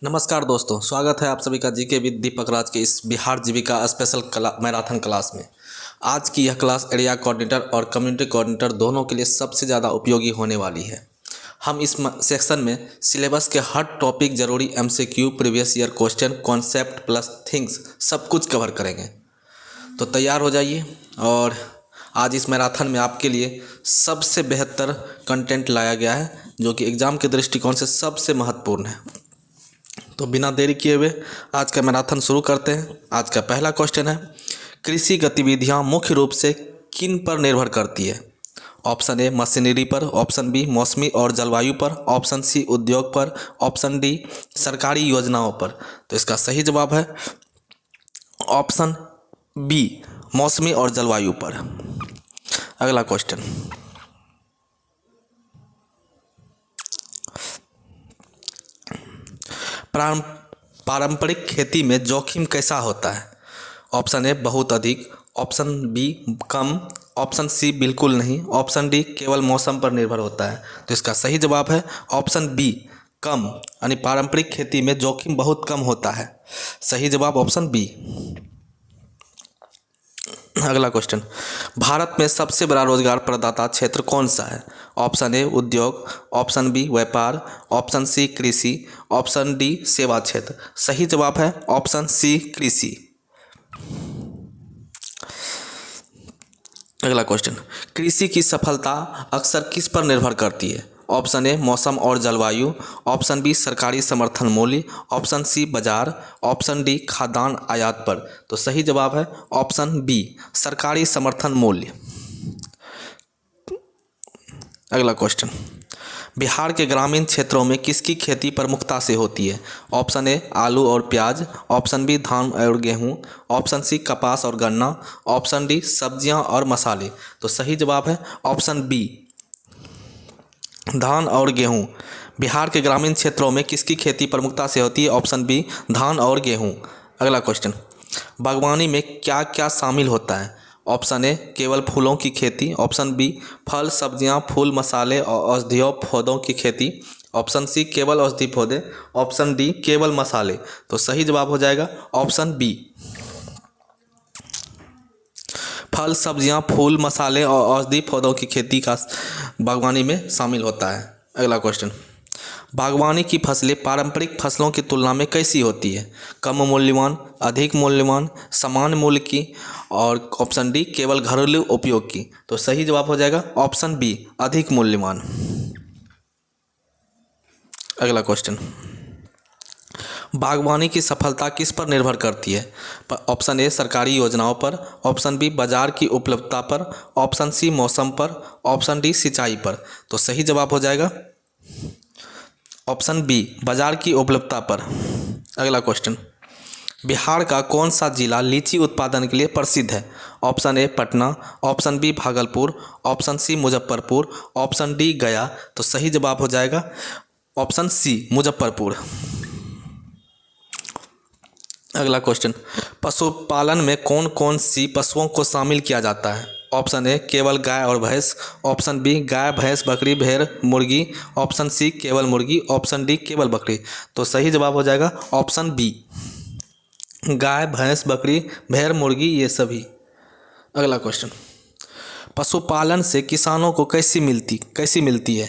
नमस्कार दोस्तों, स्वागत है आप सभी का जीके विद दीपक राज के इस बिहार जीविका स्पेशल मैराथन क्लास में। आज की यह क्लास एरिया कोऑर्डिनेटर और कम्युनिटी कोऑर्डिनेटर दोनों के लिए सबसे ज़्यादा उपयोगी होने वाली है। हम इस सेक्शन में सिलेबस के हर टॉपिक, जरूरी MCQ, previous year question, concept plus things सब कुछ कवर करेंगे। तो तैयार हो जाइए। और आज इस मैराथन में आपके लिए सबसे बेहतर कंटेंट लाया गया है जो कि एग्ज़ाम के दृष्टिकोण से सबसे महत्वपूर्ण है। तो बिना देरी किए हुए आज का मैराथन शुरू करते हैं। आज का पहला क्वेश्चन है, कृषि गतिविधियां मुख्य रूप से किन पर निर्भर करती है? ऑप्शन ए मशीनरी पर, ऑप्शन बी मौसमी और जलवायु पर, ऑप्शन सी उद्योग पर, ऑप्शन डी सरकारी योजनाओं पर। तो इसका सही जवाब है ऑप्शन बी मौसमी और जलवायु पर। अगला क्वेश्चन, पारंपरिक खेती में जोखिम कैसा होता है? ऑप्शन ए बहुत अधिक, ऑप्शन बी कम, ऑप्शन सी बिल्कुल नहीं, ऑप्शन डी केवल मौसम पर निर्भर होता है। तो इसका सही जवाब है ऑप्शन बी कम, यानी पारंपरिक खेती में जोखिम बहुत कम होता है। सही जवाब ऑप्शन बी। अगला क्वेश्चन, भारत में सबसे बड़ा रोजगार प्रदाता क्षेत्र कौन सा है? ऑप्शन ए उद्योग, ऑप्शन बी व्यापार, ऑप्शन सी कृषि, ऑप्शन डी सेवा क्षेत्र। सही जवाब है ऑप्शन सी कृषि। अगला क्वेश्चन, कृषि की सफलता अक्सर किस पर निर्भर करती है? ऑप्शन ए मौसम और जलवायु, ऑप्शन बी सरकारी समर्थन मूल्य, ऑप्शन सी बाजार, ऑप्शन डी खाद्यान्न आयात पर। तो सही जवाब है ऑप्शन बी सरकारी समर्थन मूल्य। अगला क्वेश्चन, बिहार के ग्रामीण क्षेत्रों में किसकी खेती प्रमुखता से होती है? ऑप्शन ए आलू और प्याज, ऑप्शन बी धान और गेहूं, ऑप्शन सी कपास और गन्ना, ऑप्शन डी सब्जियां और मसाले। तो सही जवाब है ऑप्शन बी धान और गेहूं। बिहार के ग्रामीण क्षेत्रों में किसकी खेती प्रमुखता से होती है? ऑप्शन बी धान और गेहूं। अगला क्वेश्चन, बागवानी में क्या क्या शामिल होता है? ऑप्शन ए केवल फूलों की खेती, ऑप्शन बी फल सब्जियां फूल मसाले और औषधीय पौधों की खेती, ऑप्शन सी केवल औषधि पौधे, ऑप्शन डी केवल मसाले। तो सही जवाब हो जाएगा ऑप्शन बी फल सब्जियां फूल मसाले और औषधि पौधों की खेती का बागवानी में शामिल होता है। अगला क्वेश्चन, बागवानी की फसलें पारंपरिक फसलों की तुलना में कैसी होती है? कम मूल्यवान, अधिक मूल्यवान, समान मूल्य की, और ऑप्शन डी केवल घरेलू उपयोग की। तो सही जवाब हो जाएगा ऑप्शन बी अधिक मूल्यवान। अगला क्वेश्चन, बागवानी की सफलता किस पर निर्भर करती है? ऑप्शन ए सरकारी योजनाओं पर, ऑप्शन बी बाजार की उपलब्धता पर, ऑप्शन सी मौसम पर, ऑप्शन डी सिंचाई पर। तो सही जवाब हो जाएगा ऑप्शन बी बाजार की उपलब्धता पर। अगला क्वेश्चन, बिहार का कौन सा जिला लीची उत्पादन के लिए प्रसिद्ध है? Option A Patna, option B Bhagalpur, option C Muzaffarpur, option D Gaya. तो सही जवाब हो जाएगा ऑप्शन सी मुजफ्फरपुर। अगला क्वेश्चन, पशुपालन में कौन कौन सी पशुओं को शामिल किया जाता है? ऑप्शन ए केवल गाय और भैंस, ऑप्शन बी गाय भैंस बकरी भेड़ मुर्गी, ऑप्शन सी केवल मुर्गी, ऑप्शन डी केवल बकरी। तो सही जवाब हो जाएगा ऑप्शन बी गाय भैंस बकरी भेड़ मुर्गी ये सभी। अगला क्वेश्चन, पशुपालन से किसानों को कैसी मिलती है?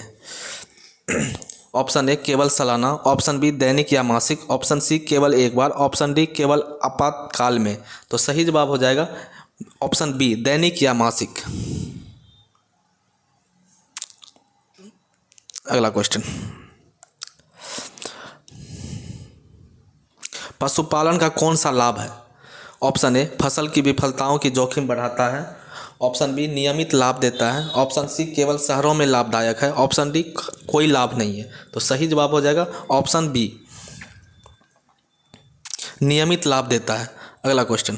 ऑप्शन ए केवल सालाना, ऑप्शन बी दैनिक या मासिक, ऑप्शन सी केवल एक बार, ऑप्शन डी केवल आपातकाल में। तो सही जवाब हो जाएगा ऑप्शन बी दैनिक या मासिक। अगला क्वेश्चन, पशुपालन का कौन सा लाभ है? ऑप्शन ए फसल की विफलताओं की जोखिम बढ़ाता है, ऑप्शन बी नियमित लाभ देता है, ऑप्शन सी केवल शहरों में लाभदायक है, ऑप्शन डी कोई लाभ नहीं है। तो सही जवाब हो जाएगा ऑप्शन बी नियमित लाभ देता है। अगला क्वेश्चन,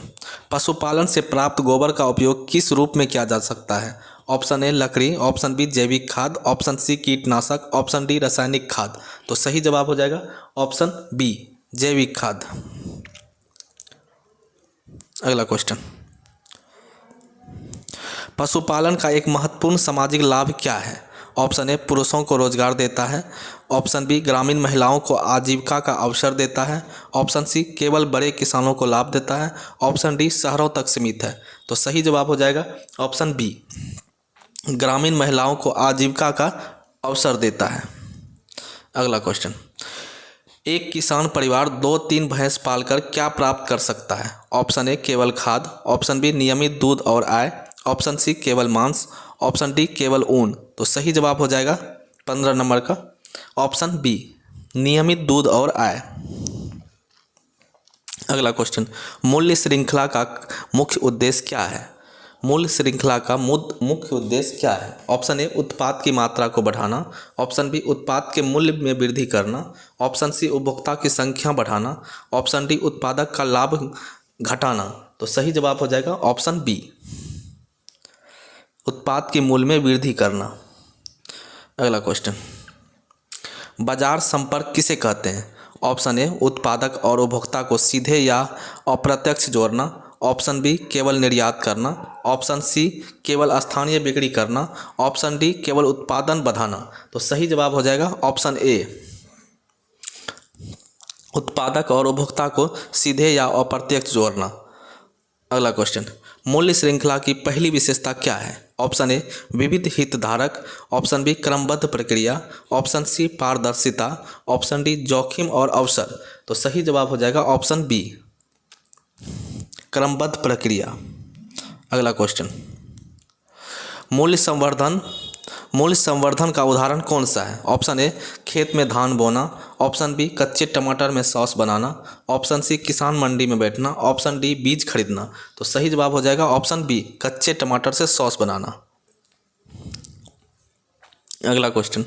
पशुपालन से प्राप्त गोबर का उपयोग किस रूप में किया जा सकता है? ऑप्शन ए लकड़ी, ऑप्शन बी जैविक खाद, ऑप्शन सी कीटनाशक, ऑप्शन डी रासायनिक खाद। तो सही जवाब हो जाएगा ऑप्शन बी जैविक खाद। अगला क्वेश्चन, पशुपालन का एक महत्वपूर्ण सामाजिक लाभ क्या है? ऑप्शन ए पुरुषों को रोजगार देता है, ऑप्शन बी ग्रामीण महिलाओं को आजीविका का अवसर देता है। ऑप्शन सी केवल बड़े किसानों को लाभ देता है। ऑप्शन डी शहरों तक सीमित है। तो सही जवाब हो जाएगा ऑप्शन बी, ग्रामीण महिलाओं को आजीविका का अवसर देता है। अगला क्वेश्चन, एक किसान परिवार 2-3 भैंस पालकर क्या प्राप्त कर सकता है? ऑप्शन ए केवल खाद, ऑप्शन बी नियमित दूध और आय, ऑप्शन सी केवल मांस, ऑप्शन डी केवल ऊन। तो सही जवाब हो जाएगा 15 नंबर का ऑप्शन बी, नियमित दूध और आय। अगला क्वेश्चन, मूल्य श्रृंखला का मुख्य उद्देश्य क्या है? मूल्य श्रृंखला का मुख्य उद्देश्य क्या है? ऑप्शन ए उत्पाद की मात्रा को बढ़ाना, ऑप्शन बी उत्पाद के मूल्य में वृद्धि करना, ऑप्शन सी उपभोक्ता की संख्या बढ़ाना, ऑप्शन डी उत्पादक का लाभ घटाना। तो सही जवाब हो जाएगा ऑप्शन बी, उत्पाद के मूल्य में वृद्धि करना। अगला क्वेश्चन, बाजार संपर्क किसे कहते हैं? ऑप्शन ए उत्पादक और उपभोक्ता को सीधे या अप्रत्यक्ष जोड़ना, ऑप्शन बी केवल निर्यात करना, ऑप्शन सी केवल स्थानीय बिक्री करना, ऑप्शन डी केवल उत्पादन बढ़ाना। तो सही जवाब हो जाएगा ऑप्शन ए, उत्पादक और उपभोक्ता को सीधे या अप्रत्यक्ष जोड़ना। अगला क्वेश्चन, मूल्य श्रृंखला की पहली विशेषता क्या है? ऑप्शन ए विविध हितधारक, ऑप्शन बी क्रमबद्ध प्रक्रिया, ऑप्शन सी पारदर्शिता, ऑप्शन डी जोखिम और अवसर। तो सही जवाब हो जाएगा ऑप्शन बी, क्रमबद्ध प्रक्रिया। अगला क्वेश्चन, मूल्य संवर्धन का उदाहरण कौन सा है? ऑप्शन ए खेत में धान बोना, ऑप्शन बी कच्चे टमाटर में सॉस बनाना, ऑप्शन सी किसान मंडी में बैठना, ऑप्शन डी बीज खरीदना। तो सही जवाब हो जाएगा ऑप्शन बी, कच्चे टमाटर से सॉस बनाना। अगला क्वेश्चन,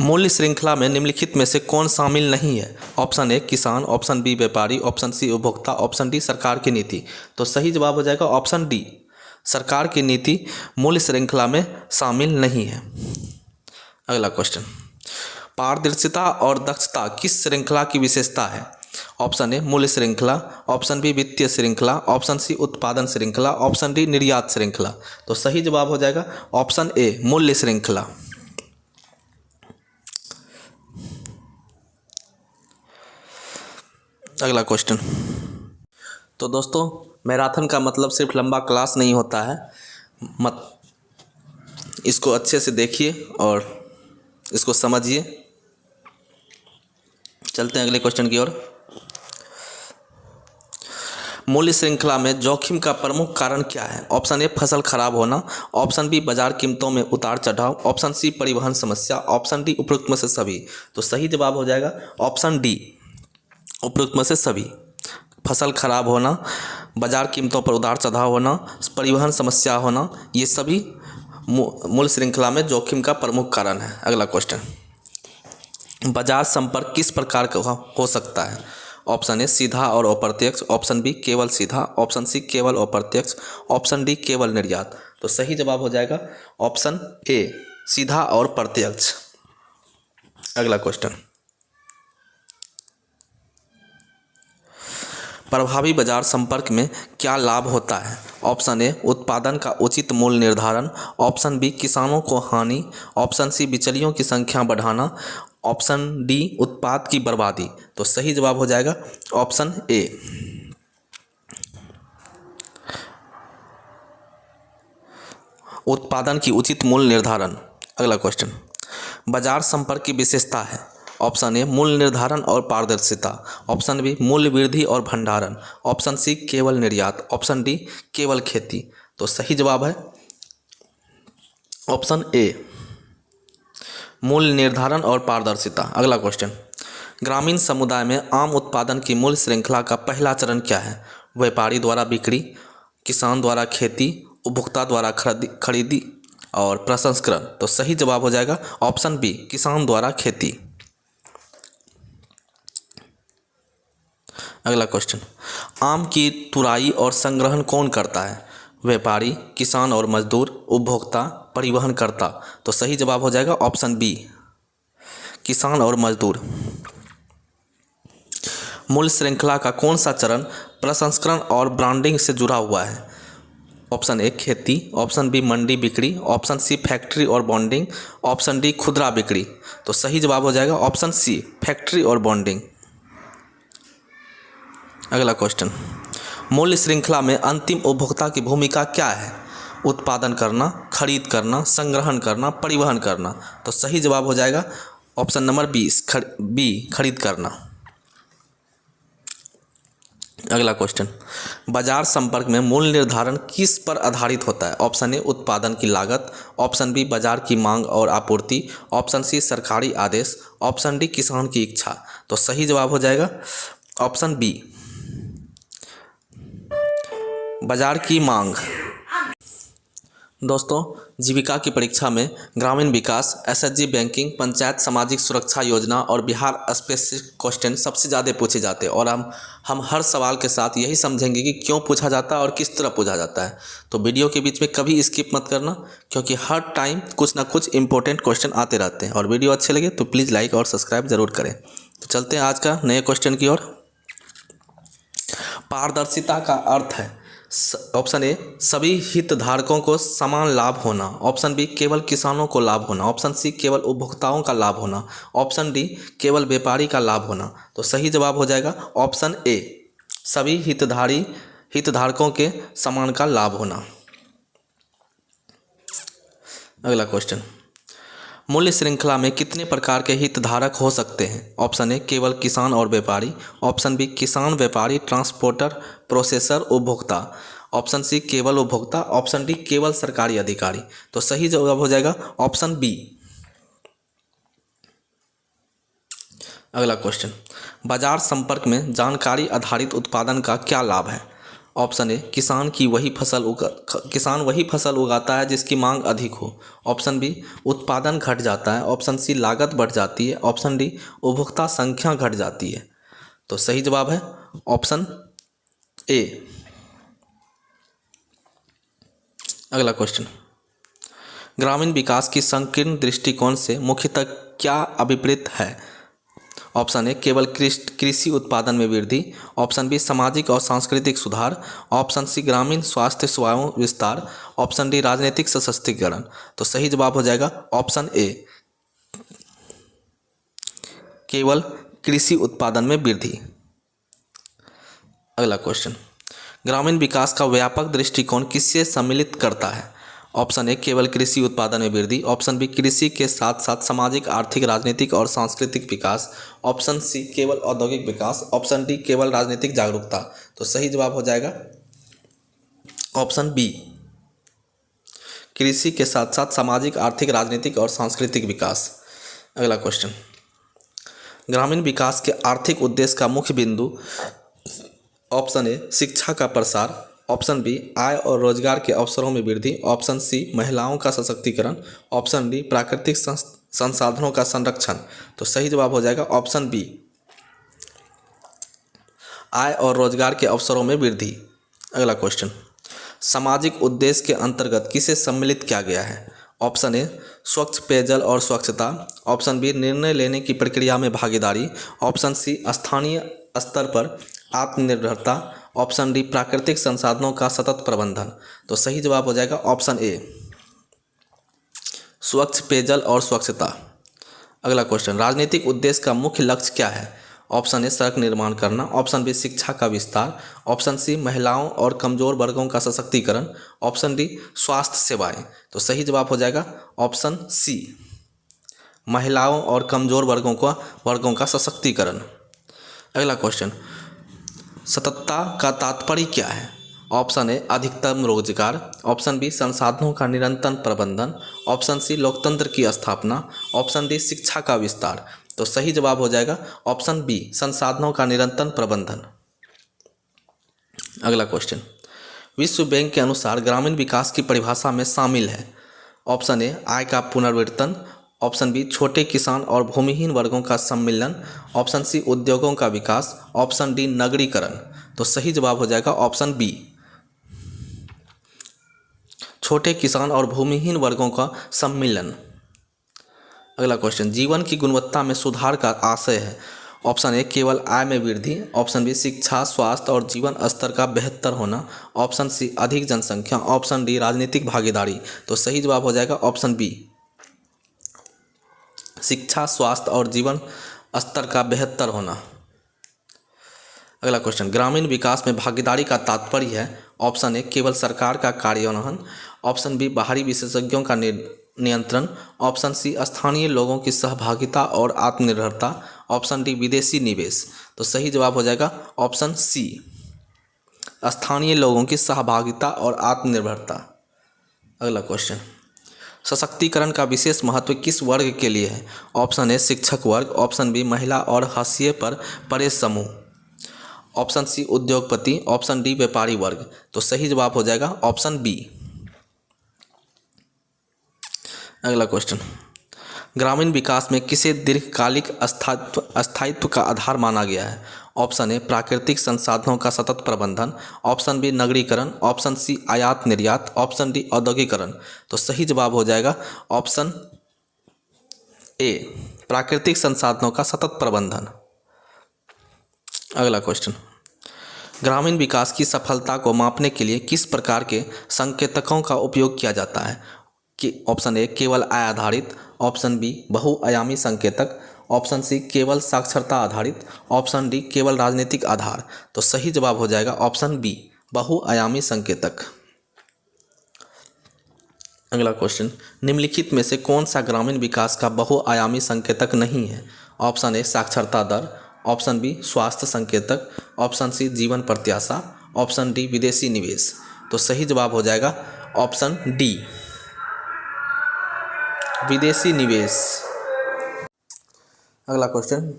मूल्य श्रृंखला में निम्नलिखित में से कौन शामिल नहीं है? ऑप्शन ए किसान, ऑप्शन बी व्यापारी, ऑप्शन सी उपभोक्ता, ऑप्शन डी सरकार की नीति। तो सही जवाब हो जाएगा ऑप्शन डी, सरकार की नीति मूल्य श्रृंखला में शामिल नहीं है। अगला क्वेश्चन, पारदर्शिता और दक्षता किस श्रृंखला की विशेषता है? ऑप्शन ए मूल्य श्रृंखला, ऑप्शन बी वित्तीय श्रृंखला, ऑप्शन सी उत्पादन श्रृंखला, ऑप्शन डी निर्यात श्रृंखला। तो सही जवाब हो जाएगा ऑप्शन ए, मूल्य श्रृंखला। अगला क्वेश्चन, तो दोस्तों मैराथन का मतलब सिर्फ लंबा क्लास नहीं होता है, इसको अच्छे से देखिए और इसको समझिए। चलते हैं अगले क्वेश्चन की ओर। मूल्य श्रृंखला में जोखिम का प्रमुख कारण क्या है? ऑप्शन ए फसल खराब होना, ऑप्शन बी बाजार कीमतों में उतार चढ़ाव, ऑप्शन सी परिवहन समस्या, ऑप्शन डी उपरोक्त में से सभी। तो सही जवाब हो जाएगा ऑप्शन डी, उपरोक्त में से सभी। फसल खराब होना, बाजार कीमतों पर उतार चढ़ाव होना, परिवहन समस्या होना, ये सभी मूल्य श्रृंखला में जोखिम का प्रमुख कारण है। अगला क्वेश्चन, बाजार संपर्क किस प्रकार का हो सकता है? ऑप्शन ए सीधा और अप्रत्यक्ष, ऑप्शन बी केवल सीधा, ऑप्शन सी केवल अप्रत्यक्ष, ऑप्शन डी केवल निर्यात। तो सही जवाब हो जाएगा ऑप्शन ए, सीधा और प्रत्यक्ष। अगला क्वेश्चन, प्रभावी बाजार संपर्क में क्या लाभ होता है? ऑप्शन ए उत्पादन का उचित मूल्य निर्धारण, ऑप्शन बी किसानों को हानि, ऑप्शन सी बिचौलियों की संख्या बढ़ाना, ऑप्शन डी उत्पाद की बर्बादी। तो सही जवाब हो जाएगा ऑप्शन ए, उत्पादन की उचित मूल्य निर्धारण। अगला क्वेश्चन, बाजार संपर्क की विशेषता है। ऑप्शन ए मूल्य निर्धारण और पारदर्शिता, ऑप्शन बी मूल्य वृद्धि और भंडारण, ऑप्शन सी केवल निर्यात, ऑप्शन डी केवल खेती। तो सही जवाब है ऑप्शन ए, मूल्य निर्धारण और पारदर्शिता। अगला क्वेश्चन, ग्रामीण समुदाय में आम उत्पादन की मूल्य श्रृंखला का पहला चरण क्या है? व्यापारी द्वारा बिक्री, किसान द्वारा खेती, उपभोक्ता द्वारा खरीदी और प्रसंस्करण। तो सही जवाब हो जाएगा ऑप्शन बी, किसान द्वारा खेती। अगला क्वेश्चन, आम की तुराई और संग्रहण कौन करता है? व्यापारी, किसान और मजदूर, उपभोक्ता, परिवहनकर्ता। तो सही जवाब हो जाएगा ऑप्शन बी, किसान और मजदूर। मूल्य श्रृंखला का कौन सा चरण प्रसंस्करण और ब्रांडिंग से जुड़ा हुआ है? ऑप्शन ए खेती, ऑप्शन बी मंडी बिक्री, ऑप्शन सी फैक्ट्री और बॉन्डिंग, ऑप्शन डी खुदरा बिक्री। तो सही जवाब हो जाएगा ऑप्शन सी फैक्ट्री और बॉन्डिंग। अगला क्वेश्चन, मूल्य श्रृंखला में अंतिम उपभोक्ता की भूमिका क्या है? उत्पादन करना, खरीद करना, संग्रहण करना, परिवहन करना। तो सही जवाब हो जाएगा ऑप्शन नंबर बी खरीद करना। अगला क्वेश्चन, बाजार संपर्क में मूल्य निर्धारण किस पर आधारित होता है? ऑप्शन ए उत्पादन की लागत, ऑप्शन बी बाजार की मांग और आपूर्ति, ऑप्शन सी सरकारी आदेश, ऑप्शन डी किसान की इच्छा। तो सही जवाब हो जाएगा ऑप्शन बी बाजार की मांग। दोस्तों, जीविका की परीक्षा में ग्रामीण विकास, एसएचजी बैंकिंग, पंचायत सामाजिक सुरक्षा योजना और बिहार स्पेसिफिक क्वेश्चन सबसे ज़्यादा पूछे जाते हैं और हम हर सवाल के साथ यही समझेंगे कि क्यों पूछा जाता है और किस तरह पूछा जाता है। तो वीडियो के बीच में कभी स्किप मत करना, क्योंकि हर टाइम कुछ ना कुछ इंपॉर्टेंट क्वेश्चन आते रहते हैं। और वीडियो अच्छे लगे तो प्लीज़ लाइक और सब्सक्राइब जरूर करें। तो चलते हैं आज का नए क्वेश्चन की ओर। पारदर्शिता का अर्थ है ऑप्शन ए सभी हितधारकों को समान लाभ होना, ऑप्शन बी केवल किसानों को लाभ होना, ऑप्शन सी केवल उपभोक्ताओं का लाभ होना, ऑप्शन डी केवल व्यापारी का लाभ होना। तो सही जवाब हो जाएगा ऑप्शन ए सभी हितधारकों के समान का लाभ होना। अगला क्वेश्चन, मूल्य श्रृंखला में कितने प्रकार के हितधारक हो सकते हैं? ऑप्शन ए केवल किसान और व्यापारी, ऑप्शन बी किसान, व्यापारी, ट्रांसपोर्टर, प्रोसेसर, उपभोक्ता, ऑप्शन सी केवल उपभोक्ता, ऑप्शन डी केवल सरकारी अधिकारी। तो सही जवाब हो जाएगा ऑप्शन बी। अगला क्वेश्चन, बाजार संपर्क में जानकारी आधारित उत्पादन का क्या लाभ है? ऑप्शन ए किसान वही फसल उगाता है जिसकी मांग अधिक हो, ऑप्शन बी उत्पादन घट जाता है, ऑप्शन सी लागत बढ़ जाती है, ऑप्शन डी उपभोक्ता संख्या घट जाती है। तो सही जवाब है ऑप्शन ए। अगला क्वेश्चन, ग्रामीण विकास की संकीर्ण दृष्टिकोण से मुख्यतः क्या अभिप्रेत है? ऑप्शन ए केवल कृषि उत्पादन में वृद्धि, ऑप्शन बी सामाजिक और सांस्कृतिक सुधार, ऑप्शन सी ग्रामीण स्वास्थ्य सेवाओं विस्तार, ऑप्शन डी राजनीतिक सशक्तिकरण। तो सही जवाब हो जाएगा ऑप्शन ए केवल कृषि उत्पादन में वृद्धि। अगला क्वेश्चन, ग्रामीण विकास का व्यापक दृष्टिकोण किससे सम्मिलित करता है? ऑप्शन ए केवल कृषि उत्पादन में वृद्धि, ऑप्शन बी कृषि के साथ साथ सामाजिक, आर्थिक, राजनीतिक और सांस्कृतिक विकास, ऑप्शन सी केवल औद्योगिक विकास, ऑप्शन डी केवल राजनीतिक जागरूकता। तो सही जवाब हो जाएगा ऑप्शन बी कृषि के साथ साथ सामाजिक, आर्थिक, राजनीतिक और सांस्कृतिक विकास। अगला क्वेश्चन, ग्रामीण विकास के आर्थिक उद्देश्य का मुख्य बिंदु? ऑप्शन ए शिक्षा का प्रसार, ऑप्शन बी आय और रोजगार के अवसरों में वृद्धि, ऑप्शन सी महिलाओं का सशक्तिकरण, ऑप्शन डी प्राकृतिक संसाधनों का संरक्षण। तो सही जवाब हो जाएगा ऑप्शन बी आय और रोजगार के अवसरों में वृद्धि। अगला क्वेश्चन, सामाजिक उद्देश्य के अंतर्गत किसे सम्मिलित किया गया है? ऑप्शन ए स्वच्छ पेयजल और स्वच्छता, ऑप्शन बी निर्णय लेने की प्रक्रिया में भागीदारी, ऑप्शन सी स्थानीय स्तर पर आत्मनिर्भरता, ऑप्शन डी प्राकृतिक संसाधनों का सतत प्रबंधन। तो सही जवाब हो जाएगा ऑप्शन ए स्वच्छ पेयजल और स्वच्छता। अगला क्वेश्चन, राजनीतिक उद्देश्य का मुख्य लक्ष्य क्या है? ऑप्शन ए सड़क निर्माण करना, ऑप्शन बी शिक्षा का विस्तार, ऑप्शन सी महिलाओं और कमजोर वर्गों का सशक्तिकरण, ऑप्शन डी स्वास्थ्य सेवाएं। तो सही जवाब हो जाएगा ऑप्शन सी महिलाओं और कमजोर वर्गों का सशक्तिकरण। अगला क्वेश्चन, सततता का तात्पर्य क्या है? ऑप्शन ए अधिकतम रोजगार, ऑप्शन बी संसाधनों का निरंतर प्रबंधन, ऑप्शन सी लोकतंत्र की स्थापना, ऑप्शन डी शिक्षा का विस्तार। तो सही जवाब हो जाएगा ऑप्शन बी संसाधनों का निरंतर प्रबंधन। अगला क्वेश्चन, विश्व बैंक के अनुसार ग्रामीण विकास की परिभाषा में शामिल है? ऑप्शन ए आय का पुनर्वितरण, ऑप्शन बी छोटे किसान और भूमिहीन वर्गों का सम्मिलन, ऑप्शन सी उद्योगों का विकास, ऑप्शन डी नगरीकरण। तो सही जवाब हो जाएगा ऑप्शन बी छोटे किसान और भूमिहीन वर्गों का सम्मिलन। अगला क्वेश्चन, जीवन की गुणवत्ता में सुधार का आशय है? ऑप्शन ए केवल आय में वृद्धि, ऑप्शन बी शिक्षा, स्वास्थ्य और जीवन स्तर का बेहतर होना, ऑप्शन सी अधिक जनसंख्या, ऑप्शन डी राजनीतिक भागीदारी। तो सही जवाब हो जाएगा ऑप्शन बी, शिक्षा, स्वास्थ्य और जीवन स्तर का बेहतर होना। अगला क्वेश्चन, ग्रामीण विकास में भागीदारी का तात्पर्य है। ऑप्शन ए केवल सरकार का कार्यान्वयन, ऑप्शन बी बाहरी विशेषज्ञों का नियंत्रण, ऑप्शन सी स्थानीय लोगों की सहभागिता और आत्मनिर्भरता, ऑप्शन डी विदेशी निवेश। तो सही जवाब हो जाएगा ऑप्शन सी, स्थानीय लोगों की सहभागिता और आत्मनिर्भरता। अगला क्वेश्चन, सशक्तिकरण का विशेष महत्व किस वर्ग के लिए है। ऑप्शन ए शिक्षक वर्ग, ऑप्शन बी महिला और हाशिए पर पड़े समूह, ऑप्शन सी उद्योगपति, ऑप्शन डी व्यापारी वर्ग। तो सही जवाब हो जाएगा ऑप्शन बी। अगला क्वेश्चन, ग्रामीण विकास में किसे दीर्घकालिक स्थायित्व का आधार माना गया है। ऑप्शन ए प्राकृतिक संसाधनों का सतत प्रबंधन, ऑप्शन बी नगरीकरण, ऑप्शन सी आयात निर्यात, ऑप्शन डी औद्योगिकरण। तो सही जवाब हो जाएगा ऑप्शन ए, प्राकृतिक संसाधनों का सतत प्रबंधन। अगला क्वेश्चन, ग्रामीण विकास की सफलता को मापने के लिए किस प्रकार के संकेतकों का उपयोग किया जाता है। कि ऑप्शन ए केवल आय आधारित, ऑप्शन बी बहुआयामी संकेतक, ऑप्शन सी केवल साक्षरता आधारित, ऑप्शन डी केवल राजनीतिक आधार। तो सही जवाब हो जाएगा ऑप्शन बी, बहुआयामी संकेतक। अगला क्वेश्चन, निम्नलिखित में से कौन सा ग्रामीण विकास का बहुआयामी संकेतक नहीं है। ऑप्शन ए साक्षरता दर, ऑप्शन बी स्वास्थ्य संकेतक, ऑप्शन सी जीवन प्रत्याशा, ऑप्शन डी विदेशी निवेश। तो सही जवाब हो जाएगा ऑप्शन डी, विदेशी निवेश। अगला क्वेश्चन,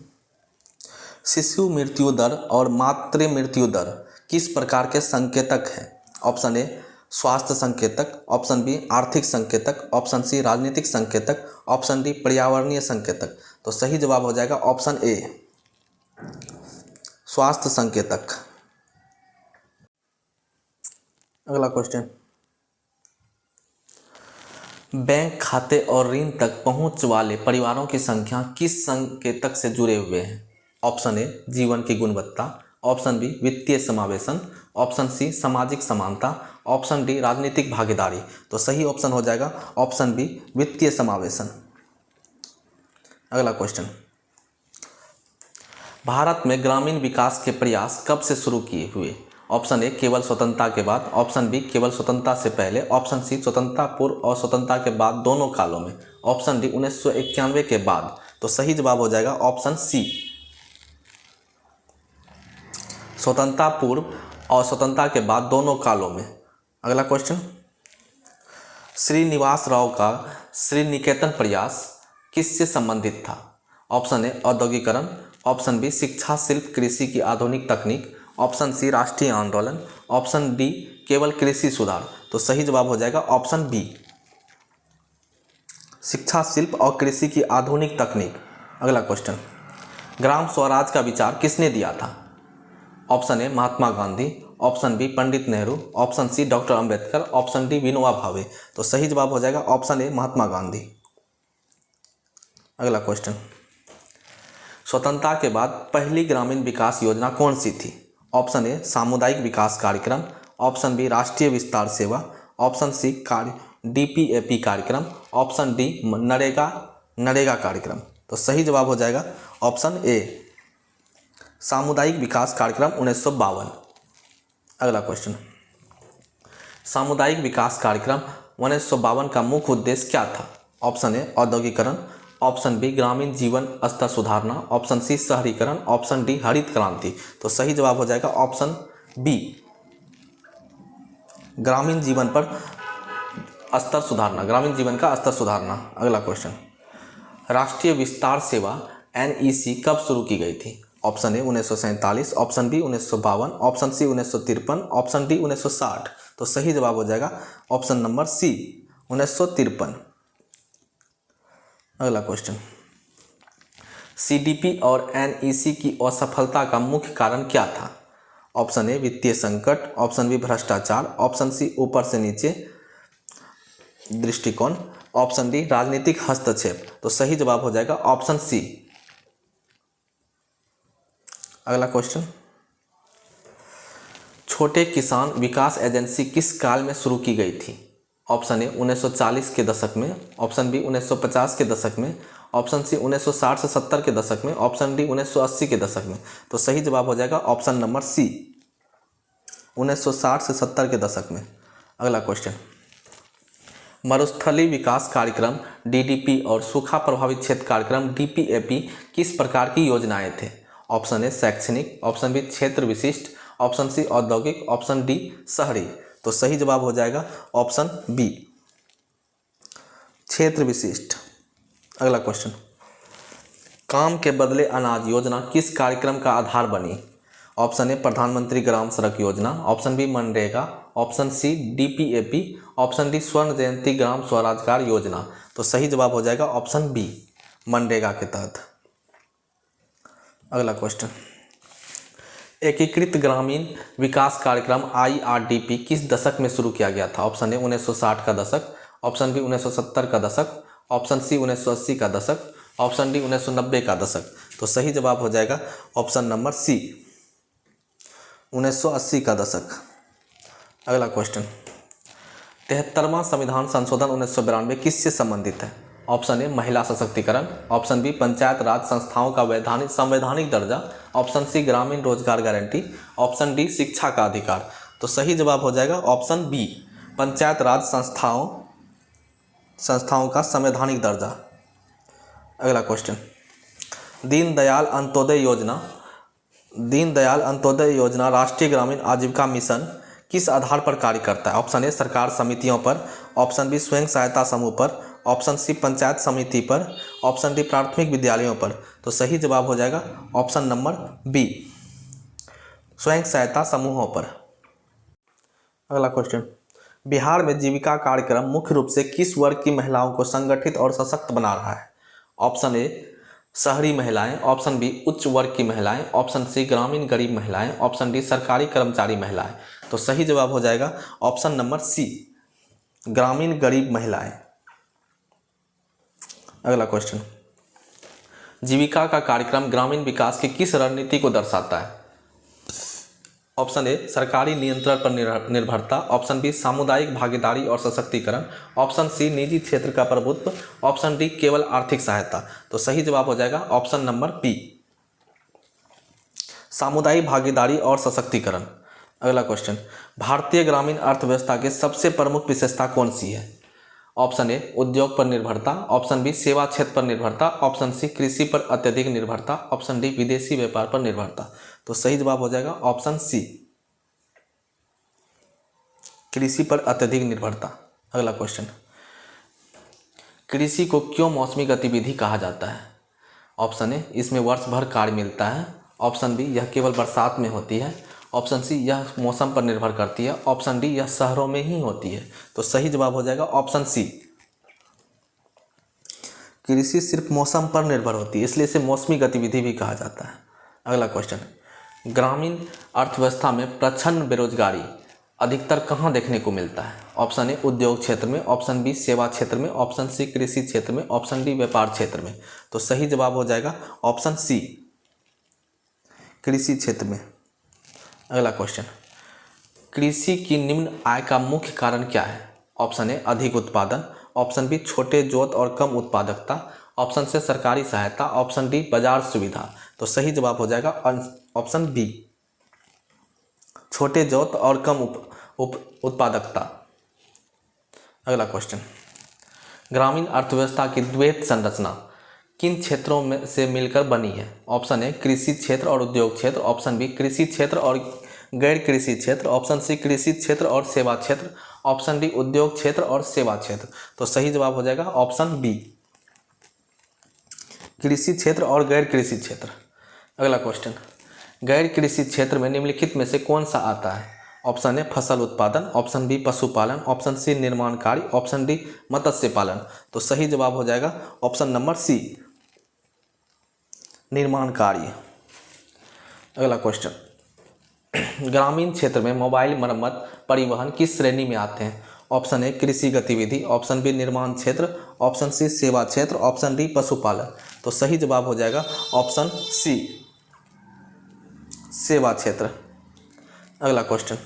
शिशु मृत्यु दर और मातृ मृत्यु दर किस प्रकार के संकेतक हैं। ऑप्शन ए स्वास्थ्य संकेतक, ऑप्शन बी आर्थिक संकेतक, ऑप्शन सी राजनीतिक संकेतक, ऑप्शन डी पर्यावरणीय संकेतक। तो सही जवाब हो जाएगा ऑप्शन ए, स्वास्थ्य संकेतक। अगला क्वेश्चन, बैंक खाते और ऋण तक पहुंच वाले परिवारों की संख्या किस संकेतक से जुड़े हुए हैं। ऑप्शन ए जीवन की गुणवत्ता, ऑप्शन बी वित्तीय समावेशन, ऑप्शन सी सामाजिक समानता, ऑप्शन डी राजनीतिक भागीदारी। तो सही ऑप्शन हो जाएगा ऑप्शन बी, वित्तीय समावेशन। अगला क्वेश्चन, भारत में ग्रामीण विकास के प्रयास कब से शुरू किए हुए। ऑप्शन ए केवल स्वतंत्रता के बाद, ऑप्शन बी केवल स्वतंत्रता से पहले, ऑप्शन सी स्वतंत्रता पूर्व और स्वतंत्रता के बाद दोनों कालों में, ऑप्शन डी 1991 के बाद। तो सही जवाब हो जाएगा ऑप्शन सी, स्वतंत्रता पूर्व और स्वतंत्रता के बाद दोनों कालों में। अगला क्वेश्चन, श्रीनिवास राव का श्रीनिकेतन प्रयास किससे संबंधित था। ऑप्शन ए औद्योगिकरण, ऑप्शन बी शिक्षा, शिल्प, कृषि की आधुनिक तकनीक, ऑप्शन सी राष्ट्रीय आंदोलन, ऑप्शन डी केवल कृषि सुधार। तो सही जवाब हो जाएगा ऑप्शन बी, शिक्षा, शिल्प और कृषि की आधुनिक तकनीक। अगला क्वेश्चन, ग्राम स्वराज का विचार किसने दिया था। Option A Mahatma Gandhi, option B Pandit Nehru, option C doctor Ambedkar, option D Vinoba Bhave. तो सही जवाब हो जाएगा ऑप्शन ए महात्मा गांधी। अगला क्वेश्चन, स्वतंत्रता के बाद पहली ग्रामीण विकास योजना कौन सी थी। ऑप्शन ए सामुदायिक विकास कार्यक्रम, ऑप्शन बी राष्ट्रीय विस्तार सेवा, ऑप्शन सी डीपीएपी कार्यक्रम, ऑप्शन डी नरेगा कार्यक्रम। तो सही जवाब हो जाएगा ऑप्शन ए, सामुदायिक विकास कार्यक्रम 1952। अगला क्वेश्चन, सामुदायिक विकास कार्यक्रम 1952 का मुख्य उद्देश्य क्या था। ऑप्शन ए औद्योगिकरण, ऑप्शन बी ग्रामीण जीवन स्तर सुधारना, ऑप्शन सी शहरीकरण, ऑप्शन डी हरित क्रांति। तो सही जवाब हो जाएगा ऑप्शन बी, ग्रामीण जीवन पर स्तर सुधारना, ग्रामीण जीवन का स्तर सुधारना। अगला क्वेश्चन, राष्ट्रीय विस्तार सेवा NEC कब शुरू की गई थी। Option A 1947, option B 1952, option C 1953, option D 1960। तो सही जवाब हो जाएगा ऑप्शन नंबर सी, 1953। अगला क्वेश्चन, CDP और NEC की असफलता का मुख्य कारण क्या था। ऑप्शन ए वित्तीय संकट, ऑप्शन बी भ्रष्टाचार, ऑप्शन सी ऊपर से नीचे दृष्टिकोण, ऑप्शन डी राजनीतिक हस्तक्षेप। तो सही जवाब हो जाएगा ऑप्शन सी, अगला क्वेश्चन, छोटे किसान विकास एजेंसी किस काल में शुरू की गई थी? ऑप्शन ए 1940 के दशक में, ऑप्शन बी 1950 के दशक में, ऑप्शन सी 1960 से 70 के दशक में, ऑप्शन डी 1980 के दशक में। तो सही जवाब हो जाएगा ऑप्शन नंबर सी, 1960 से 70 के दशक में। अगला क्वेश्चन, मरुस्थलीय विकास कार्यक्रम डीडीपी और सूखा प्रभावित क्षेत्र कार्यक्रम डीपीएपी किस प्रकार की योजनाएं थे? ऑप्शन ए शैक्षणिक, ऑप्शन बी क्षेत्र विशिष्ट, ऑप्शन सी औद्योगिक, ऑप्शन डी शहरी। तो सही जवाब हो जाएगा ऑप्शन बी, क्षेत्र विशिष्ट। अगला क्वेश्चन, काम के बदले अनाज योजना किस कार्यक्रम का आधार बनी? ऑप्शन ए प्रधानमंत्री ग्राम सड़क योजना, option B MNREGA, option C DPAP, option D Swarna जयंती ग्राम स्वरोजगार योजना। तो सही जवाब हो जाएगा ऑप्शन बी, मनरेगा के तहत। अगला क्वेश्चन, एकीकृत ग्रामीण विकास कार्यक्रम आईआरडीपी किस दशक में शुरू किया गया था? ऑप्शन ए 1960 का दशक, ऑप्शन बी 1970 का दशक, ऑप्शन सी 1980 का दशक, ऑप्शन डी 1990 का दशक। तो सही जवाब हो जाएगा ऑप्शन नंबर सी, 1980 का दशक। अगला क्वेश्चन, 73वां संविधान संशोधन 1992 किससे संबंधित है? ऑप्शन ए महिला सशक्तिकरण, ऑप्शन बी पंचायत राज संस्थाओं का संवैधानिक दर्जा, ऑप्शन सी ग्रामीण रोजगार गारंटी, ऑप्शन डी शिक्षा का अधिकार। तो सही जवाब हो जाएगा ऑप्शन बी, पंचायत राज संस्थाओं का संवैधानिक दर्जा। अगला क्वेश्चन, दीनदयाल अंत्योदय योजना राष्ट्रीय ग्रामीण आजीविका मिशन किस आधार पर कार्य करता है? ऑप्शन ए सरकार समितियों पर, ऑप्शन बी स्वयं सहायता समूह पर, ऑप्शन सी पंचायत समिति पर, ऑप्शन डी प्राथमिक विद्यालयों पर। तो सही जवाब हो जाएगा ऑप्शन नंबर बी, स्वयं सहायता समूहों पर। अगला क्वेश्चन, बिहार में जीविका कार्यक्रम मुख्य रूप से किस वर्ग की महिलाओं को संगठित और सशक्त बना रहा है? ऑप्शन ए शहरी महिलाएं, ऑप्शन बी उच्च वर्ग की महिलाएं, ऑप्शन सी ग्रामीण गरीब महिलाएं, ऑप्शन डी सरकारी कर्मचारी महिलाएं। तो सही जवाब हो जाएगा ऑप्शन नंबर सी, ग्रामीण गरीब महिलाएं। अगला क्वेश्चन, जीविका का कार्यक्रम ग्रामीण विकास की किस रणनीति को दर्शाता है? ऑप्शन ए सरकारी नियंत्रण पर निर्भरता, ऑप्शन बी सामुदायिक भागीदारी और सशक्तिकरण, ऑप्शन सी निजी क्षेत्र का प्रभुत्व, ऑप्शन डी केवल आर्थिक सहायता। तो सही जवाब हो जाएगा ऑप्शन नंबर बी, सामुदायिक भागीदारी और सशक्तिकरण। अगला क्वेश्चन, भारतीय ग्रामीण अर्थव्यवस्था की सबसे प्रमुख विशेषता कौन सी है? ऑप्शन ए उद्योग पर निर्भरता, ऑप्शन बी सेवा क्षेत्र पर निर्भरता, ऑप्शन सी कृषि पर अत्यधिक निर्भरता, ऑप्शन डी विदेशी व्यापार पर निर्भरता। तो सही जवाब हो जाएगा ऑप्शन सी, कृषि पर अत्यधिक निर्भरता। अगला क्वेश्चन, कृषि को क्यों मौसमी गतिविधि कहा जाता है? ऑप्शन ए इसमें वर्ष भर कार्य मिलता है, ऑप्शन बी यह केवल बरसात में होती है, ऑप्शन सी यह मौसम पर निर्भर करती है, ऑप्शन डी यह शहरों में ही होती है। तो सही जवाब हो जाएगा ऑप्शन सी, कृषि सिर्फ मौसम पर निर्भर होती है, इसलिए इसे मौसमी गतिविधि भी कहा जाता है। अगला क्वेश्चन, ग्रामीण अर्थव्यवस्था में प्रच्छन्न बेरोजगारी अधिकतर कहाँ देखने को मिलता है? ऑप्शन ए उद्योग क्षेत्र में, ऑप्शन बी सेवा क्षेत्र में, ऑप्शन सी कृषि क्षेत्र में, ऑप्शन डी व्यापार क्षेत्र में। तो सही जवाब हो जाएगा ऑप्शन सी, कृषि क्षेत्र में। अगला क्वेश्चन, कृषि की निम्न आय का मुख्य कारण क्या है? ऑप्शन ए अधिक उत्पादन, ऑप्शन बी छोटे जोत और कम उत्पादकता, ऑप्शन सी सरकारी सहायता, ऑप्शन डी बाजार सुविधा। तो सही जवाब हो जाएगा ऑप्शन बी, छोटे जोत और कम उत्पादकता। अगला क्वेश्चन, ग्रामीण अर्थव्यवस्था की द्वैत संरचना किन क्षेत्रों में से मिलकर बनी है? ऑप्शन ए कृषि क्षेत्र और उद्योग क्षेत्र, ऑप्शन बी कृषि क्षेत्र और गैर कृषि क्षेत्र, ऑप्शन सी कृषि क्षेत्र और सेवा क्षेत्र, ऑप्शन डी उद्योग क्षेत्र और सेवा क्षेत्र। तो सही जवाब हो जाएगा ऑप्शन बी, कृषि क्षेत्र और गैर कृषि क्षेत्र। अगला क्वेश्चन, गैर कृषि क्षेत्र में निम्नलिखित में से कौन सा आता है? ऑप्शन ए फसल उत्पादन, ऑप्शन बी पशुपालन, ऑप्शन सी निर्माण कार्य, ऑप्शन डी मत्स्य पालन। तो सही जवाब हो जाएगा ऑप्शन नंबर सी, निर्माण कार्य। अगला क्वेश्चन, ग्रामीण क्षेत्र में मोबाइल मरम्मत परिवहन किस श्रेणी में आते हैं? ऑप्शन ए कृषि गतिविधि, ऑप्शन बी निर्माण क्षेत्र, ऑप्शन सी सेवा क्षेत्र, ऑप्शन डी पशुपालन। तो सही जवाब हो जाएगा ऑप्शन सी, सेवा क्षेत्र। अगला क्वेश्चन,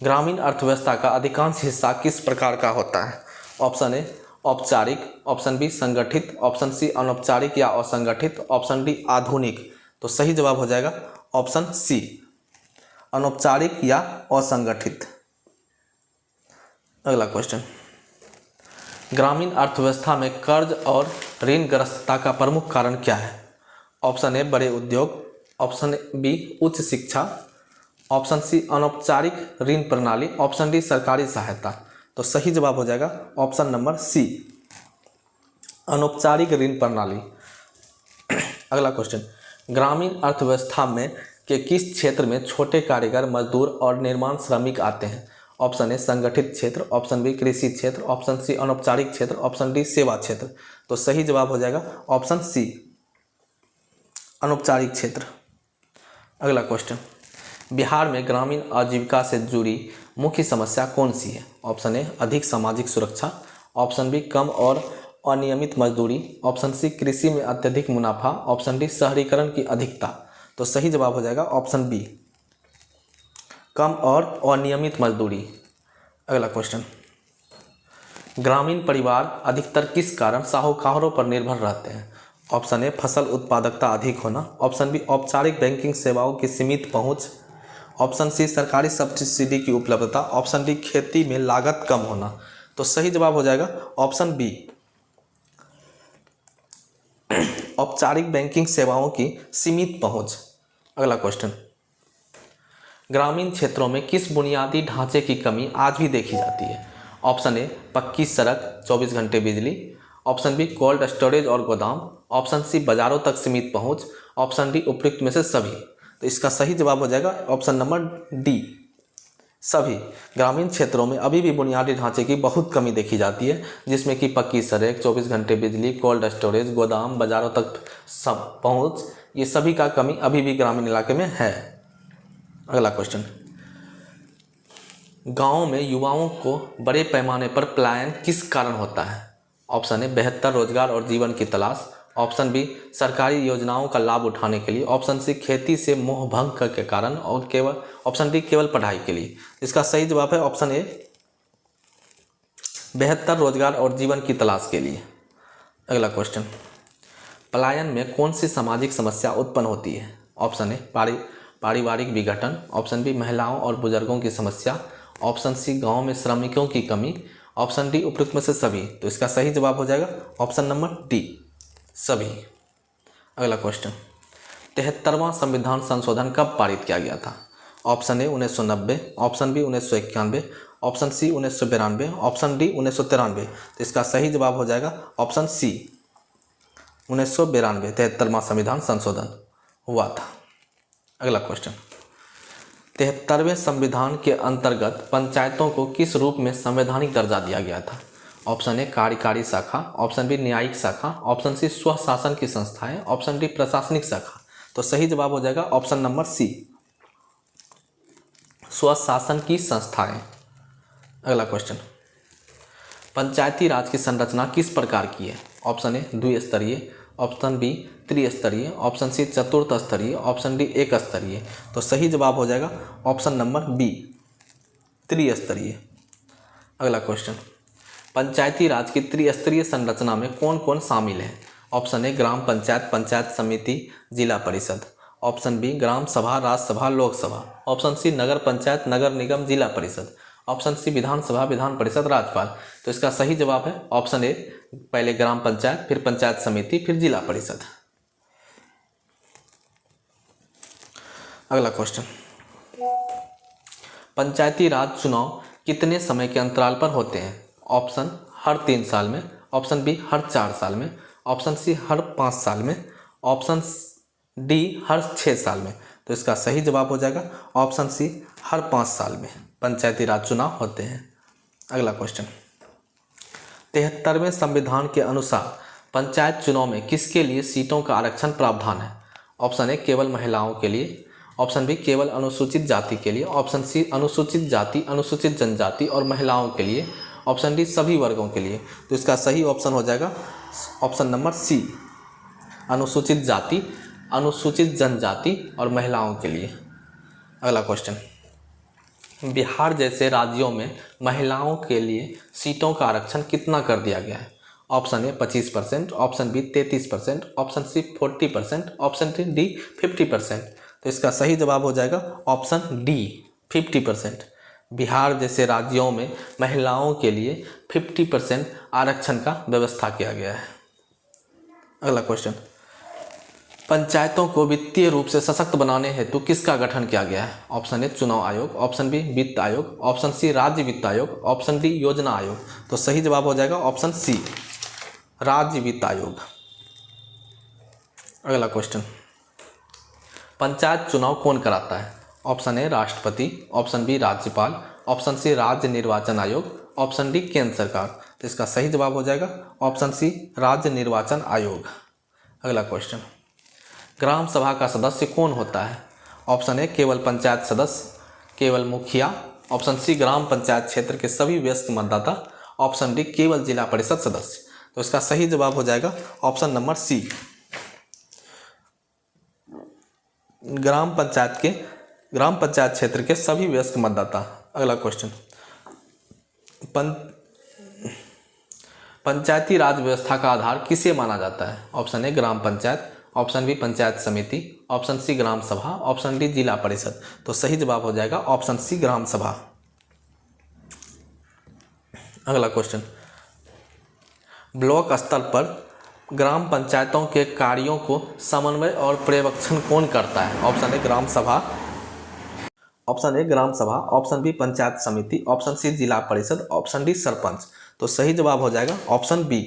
ग्रामीण अर्थव्यवस्था का अधिकांश हिस्सा किस प्रकार का होता है? ऑप्शन ए औपचारिक, ऑप्शन बी संगठित, ऑप्शन सी अनौपचारिक या असंगठित, ऑप्शन डी आधुनिक। तो सही जवाब हो जाएगा ऑप्शन सी अनौपचारिक या असंगठित। अगला क्वेश्चन, ग्रामीण अर्थव्यवस्था में कर्ज और ऋणग्रस्तता का प्रमुख कारण क्या है? ऑप्शन ए बड़े उद्योग, ऑप्शन बी उच्च शिक्षा, ऑप्शन सी अनौपचारिक ऋण प्रणाली, ऑप्शन डी सरकारी सहायता। तो सही जवाब हो जाएगा ऑप्शन नंबर सी अनौपचारिक ऋण प्रणाली। अगला क्वेश्चन, ग्रामीण अर्थव्यवस्था में के किस क्षेत्र में छोटे कारीगर, मजदूर और निर्माण श्रमिक आते हैं? ऑप्शन ए संगठित क्षेत्र, ऑप्शन बी कृषि क्षेत्र, ऑप्शन सी अनौपचारिक क्षेत्र, ऑप्शन डी सेवा क्षेत्र। तो सही जवाब हो जाएगा ऑप्शन सी अनौपचारिक क्षेत्र। अगला क्वेश्चन, बिहार में ग्रामीण आजीविका से जुड़ी मुख्य समस्या कौन सी है? ऑप्शन ए अधिक सामाजिक सुरक्षा, ऑप्शन बी कम और अनियमित मजदूरी, ऑप्शन सी कृषि में अत्यधिक मुनाफा, ऑप्शन डी शहरीकरण की अधिकता। तो सही जवाब हो जाएगा ऑप्शन बी कम और अनियमित मजदूरी। अगला क्वेश्चन, ग्रामीण परिवार अधिकतर किस कारण साहूकारों पर निर्भर रहते हैं? ऑप्शन ए फसल उत्पादकता अधिक होना, ऑप्शन बी औपचारिक बैंकिंग सेवाओं की सीमित पहुंच, ऑप्शन सी सरकारी सब्सिडी की उपलब्धता, ऑप्शन डी खेती में लागत कम होना। तो सही जवाब हो जाएगा ऑप्शन बी औपचारिक बैंकिंग सेवाओं की सीमित पहुंच। अगला क्वेश्चन, ग्रामीण क्षेत्रों में किस बुनियादी ढांचे की कमी आज भी देखी जाती है? ऑप्शन ए पक्की सड़क, 24 घंटे बिजली, ऑप्शन बी कोल्ड स्टोरेज और गोदाम, ऑप्शन सी बाजारों तक सीमित पहुंच, ऑप्शन डी उपयुक्त में से सभी। तो इसका सही जवाब हो जाएगा ऑप्शन नंबर डी सभी। ग्रामीण क्षेत्रों में अभी भी बुनियादी ढांचे की बहुत कमी देखी जाती है, जिसमें कि पक्की सड़क, 24 घंटे बिजली, कोल्ड स्टोरेज, गोदाम, बाजारों तक सब पहुंच, ये सभी का कमी अभी भी ग्रामीण इलाके में है। अगला क्वेश्चन, गाँव में युवाओं को बड़े पैमाने पर पलायन किस कारण होता है? ऑप्शन ए बेहतर रोजगार और जीवन की तलाश, ऑप्शन बी सरकारी योजनाओं का लाभ उठाने के लिए, ऑप्शन सी खेती से मोह भंग के कारण, और केवल ऑप्शन डी केवल पढ़ाई के लिए। इसका सही जवाब है ऑप्शन ए बेहतर रोजगार और जीवन की तलाश के लिए। अगला क्वेश्चन, पलायन में कौन सी सामाजिक समस्या उत्पन्न होती है? ऑप्शन ए पारिवारिक विघटन, ऑप्शन बी महिलाओं और बुजुर्गों की समस्या, ऑप्शन सी गाँव में श्रमिकों की कमी, ऑप्शन डी उपयुक्त में से सभी। तो इसका सही जवाब हो जाएगा ऑप्शन नंबर डी सभी। अगला क्वेश्चन, 73वां संविधान संशोधन कब पारित किया गया था? Option A 1990, option B 1991, option C 1992, option D 1993। तो इसका सही जवाब हो जाएगा ऑप्शन सी 1992 73वां संविधान संशोधन हुआ था। अगला क्वेश्चन, 73वें संविधान के अंतर्गत पंचायतों को किस रूप में संवैधानिक दर्जा दिया गया था? ऑप्शन ए कार्यकारी शाखा, ऑप्शन बी न्यायिक शाखा, ऑप्शन सी स्वशासन की संस्थाएं, ऑप्शन डी प्रशासनिक शाखा। तो सही जवाब हो जाएगा ऑप्शन नंबर सी स्वशासन की संस्थाएं। अगला क्वेश्चन, पंचायती राज की संरचना किस प्रकार की है? ऑप्शन ए द्विस्तरीय, ऑप्शन बी त्रिस्तरीय, ऑप्शन सी चतुर्थ स्तरीय, ऑप्शन डी एक स्तरीय। तो सही जवाब हो जाएगा ऑप्शन नंबर बी त्रिस्तरीय। अगला क्वेश्चन, पंचायती राज की त्रिस्तरीय संरचना में कौन कौन शामिल है? ऑप्शन ए ग्राम पंचायत, पंचायत समिति, जिला परिषद, ऑप्शन बी ग्राम सभा, राज्यसभा, लोकसभा, ऑप्शन सी नगर पंचायत, नगर निगम, जिला परिषद, ऑप्शन सी विधानसभा, विधान परिषद, राज्यपाल। तो इसका सही जवाब है ऑप्शन ए पहले ग्राम पंचायत, फिर पंचायत समिति, फिर जिला परिषद। अगला क्वेश्चन, पंचायती राज चुनाव कितने समय के अंतराल पर होते हैं? ऑप्शन हर 3 साल में, ऑप्शन बी हर 4 साल में, ऑप्शन सी हर 5 साल में, ऑप्शन डी हर 6 साल में। तो इसका सही जवाब हो जाएगा ऑप्शन सी हर 5 साल में पंचायती राज चुनाव होते हैं। अगला क्वेश्चन, 73वें संविधान के अनुसार पंचायत चुनाव में किसके लिए सीटों का आरक्षण प्रावधान है? ऑप्शन ए केवल महिलाओं के लिए, ऑप्शन बी केवल अनुसूचित जाति के लिए, ऑप्शन सी अनुसूचित जाति, अनुसूचित जनजाति और महिलाओं के लिए, ऑप्शन डी सभी वर्गों के लिए। तो इसका सही ऑप्शन हो जाएगा ऑप्शन नंबर सी अनुसूचित जाति, अनुसूचित जनजाति और महिलाओं के लिए। अगला क्वेश्चन, बिहार जैसे राज्यों में महिलाओं के लिए सीटों का आरक्षण कितना कर दिया गया है? Option A 25%, option B 33%, option C 40%, option D 50%। तो इसका सही जवाब हो जाएगा ऑप्शन डी 50%। बिहार जैसे राज्यों में महिलाओं के लिए 50% आरक्षण का व्यवस्था किया गया है। अगला क्वेश्चन, पंचायतों को वित्तीय रूप से सशक्त बनाने हेतु किसका गठन किया गया है? ऑप्शन ए चुनाव आयोग, ऑप्शन बी वित्त आयोग, ऑप्शन सी राज्य वित्त आयोग, ऑप्शन डी योजना आयोग। तो सही जवाब हो जाएगा ऑप्शन सी राज्य वित्त आयोग। अगला क्वेश्चन, पंचायत चुनाव कौन कराता है? ऑप्शन ए राष्ट्रपति, ऑप्शन बी राज्यपाल, ऑप्शन सी राज्य निर्वाचन आयोग, ऑप्शन डी केंद्र सरकार। तो इसका सही जवाब हो जाएगा ऑप्शन सी राज्य निर्वाचन आयोग। अगला क्वेश्चन, ग्राम सभा का सदस्य कौन होता है? ऑप्शन ए केवल पंचायत सदस्य, केवल मुखिया, ऑप्शन सी ग्राम पंचायत क्षेत्र के सभी वयस्क मतदाता, ऑप्शन डी केवल जिला परिषद सदस्य। तो इसका सही जवाब हो जाएगा ऑप्शन नंबर सी ग्राम पंचायत क्षेत्र के सभी वयस्क मतदाता। अगला क्वेश्चन, पंचायती राज व्यवस्था का आधार किसे माना जाता है? Option A gram panchayat, option B panchayat samiti, option सी ग्राम सभा, ऑप्शन डी जिला परिषद। तो सही जवाब हो जाएगा ऑप्शन सी ग्राम सभा। अगला क्वेश्चन, ब्लॉक स्तर पर ग्राम पंचायतों के कार्यों को समन्वय और पर्यवेक्षण कौन करता है? ऑप्शन ए ग्राम सभा, option B panchayat samiti, option सी जिला परिषद, ऑप्शन डी सरपंच। तो सही जवाब हो जाएगा ऑप्शन बी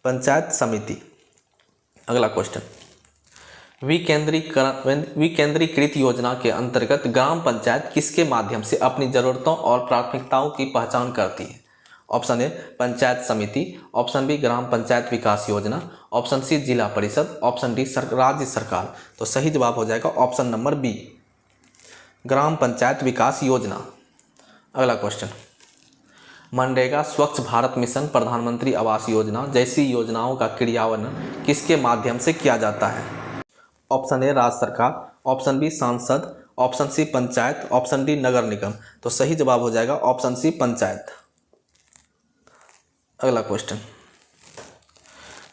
पंचायत समिति। अगला क्वेश्चन, विकेंद्रीकृत योजना के अंतर्गत ग्राम पंचायत किसके माध्यम से अपनी जरूरतों और प्राथमिकताओं की पहचान करती है? ऑप्शन ए पंचायत समिति, ऑप्शन बी ग्राम पंचायत विकास योजना, ऑप्शन सी जिला परिषद, ऑप्शन डी राज्य सरकार। तो सही जवाब हो जाएगा ऑप्शन नंबर बी ग्राम पंचायत विकास योजना। अगला क्वेश्चन, मनरेगा, स्वच्छ भारत मिशन, प्रधानमंत्री आवास योजना जैसी योजनाओं का क्रियान्वयन किसके माध्यम से किया जाता है? ऑप्शन ए राज्य सरकार, ऑप्शन बी सांसद, option C panchayat, option D नगर निगम। तो सही जवाब हो जाएगा ऑप्शन सी पंचायत। अगला क्वेश्चन,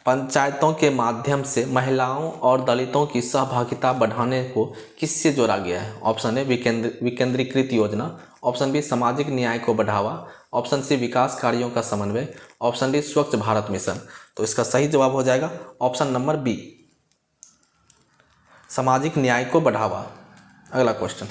पंचायतों के माध्यम से महिलाओं और दलितों की सहभागिता बढ़ाने को किससे जोड़ा गया है? ऑप्शन ए विकेंद्रीकृत योजना, ऑप्शन बी सामाजिक न्याय को बढ़ावा, ऑप्शन सी विकास कार्यों का समन्वय, ऑप्शन डी स्वच्छ भारत मिशन। तो इसका सही जवाब हो जाएगा ऑप्शन नंबर बी सामाजिक न्याय को बढ़ावा। अगला क्वेश्चन,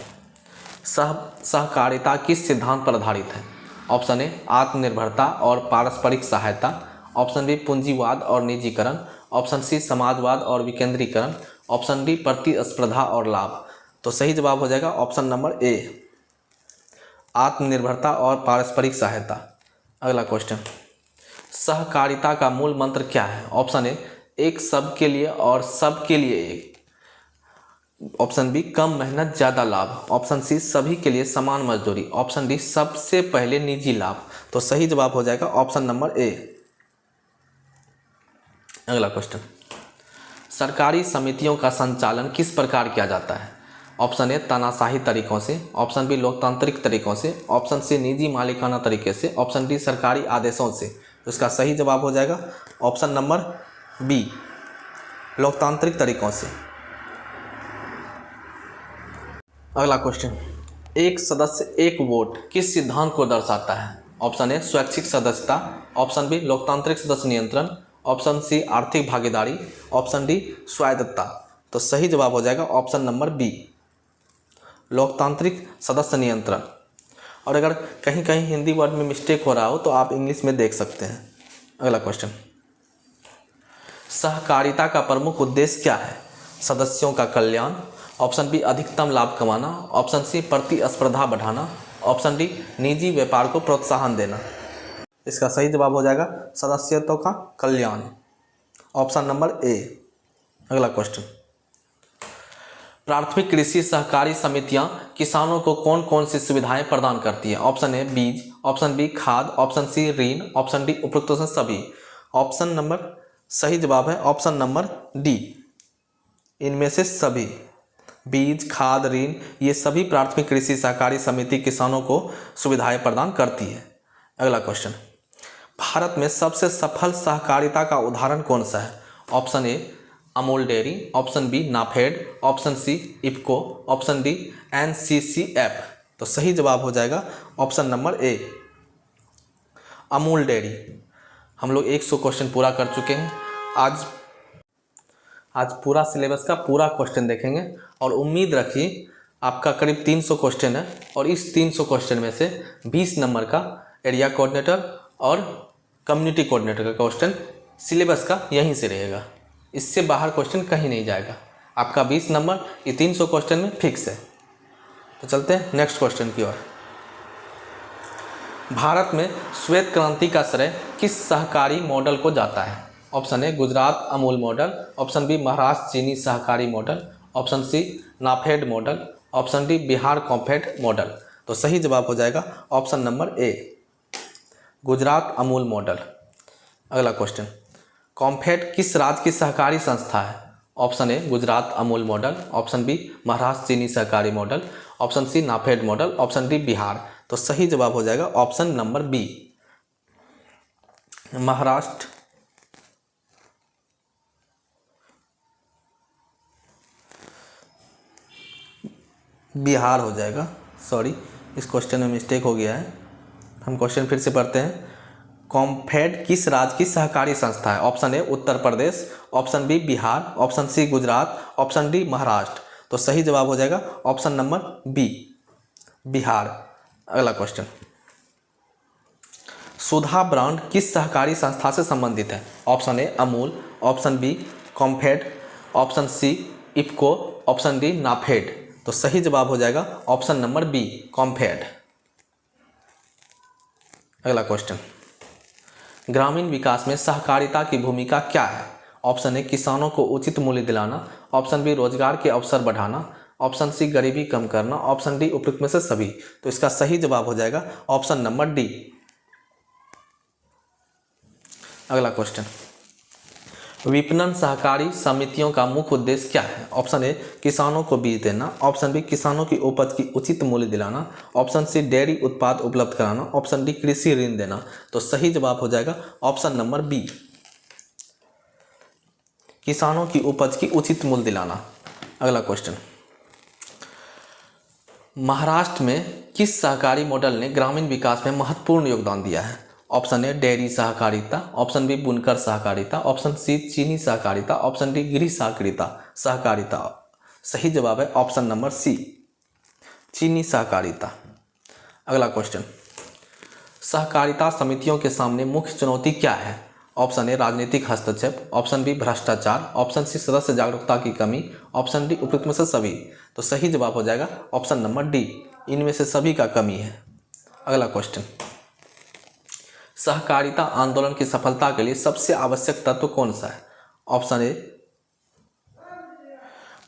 सहकारिता किस सिद्धांत पर आधारित है? ऑप्शन ए आत्मनिर्भरता और पारस्परिक सहायता, ऑप्शन बी पूंजीवाद और निजीकरण, ऑप्शन सी समाजवाद और विकेंद्रीकरण, ऑप्शन डी प्रतिस्पर्धा और लाभ। तो सही जवाब हो जाएगा ऑप्शन नंबर ए आत्मनिर्भरता और पारस्परिक सहायता। अगला क्वेश्चन, सहकारिता का मूल मंत्र क्या है? ऑप्शन ए एक सबके लिए और सबके लिए एक, ऑप्शन बी कम मेहनत ज़्यादा लाभ, ऑप्शन सी सभी के लिए समान मजदूरी, ऑप्शन डी सबसे पहले निजी लाभ। तो सही जवाब हो जाएगा ऑप्शन नंबर ए। अगला क्वेश्चन, सरकारी समितियों का संचालन किस प्रकार किया जाता है? ऑप्शन ए तानाशाही तरीकों से, ऑप्शन बी लोकतांत्रिक तरीकों से, ऑप्शन सी निजी मालिकाना तरीके से, ऑप्शन डी सरकारी आदेशों से। तो इसका सही जवाब हो जाएगा ऑप्शन नंबर बी लोकतांत्रिक तरीकों से। अगला क्वेश्चन, एक सदस्य एक वोट किस सिद्धांत को दर्शाता है? ऑप्शन ए स्वैच्छिक सदस्यता, ऑप्शन बी लोकतांत्रिक सदस्य नियंत्रण, ऑप्शन सी आर्थिक भागीदारी, ऑप्शन डी स्वायत्तता। तो सही जवाब हो जाएगा ऑप्शन नंबर बी लोकतांत्रिक सदस्य नियंत्रण। और अगर कहीं कहीं हिंदी वर्ड में मिस्टेक हो रहा हो तो आप इंग्लिश में देख सकते हैं। अगला क्वेश्चन, सहकारिता का प्रमुख उद्देश्य क्या है? सदस्यों का कल्याण, ऑप्शन बी अधिकतम लाभ कमाना, ऑप्शन सी प्रतिस्पर्धा बढ़ाना, ऑप्शन डी निजी व्यापार को प्रोत्साहन देना। इसका सही जवाब हो जाएगा सदस्यों का कल्याण, ऑप्शन नंबर ए। अगला क्वेश्चन, प्राथमिक कृषि सहकारी समितियां किसानों को कौन कौन सी सुविधाएं प्रदान करती है? ऑप्शन ए बीज, ऑप्शन बी खाद, ऑप्शन सी ऋण, ऑप्शन डी उपरोक्त सभी। ऑप्शन नंबर सही जवाब है ऑप्शन नंबर डी इनमें से सभी बीज, खाद, ऋण ये सभी प्राथमिक कृषि सहकारी समिति किसानों को सुविधाएं प्रदान करती है। अगला क्वेश्चन, भारत में सबसे सफल सहकारिता का उदाहरण कौन सा है? Option A Amul dairy, option B NAFED, option C IFFCO, option D NCCF. तो सही जवाब हो जाएगा option number A Amul dairy. हम लोग 100 क्वेश्चन पूरा कर चुके हैं। आज पूरा सिलेबस का पूरा क्वेश्चन देखेंगे और उम्मीद रखिए आपका करीब 300 क्वेश्चन है और इस 300 क्वेश्चन में से 20 नंबर का एरिया कोऑर्डिनेटर और कम्युनिटी कोऑर्डिनेटर का क्वेश्चन सिलेबस का यहीं से रहेगा। इससे बाहर क्वेश्चन कहीं नहीं जाएगा। आपका 20 नंबर ये 300 क्वेश्चन में फिक्स है। तो चलते हैं नेक्स्ट क्वेश्चन की ओर। भारत में श्वेत क्रांति का श्रेय किस सहकारी मॉडल को जाता है? Option A Gujarat Amul model, option B Maharashtra चीनी सहकारी model, option C NAFED model, option D Bihar COMFED model. तो सही जवाब हो जाएगा option number A Gujarat Amul model. अगला क्वेश्चन, कॉम्फेड किस राज्य की सहकारी संस्था है? Option A Gujarat Amul model, option B Maharashtra चीनी सहकारी model, option C NAFED model, option D Bihar. तो सही जवाब हो जाएगा option number B Maharashtra Bihar हो जाएगा। सॉरी, इस क्वेश्चन में मिस्टेक हो गया है। हम क्वेश्चन फिर से पढ़ते हैं। कॉम्फेड किस राज्य की सहकारी संस्था है? Option A Uttar Pradesh, option B Bihar, option C Gujarat, option D Maharashtra. तो सही जवाब हो जाएगा ऑप्शन नंबर बी बिहार। अगला क्वेश्चन, सुधा ब्रांड किस सहकारी संस्था से संबंधित है? Option A Amul, option B COMFED, option C IFFCO, option D NAFED. तो सही जवाब हो जाएगा ऑप्शन नंबर बी कॉम्फेड। अगला क्वेश्चन, ग्रामीण विकास में सहकारिता की भूमिका क्या है? ऑप्शन ए किसानों को उचित मूल्य दिलाना, ऑप्शन बी रोजगार के अवसर बढ़ाना, ऑप्शन सी गरीबी कम करना, ऑप्शन डी उपयुक्त में से सभी। तो इसका सही जवाब हो जाएगा ऑप्शन नंबर डी। अगला क्वेश्चन, विपणन सहकारी समितियों का मुख्य उद्देश्य क्या है? ऑप्शन ए किसानों को बीज देना, ऑप्शन बी किसानों की उपज की उचित मूल्य दिलाना, ऑप्शन सी डेयरी उत्पाद उपलब्ध कराना, ऑप्शन डी कृषि ऋण देना। तो सही जवाब हो जाएगा ऑप्शन नंबर बी किसानों की उपज की उचित मूल्य दिलाना। अगला क्वेश्चन, महाराष्ट्र में किस सहकारी मॉडल ने ग्रामीण विकास में महत्वपूर्ण योगदान दिया है? ऑप्शन ए डेयरी सहकारिता, ऑप्शन बी बुनकर सहकारिता, ऑप्शन सी चीनी सहकारिता, ऑप्शन डी गृह सहकारिता। सही जवाब है ऑप्शन नंबर सी चीनी सहकारिता। अगला क्वेश्चन, सहकारिता समितियों के सामने मुख्य चुनौती क्या है? ऑप्शन ए राजनीतिक हस्तक्षेप, ऑप्शन बी भ्रष्टाचार, ऑप्शन सी सदस्य जागरूकता की कमी, ऑप्शन डी उपयुक्त में से सभी। तो सही जवाब हो जाएगा ऑप्शन नंबर डी इनमें से सभी का कमी है। अगला क्वेश्चन, सहकारिता आंदोलन की सफलता के लिए सबसे आवश्यक तत्व कौन सा है? ऑप्शन ए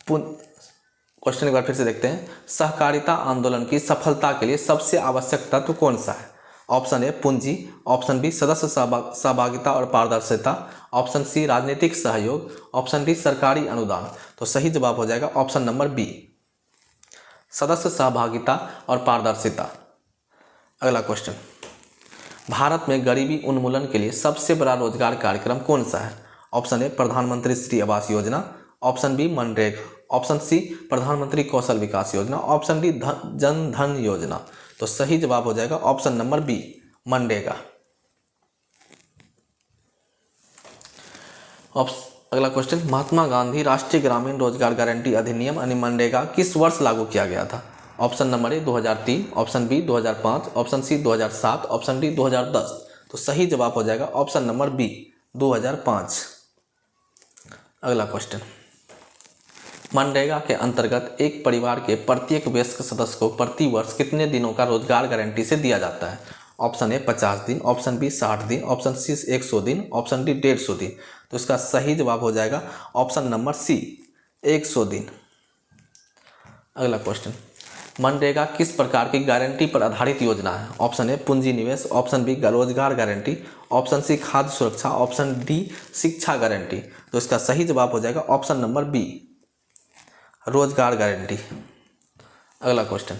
क्वेश्चन एक बार फिर से देखते हैं। सहकारिता आंदोलन की सफलता के लिए सबसे आवश्यक तत्व कौन सा है? ऑप्शन ए पूंजी, ऑप्शन बी सदस्य सहभागिता और पारदर्शिता, ऑप्शन सी राजनीतिक सहयोग, ऑप्शन डी सरकारी अनुदान। तो सही जवाब हो जाएगा ऑप्शन नंबर बी सदस्य सहभागिता और पारदर्शिता। अगला क्वेश्चन, भारत में गरीबी उन्मूलन के लिए सबसे बड़ा रोजगार कार्यक्रम कौन सा है? ऑप्शन ए प्रधानमंत्री श्री आवास योजना, option B MNREGA, option C प्रधानमंत्री कौशल विकास योजना, ऑप्शन डी जन धन योजना। तो सही जवाब हो जाएगा ऑप्शन नंबर बी मनरेगा। अगला क्वेश्चन, महात्मा गांधी राष्ट्रीय ग्रामीण रोजगार गारंटी अधिनियम यानी मनरेगा किस वर्ष लागू किया गया था? Option number A 2003, option B 2005, option C 2007, option D 2010। तो सही जवाब हो जाएगा ऑप्शन नंबर बी 2005। अगला क्वेश्चन, मनरेगा के अंतर्गत एक परिवार के प्रत्येक वयस्क सदस्य को प्रति वर्ष कितने दिनों का रोजगार गारंटी से दिया जाता है? ऑप्शन ए 50 दिन, ऑप्शन बी 60 दिन, ऑप्शन सी 100 दिन, ऑप्शन डी 150 दिन। तो इसका सही जवाब हो जाएगा ऑप्शन नंबर सी 100 दिन। अगला क्वेश्चन, मनरेगा किस प्रकार की गारंटी पर आधारित योजना है? ऑप्शन ए पूंजी निवेश, ऑप्शन बी रोजगार गारंटी, ऑप्शन सी खाद्य सुरक्षा, ऑप्शन डी शिक्षा गारंटी। तो इसका सही जवाब हो जाएगा ऑप्शन नंबर बी रोजगार गारंटी। अगला क्वेश्चन,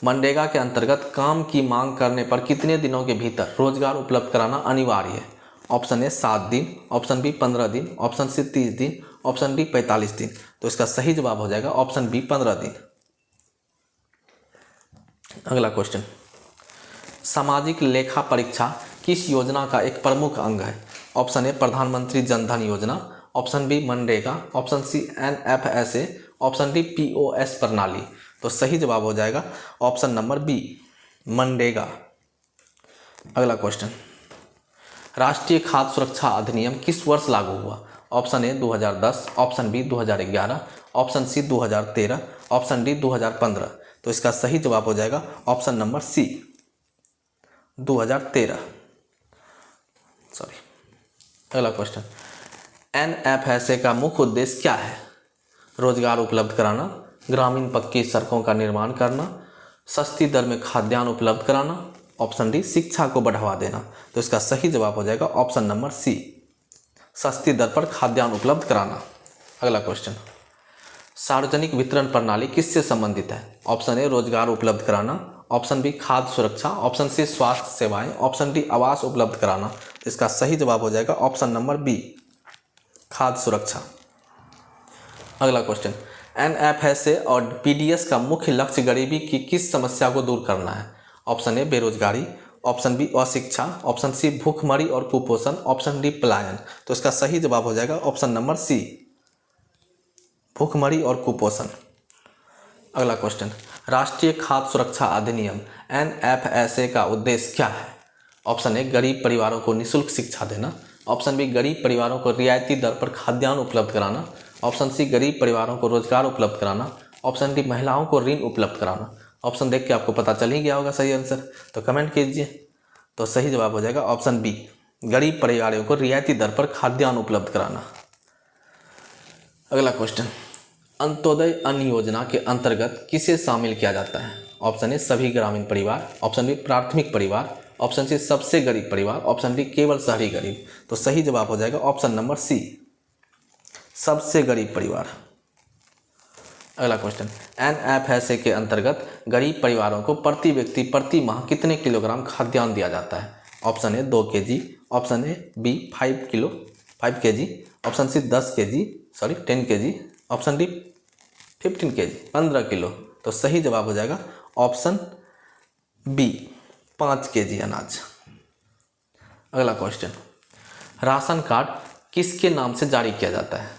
मनरेगा के अंतर्गत काम की मांग करने पर कितने दिनों के भीतर रोजगार उपलब्ध कराना अनिवार्य है? ऑप्शन ए 7 दिन, ऑप्शन बी 15 दिन, ऑप्शन सी 30 दिन, ऑप्शन डी 45 दिन। तो इसका सही जवाब हो जाएगा ऑप्शन बी 15 दिन। अगला क्वेश्चन, सामाजिक लेखा परीक्षा किस योजना का एक प्रमुख अंग है? ऑप्शन ए प्रधानमंत्री जन धन योजना, option B MNREGA, option C NFSA, option D POS प्रणाली। तो सही जवाब हो जाएगा ऑप्शन नंबर बी मनरेगा। अगला क्वेश्चन, राष्ट्रीय खाद्य सुरक्षा अधिनियम किस वर्ष लागू हुआ? Option A 2010, option B 2011, option C 2013, option D 2015। तो इसका सही जवाब हो जाएगा ऑप्शन नंबर सी 2013। अगला क्वेश्चन, NFSA का मुख्य उद्देश्य क्या है? रोजगार उपलब्ध कराना, ग्रामीण पक्की सड़कों का निर्माण करना, सस्ती दर में खाद्यान्न उपलब्ध कराना, ऑप्शन डी शिक्षा को बढ़ावा देना। तो इसका सही जवाब हो जाएगा ऑप्शन नंबर सी सस्ती दर पर खाद्यान्न उपलब्ध कराना। अगला क्वेश्चन, सार्वजनिक वितरण प्रणाली किससे संबंधित है? ऑप्शन ए रोजगार उपलब्ध कराना, ऑप्शन बी खाद्य सुरक्षा, ऑप्शन सी स्वास्थ्य सेवाएं, ऑप्शन डी आवास उपलब्ध कराना। इसका सही जवाब हो जाएगा ऑप्शन नंबर बी खाद्य सुरक्षा। अगला क्वेश्चन, NFSA और PDS का मुख्य लक्ष्य गरीबी की किस समस्या को दूर करना है? ऑप्शन ए बेरोजगारी, ऑप्शन बी अशिक्षा, ऑप्शन सी भूखमरी और कुपोषण, ऑप्शन डी पलायन। तो इसका सही जवाब हो जाएगा ऑप्शन नंबर सी भूखमरी और कुपोषण। अगला क्वेश्चन, राष्ट्रीय खाद्य सुरक्षा अधिनियम NFSA का उद्देश्य क्या है? ऑप्शन ए गरीब परिवारों को निःशुल्क शिक्षा देना, ऑप्शन बी गरीब परिवारों को रियायती दर पर खाद्यान्न उपलब्ध कराना, ऑप्शन सी गरीब परिवारों को रोजगार उपलब्ध कराना, ऑप्शन डी महिलाओं को ऋण उपलब्ध कराना। ऑप्शन देख के आपको पता चल ही गया होगा सही आंसर, तो कमेंट कीजिए। तो सही जवाब हो जाएगा ऑप्शन बी गरीब परिवारों को रियायती दर पर खाद्यान्न उपलब्ध कराना। अगला क्वेश्चन, अंत्योदय अन्न योजना के अंतर्गत किसे शामिल किया जाता है? ऑप्शन ए सभी ग्रामीण परिवार, ऑप्शन बी प्राथमिक परिवार, ऑप्शन सी सबसे गरीब परिवार, ऑप्शन डी केवल शहरी गरीब। तो सही जवाब हो जाएगा ऑप्शन नंबर सी सबसे गरीब परिवार। अगला क्वेश्चन, NFSA के अंतर्गत गरीब परिवारों को प्रति व्यक्ति प्रति माह कितने किलोग्राम खाद्यान्न दिया जाता है? Option A 2 kg, option A B 5 kg, option C 10 kg, option D 15 kg 15 kilo. तो सही जवाब हो जाएगा ऑप्शन बी 5 kg अनाज। अगला क्वेश्चन, राशन कार्ड किसके नाम से जारी किया जाता है?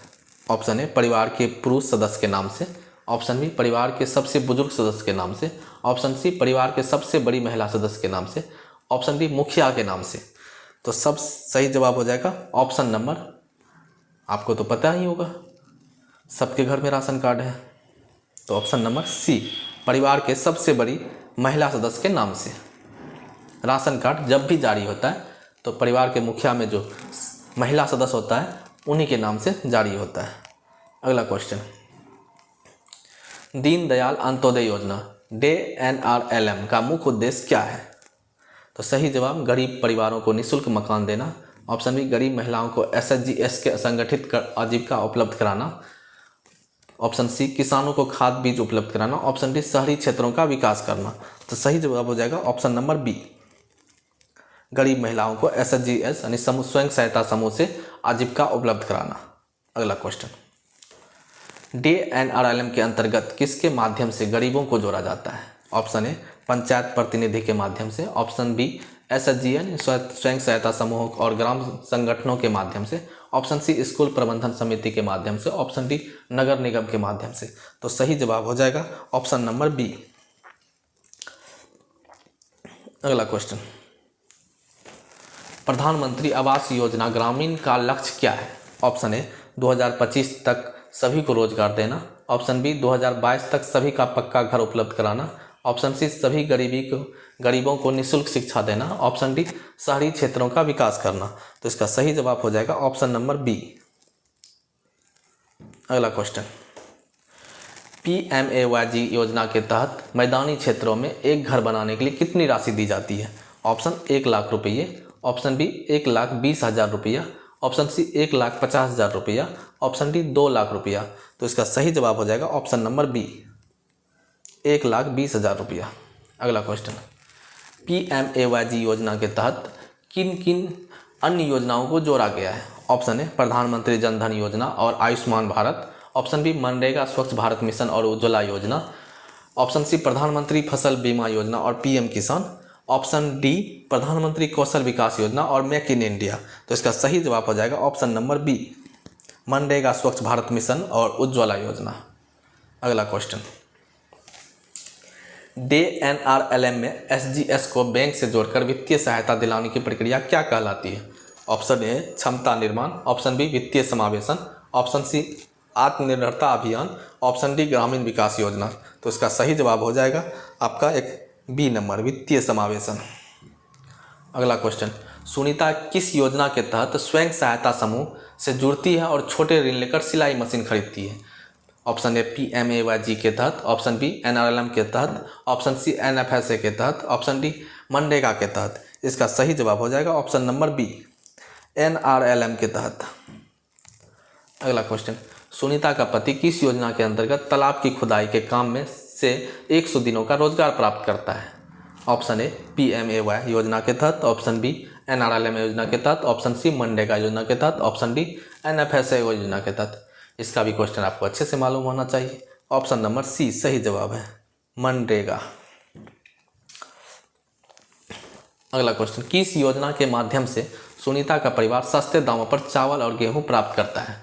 ऑप्शन ए परिवार के पुरुष सदस्य के नाम से, ऑप्शन बी परिवार के सबसे बुजुर्ग सदस्य के नाम से, ऑप्शन सी परिवार के सबसे बड़ी महिला सदस्य के नाम से, ऑप्शन डी मुखिया के नाम से। तो सब सही जवाब हो जाएगा ऑप्शन नंबर, आपको तो पता ही होगा सबके घर में राशन कार्ड है, तो ऑप्शन नंबर सी परिवार के सबसे बड़ी महिला सदस्य के नाम से। राशन कार्ड जब भी जारी होता है तो परिवार के मुखिया में जो महिला सदस्य होता है उन्हीं के नाम से जारी होता है। अगला क्वेश्चन, दीनदयाल अंत्योदय योजना DNRLM का मुख्य उद्देश्य क्या है? तो सही जवाब गरीब परिवारों को निःशुल्क मकान देना, ऑप्शन बी गरीब महिलाओं को SHGs के संगठित कर आजीविका उपलब्ध कराना, ऑप्शन सी किसानों को खाद बीज उपलब्ध कराना, ऑप्शन डी शहरी क्षेत्रों का विकास करना। तो सही जवाब हो जाएगा ऑप्शन नंबर बी गरीब महिलाओं को SHGs यानी स्वयं सहायता समूह से आजीविका उपलब्ध कराना। अगला क्वेश्चन, DNRLM के अंतर्गत किसके माध्यम से गरीबों को जोड़ा जाता है? ऑप्शन ए पंचायत प्रतिनिधि के माध्यम से, ऑप्शन बी SHG स्वयं सहायता समूह और ग्राम संगठनों के माध्यम से, ऑप्शन सी स्कूल प्रबंधन समिति के माध्यम से, ऑप्शन डी नगर निगम के माध्यम से। तो सही जवाब हो जाएगा ऑप्शन नंबर बी। अगला क्वेश्चन, प्रधानमंत्री आवास योजना ग्रामीण का लक्ष्य क्या है? ऑप्शन ए 2025 तक सभी को रोजगार देना, ऑप्शन बी 2022 तक सभी का पक्का घर उपलब्ध कराना, ऑप्शन सी सभी गरीबों को निःशुल्क शिक्षा देना, ऑप्शन डी शहरी क्षेत्रों का विकास करना। तो इसका सही जवाब हो जाएगा ऑप्शन नंबर बी। अगला क्वेश्चन, PMAYG योजना के तहत मैदानी क्षेत्रों में एक घर बनाने के लिए कितनी राशि दी जाती है? ऑप्शन 1 लाख रुपये, ऑप्शन बी 1,20,000 रुपया, ऑप्शन सी 1,50,000 रुपया, ऑप्शन डी 2 लाख रुपया। तो इसका सही जवाब हो जाएगा ऑप्शन नंबर बी 1,20,000 रुपया। अगला क्वेश्चन, PMAYG योजना के तहत किन किन अन्य योजनाओं को जोड़ा गया है? ऑप्शन ए प्रधानमंत्री जन धन योजना और आयुष्मान भारत, ऑप्शन बी मनरेगा स्वच्छ भारत मिशन और उज्ज्वला योजना, ऑप्शन सी प्रधानमंत्री फसल बीमा योजना और PM किसान, ऑप्शन डी प्रधानमंत्री कौशल विकास योजना और मेक इन इंडिया। तो इसका सही जवाब हो जाएगा ऑप्शन नंबर बी मनरेगा स्वच्छ भारत मिशन और उज्ज्वला योजना। अगला क्वेश्चन, DNRLM में SGS को बैंक से जोड़कर वित्तीय सहायता दिलाने की प्रक्रिया क्या कहलाती है? ऑप्शन ए क्षमता निर्माण, ऑप्शन बी वित्तीय समावेशन, ऑप्शन सी आत्मनिर्भरता अभियान, ऑप्शन डी ग्रामीण विकास योजना। तो इसका सही जवाब हो जाएगा आपका एक बी नंबर वित्तीय समावेशन। अगला क्वेश्चन, सुनीता किस योजना के तहत स्वयं सहायता समूह से जुड़ती है और छोटे ऋण लेकर सिलाई मशीन खरीदती है? ऑप्शन ए PMAYG के तहत, ऑप्शन बी NRLM के तहत, ऑप्शन सी NFSA के तहत, ऑप्शन डी मनरेगा के तहत। इसका सही जवाब हो जाएगा ऑप्शन नंबर बी NRLM के तहत। अगला क्वेश्चन, सुनीता का पति किस योजना के अंतर्गत तालाब की खुदाई के काम में से 100 दिनों का रोजगार प्राप्त करता है? ऑप्शन ए PMAY योजना के तहत, ऑप्शन बी NRLM योजना के तहत, ऑप्शन सी मनरेगा योजना के तहत, ऑप्शन डी NFSA योजना के तहत। इसका भी क्वेश्चन आपको अच्छे से मालूम होना चाहिए। ऑप्शन नंबर सी सही जवाब है मनरेगा। अगला क्वेश्चन, किस योजना के माध्यम से सुनीता का परिवार सस्ते दामों पर चावल और गेहूं प्राप्त करता है?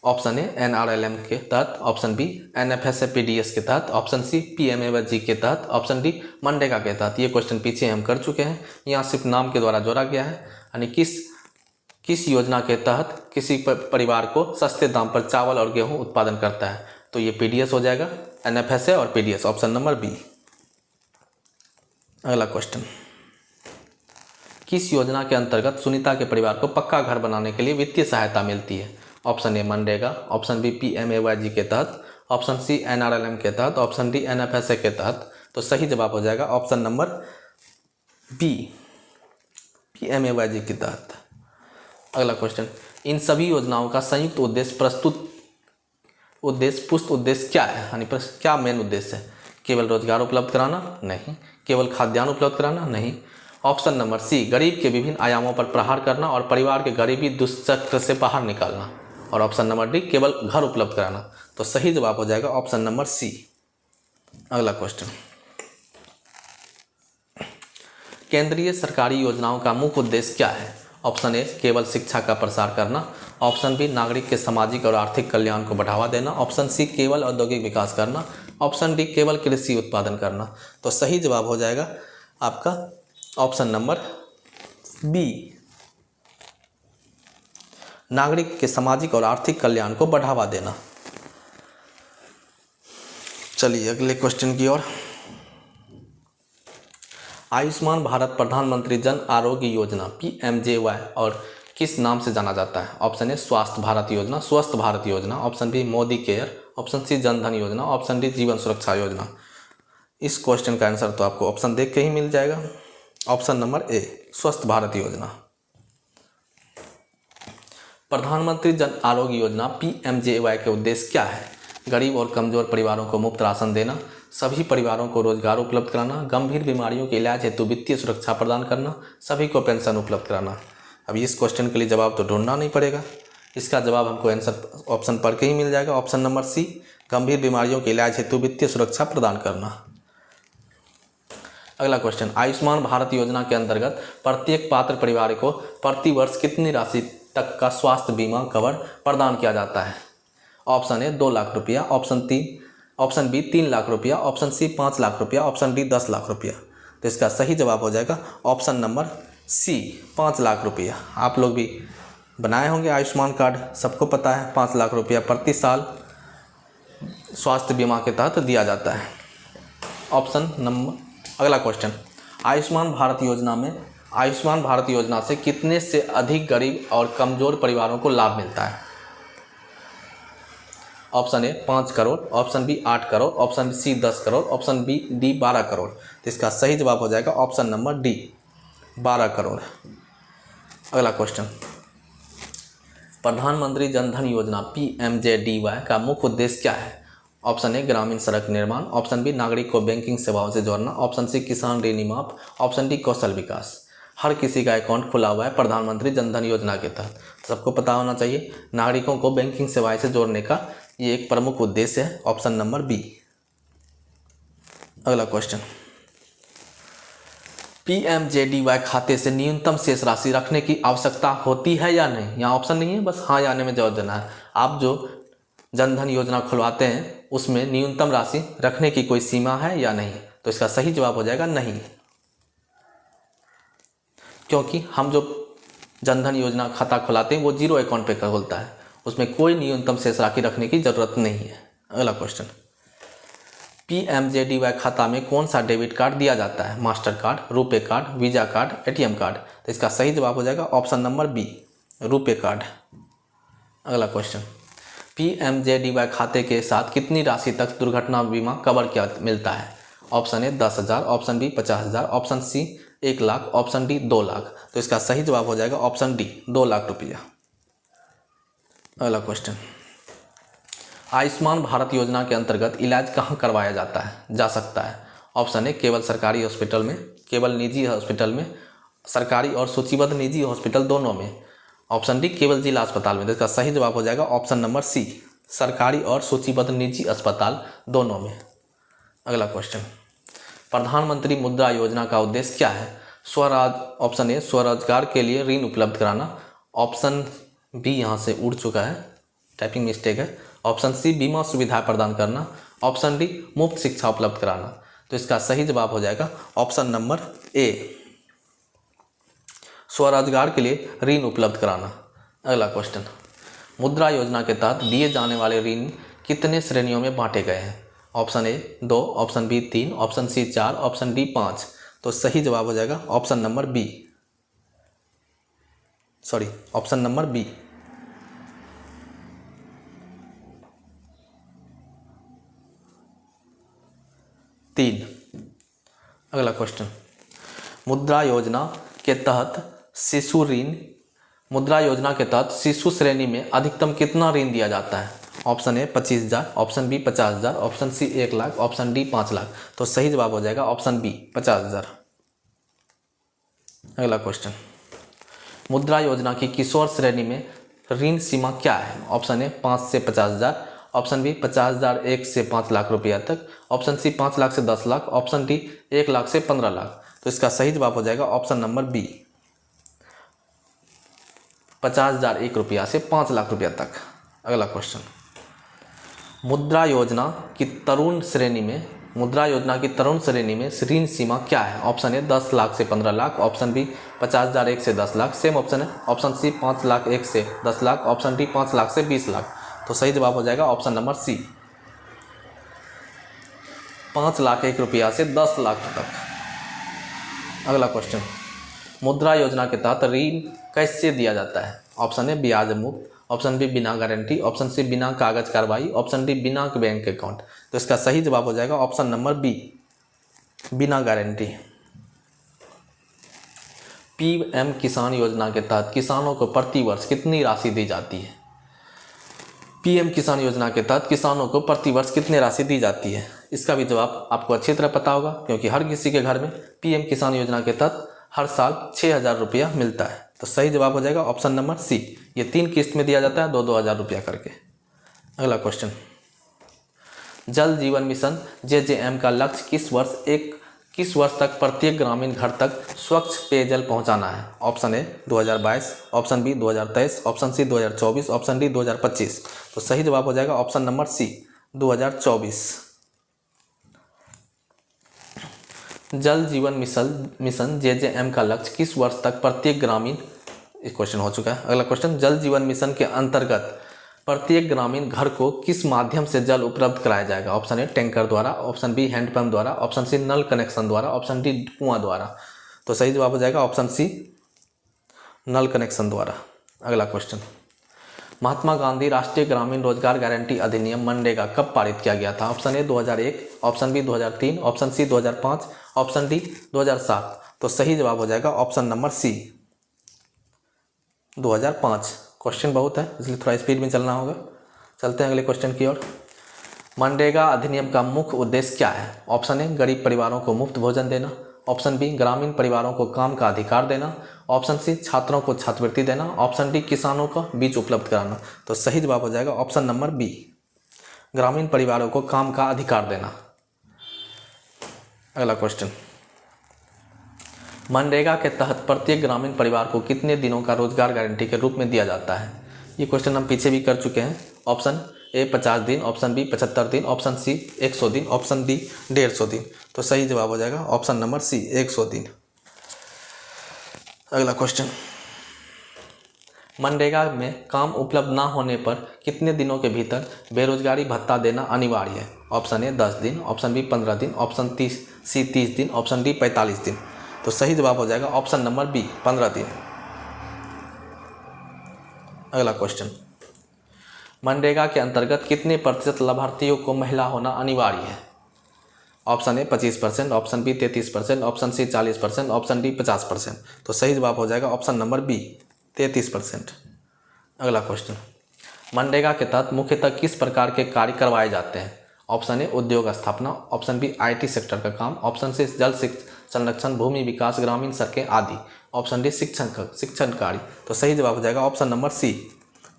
ऑप्शन ए NRLM के तहत, ऑप्शन बी NFSA PDS के तहत, ऑप्शन सी PMAYG के तहत, ऑप्शन डी मनरेगा के तहत। ये क्वेश्चन पीछे हम कर चुके हैं, यहाँ सिर्फ नाम के द्वारा जोड़ा गया है, यानी किस योजना के तहत किसी परिवार को सस्ते दाम पर चावल और गेहूं उत्पादन करता है। तो ये PDS हो जाएगा, NFSA और PDS, ऑप्शन नंबर बी। अगला क्वेश्चन, किस योजना के अंतर्गत सुनीता के परिवार को पक्का घर बनाने के लिए वित्तीय सहायता मिलती है? Option A MNREGA, option B PMAYG के तहत, ऑप्शन सी NRLM के तहत, ऑप्शन डी NFSA के तहत। तो सही जवाब हो जाएगा ऑप्शन नंबर बी PMAYG के तहत। अगला क्वेश्चन, इन सभी योजनाओं का संयुक्त उद्देश्य पुष्ट उद्देश्य क्या है? यानी क्या मेन उद्देश्य है? केवल रोजगार उपलब्ध कराना? नहीं। केवल खाद्यान्न उपलब्ध कराना? नहीं। ऑप्शन नंबर सी गरीब के विभिन्न आयामों पर प्रहार करना और परिवार के गरीबी दुष्चक्र से बाहर निकालना, और ऑप्शन नंबर डी केवल घर उपलब्ध कराना। तो सही जवाब हो जाएगा ऑप्शन नंबर सी। अगला क्वेश्चन, केंद्रीय सरकारी योजनाओं का मुख्य उद्देश्य क्या है? ऑप्शन ए केवल शिक्षा का प्रसार करना, ऑप्शन बी नागरिक के सामाजिक और आर्थिक कल्याण को बढ़ावा देना, ऑप्शन सी केवल औद्योगिक विकास करना, ऑप्शन डी केवल कृषि उत्पादन करना। तो सही जवाब हो जाएगा आपका ऑप्शन नंबर बी नागरिक के सामाजिक और आर्थिक कल्याण को बढ़ावा देना। चलिए अगले क्वेश्चन की ओर। आयुष्मान भारत प्रधानमंत्री जन आरोग्य योजना PMJY और किस नाम से जाना जाता है? ऑप्शन ए स्वास्थ्य भारत योजना, स्वस्थ भारत योजना, option B Modi care, option C जन धन योजना, ऑप्शन डी जीवन सुरक्षा योजना। इस क्वेश्चन का आंसर तो आपको ऑप्शन देख के ही मिल जाएगा, ऑप्शन नंबर ए स्वस्थ भारत योजना। प्रधानमंत्री जन आरोग्य योजना PMJY के उद्देश्य क्या है? गरीब और कमजोर परिवारों को मुफ्त राशन देना, सभी परिवारों को रोजगार उपलब्ध कराना, गंभीर बीमारियों के इलाज हेतु वित्तीय सुरक्षा प्रदान करना, सभी को पेंशन उपलब्ध कराना। अब इस क्वेश्चन के लिए जवाब तो ढूंढना नहीं पड़ेगा, इसका जवाब हमको आंसर ऑप्शन पढ़ के ही मिल जाएगा, ऑप्शन नंबर सी गंभीर बीमारियों के इलाज हेतु वित्तीय सुरक्षा प्रदान करना। अगला क्वेश्चन, आयुष्मान भारत योजना के अंतर्गत प्रत्येक पात्र परिवार को प्रति वर्ष कितनी राशि तक का स्वास्थ्य बीमा कवर प्रदान किया जाता है? ऑप्शन ए 2 लाख रुपया, ऑप्शन बी 3 लाख रुपया, ऑप्शन सी 5 लाख रुपया, ऑप्शन डी 10 लाख रुपया। तो इसका सही जवाब हो जाएगा ऑप्शन नंबर सी 5 लाख रुपया। आप लोग भी बनाए होंगे आयुष्मान कार्ड, सबको पता है 5 लाख रुपया प्रति साल स्वास्थ्य बीमा के तहत दिया जाता है। अगला क्वेश्चन, आयुष्मान भारत योजना से कितने से अधिक गरीब और कमजोर परिवारों को लाभ मिलता है? Option A 5 crore, option B 8 crore, option C 10 crore, option B D 12 crore. तो इसका सही जवाब हो जाएगा ऑप्शन नंबर डी 12 करोड़। अगला क्वेश्चन, प्रधानमंत्री जन धन योजना PMJDY का मुख्य उद्देश्य क्या है? ऑप्शन ए ग्रामीण सड़क निर्माण, ऑप्शन बी नागरिक को बैंकिंग सेवाओं से जोड़ना, ऑप्शन सी किसान ऋण माफ, ऑप्शन डी कौशल विकास। हर किसी का अकाउंट खुला हुआ है प्रधानमंत्री जन धन योजना के तहत, सबको पता होना चाहिए नागरिकों को बैंकिंग सेवाएं से जोड़ने का ये एक प्रमुख उद्देश्य है, ऑप्शन नंबर बी। अगला क्वेश्चन, PMJDY खाते से न्यूनतम शेष राशि रखने की आवश्यकता होती है या नहीं? यहाँ ऑप्शन नहीं है, बस हाँ या नहीं में जवाब देना है। आप जो जनधन योजना खुलवाते हैं उसमें न्यूनतम राशि रखने की कोई सीमा है या नहीं? तो इसका सही जवाब हो जाएगा नहीं, क्योंकि हम जो जनधन योजना खाता खुलाते हैं वो जीरो अकाउंट पे खुलता है, उसमें कोई न्यूनतम शेष राशि रखने की जरूरत नहीं है। अगला क्वेश्चन, PMJDY खाता में कौन सा डेबिट कार्ड दिया जाता है? Mastercard, RuPay card, Visa card, ATM card. तो इसका सही जवाब हो जाएगा option number B, RuPay card. अगला क्वेश्चन, PMJDY खाते के साथ कितनी राशि तक दुर्घटना बीमा कवर किया मिलता है? Option A 10,000, option B 50,000, option C 1 lakh, option D 2 lakh. तो इसका सही जवाब हो जाएगा ऑप्शन डी, 2 लाख रुपया। अगला क्वेश्चन, आयुष्मान भारत योजना के अंतर्गत इलाज कहाँ करवाया जा सकता है? ऑप्शन ए केवल सरकारी हॉस्पिटल में, केवल निजी हॉस्पिटल में, सरकारी और सूचीबद्ध निजी हॉस्पिटल दोनों में, ऑप्शन डी केवल जिला अस्पताल में। तो इसका सही जवाब हो जाएगा ऑप्शन नंबर सी, सरकारी और सूचीबद्ध निजी अस्पताल दोनों में। अगला क्वेश्चन, प्रधानमंत्री मुद्रा योजना का उद्देश्य क्या है? ऑप्शन ए स्वरोजगार के लिए ऋण उपलब्ध कराना, ऑप्शन बी यहाँ से उड़ चुका है, टाइपिंग मिस्टेक है, ऑप्शन सी बीमा सुविधाएं प्रदान करना, ऑप्शन डी मुफ्त शिक्षा उपलब्ध कराना। तो इसका सही जवाब हो जाएगा ऑप्शन नंबर ए, स्वरोजगार के लिए ऋण उपलब्ध कराना। अगला क्वेश्चन, मुद्रा योजना के तहत दिए जाने वाले ऋण कितने श्रेणियों में बांटे गए हैं? Option A 2, option B 3, option C 4, option D 5। तो सही जवाब हो जाएगा option number B, option number B. तीन। अगला क्वेश्चन, मुद्रा योजना के तहत शिशु श्रेणी में अधिकतम कितना ऋण दिया जाता है? Option A 25,000, option B 50,000, option C 1 lakh, option D 5 lakh. तो सही जवाब हो जाएगा ऑप्शन बी, 50,000। अगला क्वेश्चन, मुद्रा योजना की किशोर श्रेणी में ऋण सीमा क्या है? ऑप्शन ए 5 से 50,000, ऑप्शन बी 50,000 1 से 5 लाख रुपया तक, ऑप्शन सी 5 लाख से 10 लाख, ऑप्शन डी 1 लाख से 15 लाख। तो इसका सही जवाब हो जाएगा ऑप्शन नंबर बी, 50,000 1 रुपया से 5 लाख रुपया तक। अगला क्वेश्चन, मुद्रा योजना की तरुण श्रेणी में ऋण सीमा क्या है? ऑप्शन ए 10 लाख से 15 लाख, ऑप्शन बी 50,000 1 से 10 लाख, सेम ऑप्शन है, ऑप्शन सी 5 लाख 1 से 10 लाख, ऑप्शन डी 5 लाख से 20 लाख। तो सही जवाब हो जाएगा ऑप्शन नंबर सी, 5 लाख 1 रुपया से 10 लाख तक। अगला क्वेश्चन, मुद्रा योजना के तहत ऋण कैसे दिया जाता है? ऑप्शन ए ब्याज मुक्त, ऑप्शन बी बिना गारंटी, ऑप्शन सी बिना कागज कार्रवाई, ऑप्शन डी बिना बैंक अकाउंट। तो इसका सही जवाब हो जाएगा ऑप्शन नंबर बी, बिना गारंटी। PM किसान योजना के तहत किसानों को प्रति वर्ष कितनी राशि दी जाती है? PM किसान योजना के तहत किसानों को प्रति वर्ष कितनी राशि दी जाती है? इसका भी जवाब आपको अच्छी तरह पता होगा, क्योंकि हर किसी के घर में PM किसान योजना के तहत हर साल 6,000 रुपया मिलता है। तो सही जवाब हो जाएगा ऑप्शन नंबर सी, ये 3 किस्त में दिया जाता है, 2-2 हज़ार रुपया करके। अगला क्वेश्चन, जल जीवन मिशन JJM का लक्ष्य किस वर्ष तक प्रत्येक ग्रामीण घर तक स्वच्छ पेयजल पहुंचाना है? Option A 2022, option B 2023, option C 2024, option D 2025। तो सही जवाब हो जाएगा ऑप्शन नंबर सी, 2024। जल जीवन मिशन JJM का लक्ष्य किस वर्ष तक प्रत्येक ग्रामीण, एक क्वेश्चन हो चुका है। अगला क्वेश्चन, जल जीवन मिशन के अंतर्गत प्रत्येक ग्रामीण घर को किस माध्यम से जल उपलब्ध कराया जाएगा? ऑप्शन ए टैंकर द्वारा, ऑप्शन बी हैंडपंप द्वारा, ऑप्शन सी नल कनेक्शन द्वारा, ऑप्शन डी कुआं द्वारा। तो सही जवाब हो जाएगा ऑप्शन सी, नल कनेक्शन द्वारा। अगला क्वेश्चन, महात्मा गांधी राष्ट्रीय ग्रामीण रोजगार गारंटी अधिनियम मनरेगा कब पारित किया गया था? Option A 2001, option B 2003, option C 2005, option D 2007। तो सही जवाब हो जाएगा ऑप्शन नंबर सी, 2005 क्वेश्चन बहुत है इसलिए थोड़ा स्पीड में चलना होगा। चलते हैं अगले क्वेश्चन की ओर। मनरेगा अधिनियम का मुख्य उद्देश्य क्या है? ऑप्शन ए गरीब परिवारों को मुफ्त भोजन देना, ऑप्शन बी ग्रामीण परिवारों को काम का अधिकार देना, ऑप्शन सी छात्रों को छात्रवृत्ति देना, ऑप्शन डी किसानों को बीज उपलब्ध कराना। तो सही जवाब हो जाएगा ऑप्शन नंबर बी, ग्रामीण परिवारों को काम का अधिकार देना। अगला क्वेश्चन, मनरेगा के तहत प्रत्येक ग्रामीण परिवार को कितने दिनों का रोजगार गारंटी के रूप में दिया जाता है? ये क्वेश्चन हम पीछे भी कर चुके हैं। ऑप्शन ए 50 दिन, ऑप्शन बी 75 दिन, ऑप्शन सी 100 दिन, ऑप्शन डी 150 दिन। तो सही जवाब हो जाएगा ऑप्शन नंबर सी 100 दिन। अगला क्वेश्चन, मनरेगा में काम उपलब्ध ना होने पर कितने दिनों के भीतर बेरोजगारी भत्ता देना अनिवार्य है? ऑप्शन ए 10 दिन, ऑप्शन बी 15 दिन, ऑप्शन सी 30 दिन, ऑप्शन डी 45 दिन। तो सही जवाब हो जाएगा ऑप्शन नंबर बी 15 दिन। अगला क्वेश्चन, मनरेगा के अंतर्गत कितने प्रतिशत लाभार्थियों को महिला होना अनिवार्य है? Option A 25%, option B 33%, option C 40%, option D 50%। तो सही जवाब हो जाएगा ऑप्शन नंबर बी 33%। अगला क्वेश्चन, मनरेगा के तहत मुख्यतः किस प्रकार के कार्य करवाए जाते हैं? ऑप्शन ए उद्योग स्थापना, ऑप्शन बी IT सेक्टर का काम, ऑप्शन सी जल संरक्षण, भूमि विकास, ग्रामीण सड़कें आदि, ऑप्शन डी शिक्षण कार्य। तो सही जवाब हो जाएगा ऑप्शन नंबर सी,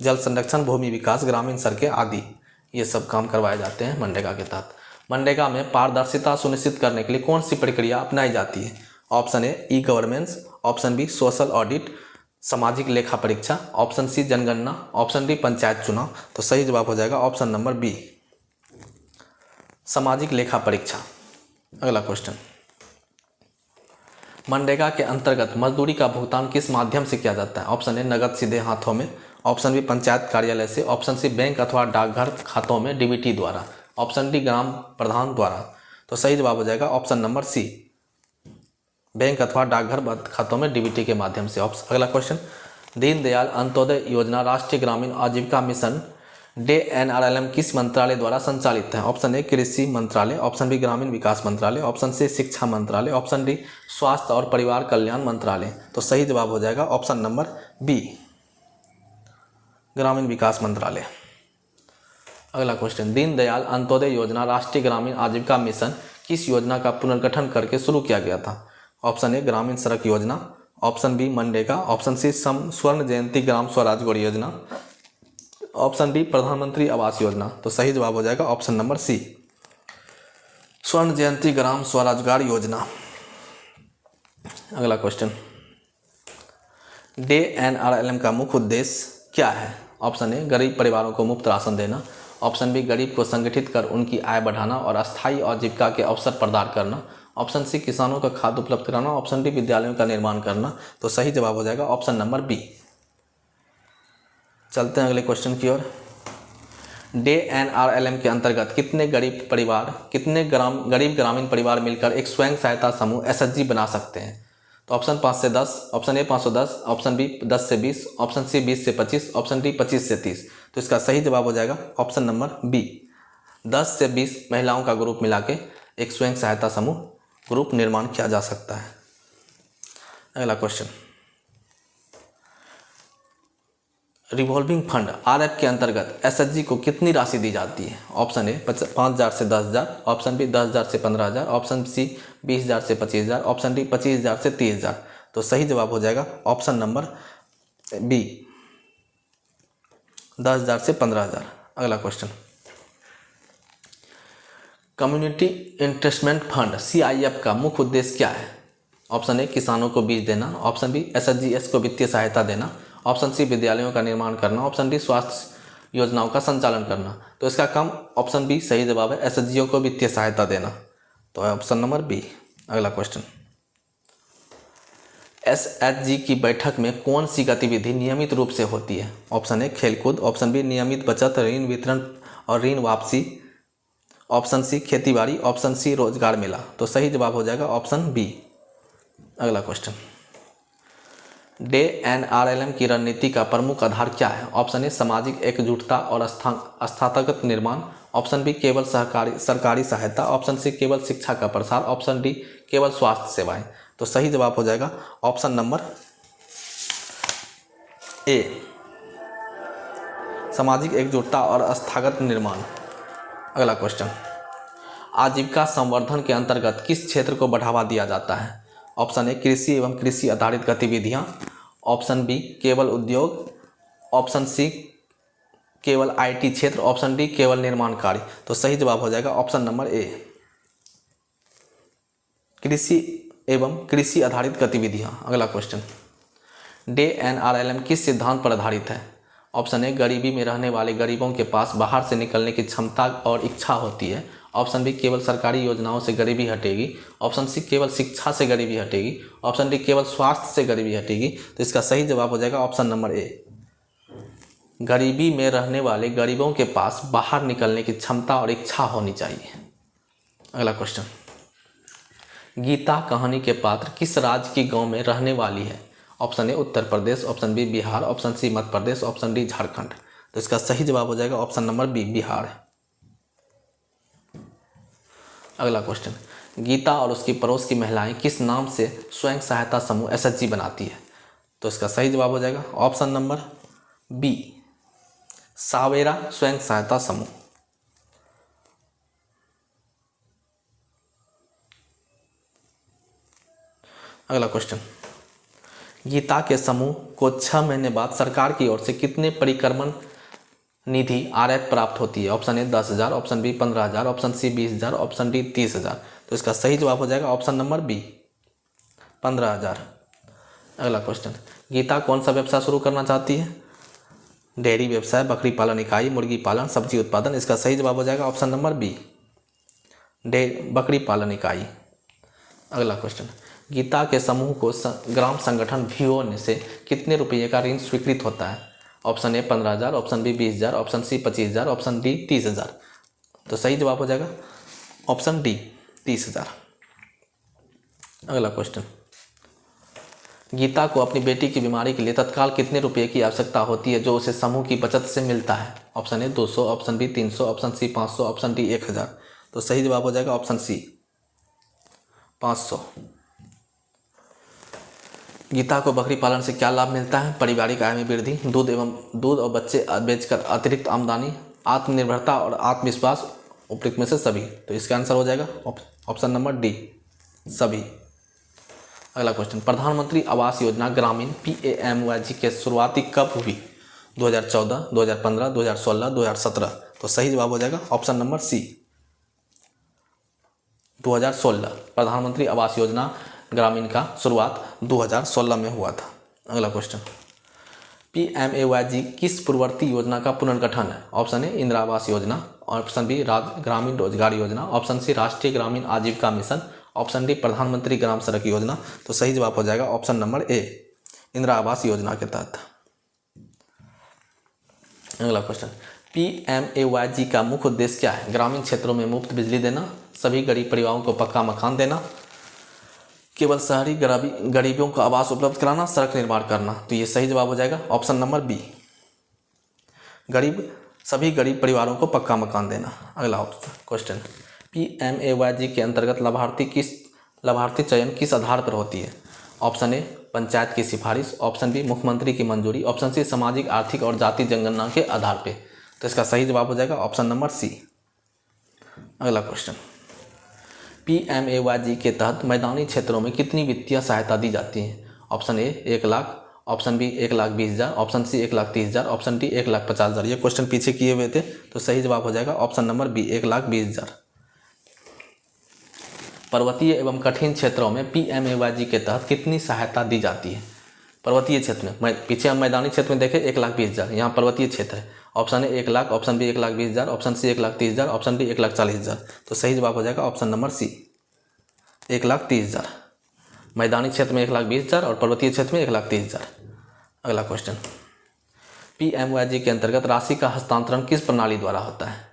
जल संरक्षण, भूमि विकास, ग्रामीण सड़कें आदि, ये सब काम करवाए जाते हैं मनरेगा के तहत। मनरेगा में पारदर्शिता सुनिश्चित करने के लिए कौन सी प्रक्रिया अपनाई जाती है? Option A e governance, option B social audit, सामाजिक लेखा परीक्षा, ऑप्शन सी जनगणना, ऑप्शन डी पंचायत चुनाव। तो सही जवाब हो जाएगा ऑप्शन नंबर बी, सामाजिक लेखा परीक्षा। अगला क्वेश्चन, मनरेगा के अंतर्गत मजदूरी का भुगतान किस माध्यम से किया जाता है? ऑप्शन ए नगद सीधे हाथों में, ऑप्शन बी पंचायत कार्यालय से, ऑप्शन सी बैंक अथवा डाकघर खातों में DBT द्वारा, ऑप्शन डी ग्राम प्रधान द्वारा। तो सही जवाब हो जाएगा ऑप्शन नंबर सी, बैंक अथवा डाकघर खातों में DBT के माध्यम से। अगला क्वेश्चन, दीनदयाल अंत्योदय योजना राष्ट्रीय ग्रामीण आजीविका मिशन DNRLM किस मंत्रालय द्वारा संचालित है? ऑप्शन ए कृषि मंत्रालय, ऑप्शन बी ग्रामीण विकास मंत्रालय, ऑप्शन सी शिक्षा मंत्रालय, ऑप्शन डी स्वास्थ्य और परिवार कल्याण मंत्रालय। तो सही जवाब हो जाएगा ऑप्शन नंबर बी, ग्रामीण विकास मंत्रालय। अगला क्वेश्चन, दीनदयाल अंत्योदय योजना राष्ट्रीय ग्रामीण आजीविका मिशन किस योजना का पुनर्गठन करके शुरू किया गया था? ऑप्शन ए ग्रामीण सड़क योजना, option B MNREGA, option C स्वर्ण जयंती ग्राम स्वराज गौड़ योजना, ऑप्शन डी प्रधानमंत्री आवास योजना। तो सही जवाब हो जाएगा ऑप्शन नंबर सी, स्वर्ण जयंती ग्राम स्वरोजगार योजना। अगला क्वेश्चन, DNRLM का मुख्य उद्देश्य क्या है? ऑप्शन ए गरीब परिवारों को मुफ्त राशन देना, ऑप्शन बी गरीब को संगठित कर उनकी आय बढ़ाना और अस्थायी आजीविका के अवसर प्रदान करना, ऑप्शन सी किसानों का खाद्य उपलब्ध कराना, ऑप्शन डी विद्यालयों का निर्माण करना। तो सही जवाब हो जाएगा ऑप्शन नंबर बी। चलते हैं अगले क्वेश्चन की ओर। DNRLM के अंतर्गत कितने गरीब ग्रामीण परिवार मिलकर एक स्वयं सहायता समूह SHG बना सकते हैं? तो ऑप्शन 5 से 10, ऑप्शन ए 510, ऑप्शन बी 10 से 20, ऑप्शन सी 20 से 25, ऑप्शन डी 25 से 30। तो इसका सही जवाब हो जाएगा ऑप्शन नंबर बी, 10 से 20 महिलाओं का ग्रुप मिला के एक स्वयं सहायता समूह ग्रुप निर्माण किया जा सकता है। अगला क्वेश्चन, रिवॉल्विंग फंड RF के अंतर्गत SHG को कितनी राशि दी जाती है? ऑप्शन ए 5,000 से 10,000, ऑप्शन बी 10,000 से 15,000, ऑप्शन सी 20,000 से 25,000, ऑप्शन डी 25,000 से 30,000। तो सही जवाब हो जाएगा ऑप्शन नंबर बी, 10,000 से 15,000। अगला question, community investment fund CIF का मुख्य उद्देश्य क्या है? ऑप्शन ए किसानों को बीज देना, ऑप्शन बी SHGs को वित्तीय सहायता देना, ऑप्शन सी विद्यालयों का निर्माण करना, ऑप्शन डी स्वास्थ्य योजनाओं का संचालन करना। तो इसका काम ऑप्शन बी सही जवाब है, SHGs को वित्तीय सहायता देना। तो ऑप्शन नंबर बी। अगला क्वेश्चन, SHG की बैठक में कौन सी गतिविधि नियमित रूप से होती है? ऑप्शन ए खेलकूद, ऑप्शन बी नियमित बचत, ऋण वितरण और ऋण वापसी, ऑप्शन सी खेतीबाड़ी, ऑप्शन सी रोजगार मेला। तो सही जवाब हो जाएगा ऑप्शन बी। अगला क्वेश्चन, DNRLM की रणनीति का प्रमुख आधार क्या है? ऑप्शन ए सामाजिक एकजुटता और संस्थागत निर्माण, ऑप्शन बी केवल सरकारी सहायता, ऑप्शन सी केवल शिक्षा का प्रसार, ऑप्शन डी केवल स्वास्थ्य सेवाएं। तो सही जवाब हो जाएगा ऑप्शन नंबर ए, सामाजिक एकजुटता और संस्थागत निर्माण। अगला क्वेश्चन, आजीविका संवर्धन के अंतर्गत किस क्षेत्र को बढ़ावा दिया जाता है? ऑप्शन ए कृषि एवं कृषि आधारित गतिविधियां, ऑप्शन बी केवल उद्योग, ऑप्शन सी केवल आईटी क्षेत्र, ऑप्शन डी केवल निर्माण कार्य। तो सही जवाब हो जाएगा ऑप्शन नंबर ए, कृषि एवं कृषि आधारित गतिविधियां। अगला क्वेश्चन, DNRLM किस सिद्धांत पर आधारित है? ऑप्शन ए गरीबी में रहने वाले गरीबों के पास बाहर से निकलने की क्षमता और इच्छा होती है, ऑप्शन बी केवल सरकारी योजनाओं से गरीबी हटेगी, ऑप्शन सी केवल शिक्षा से गरीबी हटेगी, ऑप्शन डी केवल स्वास्थ्य से गरीबी हटेगी। तो इसका सही जवाब हो जाएगा ऑप्शन नंबर ए, गरीबी में रहने वाले गरीबों के पास बाहर निकलने की क्षमता और इच्छा होनी चाहिए। अगला क्वेश्चन, गीता कहानी के पात्र किस राज्य की गांव में रहने वाली है? Option A Uttar Pradesh, option B Bihar, option C Madhya Pradesh, option D Jharkhand. तो इसका सही जवाब हो जाएगा ऑप्शन नंबर बी, बिहार। अगला क्वेश्चन, गीता और उसकी पड़ोस की महिलाएं किस नाम से स्वयं सहायता समूह SHG बनाती है? तो इसका सही जवाब हो जाएगा ऑप्शन नंबर बी, सावेरा स्वयं सहायता समूह। अगला क्वेश्चन, गीता के समूह को 6 महीने बाद सरकार की ओर से कितने परिक्रमण निधि RF प्राप्त होती है? Option A 10,000, option B 15,000, option C 20,000, option D 30,000। तो इसका सही जवाब हो जाएगा ऑप्शन नंबर बी, 15,000। अगला क्वेश्चन, गीता कौन सा व्यवसाय शुरू करना चाहती है? डेयरी व्यवसाय, बकरी पालन इकाई, मुर्गी पालन, सब्जी उत्पादन। इसका सही जवाब हो जाएगा ऑप्शन नंबर बी, बकरी पालन इकाई। अगला क्वेश्चन, गीता के समूह को ग्राम संगठन VO से कितने रुपये का ऋण स्वीकृत होता है? Option A 15,000, option B 20,000, option C 25,000, option D 30,000। तो सही जवाब हो जाएगा ऑप्शन डी, 30,000। अगला क्वेश्चन, गीता को अपनी बेटी की बीमारी के लिए तत्काल कितने रुपये की आवश्यकता होती है जो उसे समूह की बचत से मिलता है? Option A 200, option B 300, option C 500, option D 1,000। तो सही जवाब हो जाएगा ऑप्शन सी, 500। गीता को बकरी पालन से क्या लाभ मिलता है? पारिवारिक आय में वृद्धि, दूध और बच्चे बेचकर अतिरिक्त आमदनी, आत्मनिर्भरता और आत्मविश्वास, उपयुक्त में से सभी। तो इसका आंसर हो जाएगा ऑप्शन नंबर डी, सभी। अगला क्वेश्चन, प्रधानमंत्री आवास योजना ग्रामीण PAMYG के शुरुआती कब हुई? 2014, 2015, 2016, 2017। तो सही जवाब हो जाएगा ऑप्शन नंबर सी, 2016। प्रधानमंत्री आवास योजना ग्रामीण का शुरुआत 2016 में हुआ था। अगला क्वेश्चन, PMAYG किस पूर्ववर्ती योजना का पुनर्गठन है? ऑप्शन ए इंदिरा आवास योजना, ऑप्शन बी ग्रामीण रोजगार योजना, ऑप्शन सी राष्ट्रीय ग्रामीण आजीविका मिशन, ऑप्शन डी प्रधानमंत्री ग्राम सड़क योजना। तो सही जवाब हो जाएगा ऑप्शन नंबर ए, इंदिरा आवास योजना के तहत। अगला क्वेश्चन, PMAYG का मुख्य उद्देश्य क्या है? ग्रामीण क्षेत्रों में मुफ्त बिजली देना, सभी गरीब परिवारों को पक्का मकान देना, केवल शहरी गरीबों को आवास उपलब्ध कराना, सड़क निर्माण करना। तो ये सही जवाब हो जाएगा ऑप्शन नंबर बी, सभी गरीब परिवारों को पक्का मकान देना। अगला क्वेश्चन, PMAYG के अंतर्गत लाभार्थी चयन किस आधार पर होती है? ऑप्शन ए पंचायत की सिफारिश, ऑप्शन बी मुख्यमंत्री की मंजूरी, ऑप्शन सी सामाजिक आर्थिक और जाति जनगणना के आधार पे। तो इसका सही जवाब हो जाएगा ऑप्शन नंबर सी। अगला क्वेश्चन, PMAYG के तहत मैदानी क्षेत्रों में कितनी वित्तीय सहायता दी जाती है? Option A 1 lakh, option B 1,20,000, option C 1,30,000, option D 1,50,000। ये क्वेश्चन पीछे किए हुए थे, तो सही जवाब हो जाएगा ऑप्शन नंबर बी, 1,20,000। पर्वतीय एवं कठिन क्षेत्रों में PMAYG के तहत कितनी सहायता दी जाती है? पर्वतीय क्षेत्र में, पीछे हम मैदानी क्षेत्र में देखें 1,20,000, यहाँ पर्वतीय क्षेत्र है। Option A 1 lakh, option B 1,20,000, option C 1,30,000, option D 1,40,000। तो सही जवाब हो जाएगा ऑप्शन नंबर सी, 1,30,000। मैदानी क्षेत्र में 1,20,000 और पर्वतीय क्षेत्र में 1,30,000। अगला क्वेश्चन, PMAYG के अंतर्गत राशि का हस्तांतरण किस प्रणाली द्वारा होता है?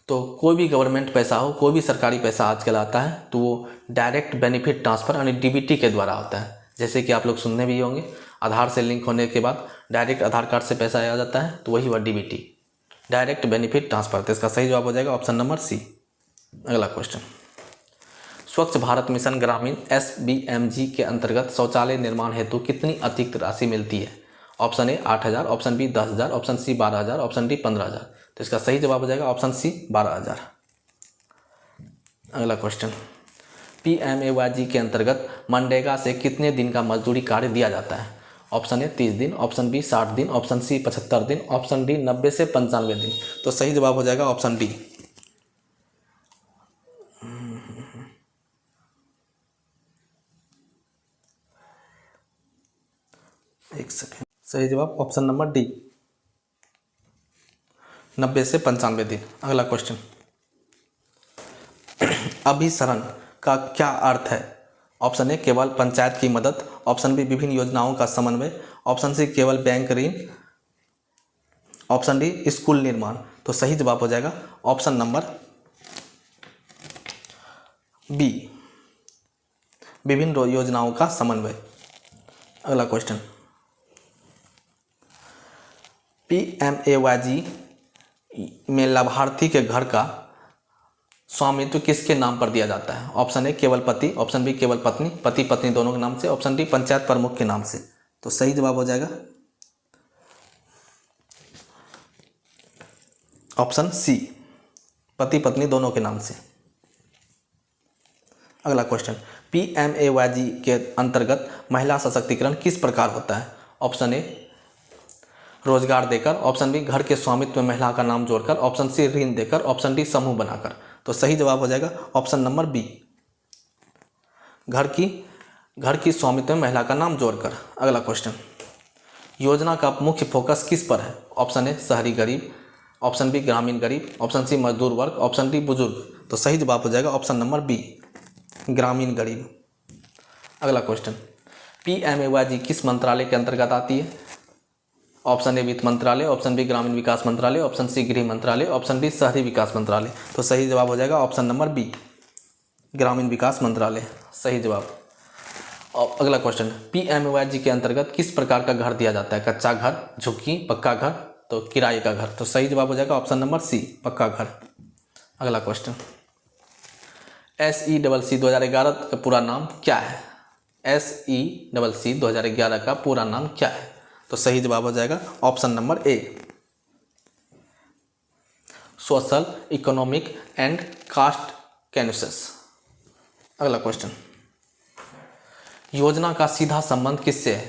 तो कोई भी गवर्नमेंट पैसा हो, कोई भी सरकारी पैसा आजकल आता है तो वो डायरेक्ट बेनिफिट ट्रांसफ़र यानी DBT के द्वारा होता है। जैसे कि आप लोग सुनने भी होंगे, आधार से लिंक होने के बाद डायरेक्ट आधार कार्ड से पैसा आ जाता है, तो वही हुआ DBT, डायरेक्ट बेनिफिट ट्रांसफ़र। तो इसका सही जवाब हो जाएगा ऑप्शन नंबर सी। अगला क्वेश्चन, स्वच्छ भारत मिशन ग्रामीण SBMG के अंतर्गत शौचालय निर्माण हेतु कितनी अतिरिक्त राशि मिलती है? Option A 8,000, option B 10,000, option C 12,000, option D 15,000। तो इसका सही जवाब हो जाएगा ऑप्शन सी 12,000। अगला क्वेश्चन, PMAYG के अंतर्गत मनरेगा से कितने दिन का मजदूरी कार्य दिया जाता है? ऑप्शन ए 30 दिन, ऑप्शन बी 60 दिन, ऑप्शन सी 75 दिन, ऑप्शन डी 90 से 95 दिन। तो सही जवाब हो जाएगा ऑप्शन डी। एक सेकेंड, सही जवाब ऑप्शन नंबर डी, 90 से 95 दिन। अगला क्वेश्चन, अभिसरण का क्या अर्थ है? ऑप्शन ए केवल पंचायत की मदद, ऑप्शन बी विभिन्न योजनाओं का समन्वय, ऑप्शन सी केवल बैंक ऋण, ऑप्शन डी स्कूल निर्माण। तो सही जवाब हो जाएगा ऑप्शन नंबर बी, विभिन्न योजनाओं का समन्वय। अगला क्वेश्चन, PMAYG में लाभार्थी के घर का स्वामित्व किसके नाम पर दिया जाता है? ऑप्शन ए केवल पति, ऑप्शन बी केवल पत्नी, पति पत्नी दोनों के नाम से, ऑप्शन डी पंचायत प्रमुख के नाम से। तो सही जवाब हो जाएगा ऑप्शन सी, पति पत्नी दोनों के नाम से। अगला क्वेश्चन, PMAYG के अंतर्गत महिला सशक्तिकरण किस प्रकार होता है? ऑप्शन ए रोजगार देकर, ऑप्शन बी घर के स्वामित्व में महिला का नाम जोड़कर, ऑप्शन सी ऋण देकर, ऑप्शन डी समूह बनाकर। तो सही जवाब हो जाएगा ऑप्शन नंबर बी, घर की स्वामित्व में महिला का नाम जोड़कर। अगला क्वेश्चन, योजना का मुख्य फोकस किस पर है? ऑप्शन ए शहरी गरीब, ऑप्शन बी ग्रामीण गरीब, ऑप्शन सी मजदूर वर्ग, ऑप्शन डी बुजुर्ग। तो सही जवाब हो जाएगा ऑप्शन नंबर बी, ग्रामीण गरीब। अगला क्वेश्चन, PMAYG किस मंत्रालय के अंतर्गत आती है? ऑप्शन ए वित्त मंत्रालय, ऑप्शन बी ग्रामीण विकास मंत्रालय, ऑप्शन सी गृह मंत्रालय, ऑप्शन डी शहरी विकास मंत्रालय। तो सही जवाब हो जाएगा ऑप्शन नंबर बी, ग्रामीण विकास मंत्रालय। सही जवाब। और अगला क्वेश्चन, PMAYG के अंतर्गत किस प्रकार का घर दिया जाता है? कच्चा घर, झुग्गी, पक्का घर, तो किराए का घर। तो सही जवाब हो जाएगा ऑप्शन नंबर सी, पक्का घर। अगला क्वेश्चन, SECC 2011 का पूरा नाम क्या है? SECC 2011 का पूरा नाम क्या है? तो सही जवाब हो जाएगा option number A, social economic and caste census. अगला क्वेश्चन, योजना का सीधा संबंध किससे है?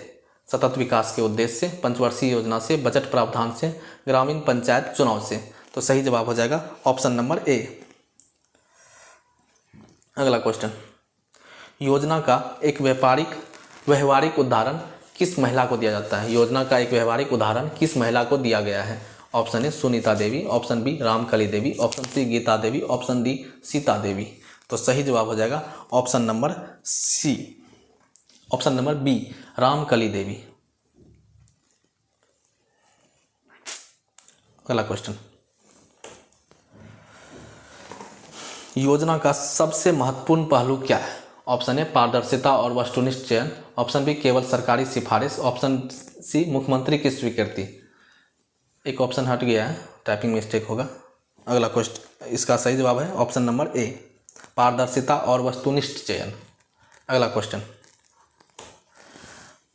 सतत विकास के उद्देश्य से, पंचवर्षीय योजना से, बजट प्रावधान से, ग्रामीण पंचायत चुनाव से। तो सही जवाब हो जाएगा ऑप्शन नंबर ए। अगला क्वेश्चन, योजना का एक व्यवहारिक उदाहरण किस महिला को दिया जाता है? योजना का एक व्यवहारिक उदाहरण किस महिला को दिया गया है? Option A Sunita Devi, option B Ramkali Devi, option C Geeta Devi, option D Sita Devi. तो सही जवाब हो जाएगा option number C, option number B, Ramkali Devi. अगला क्वेश्चन, योजना का सबसे महत्वपूर्ण पहलू क्या है? ऑप्शन ए पारदर्शिता और वस्तुनिष्ठ चयन, ऑप्शन बी केवल सरकारी सिफारिश, ऑप्शन सी मुख्यमंत्री की स्वीकृति। एक ऑप्शन हट गया है, टाइपिंग मिस्टेक होगा। अगला क्वेश्चन, इसका सही जवाब है ऑप्शन नंबर ए, पारदर्शिता और वस्तुनिष्ठ चयन। अगला क्वेश्चन,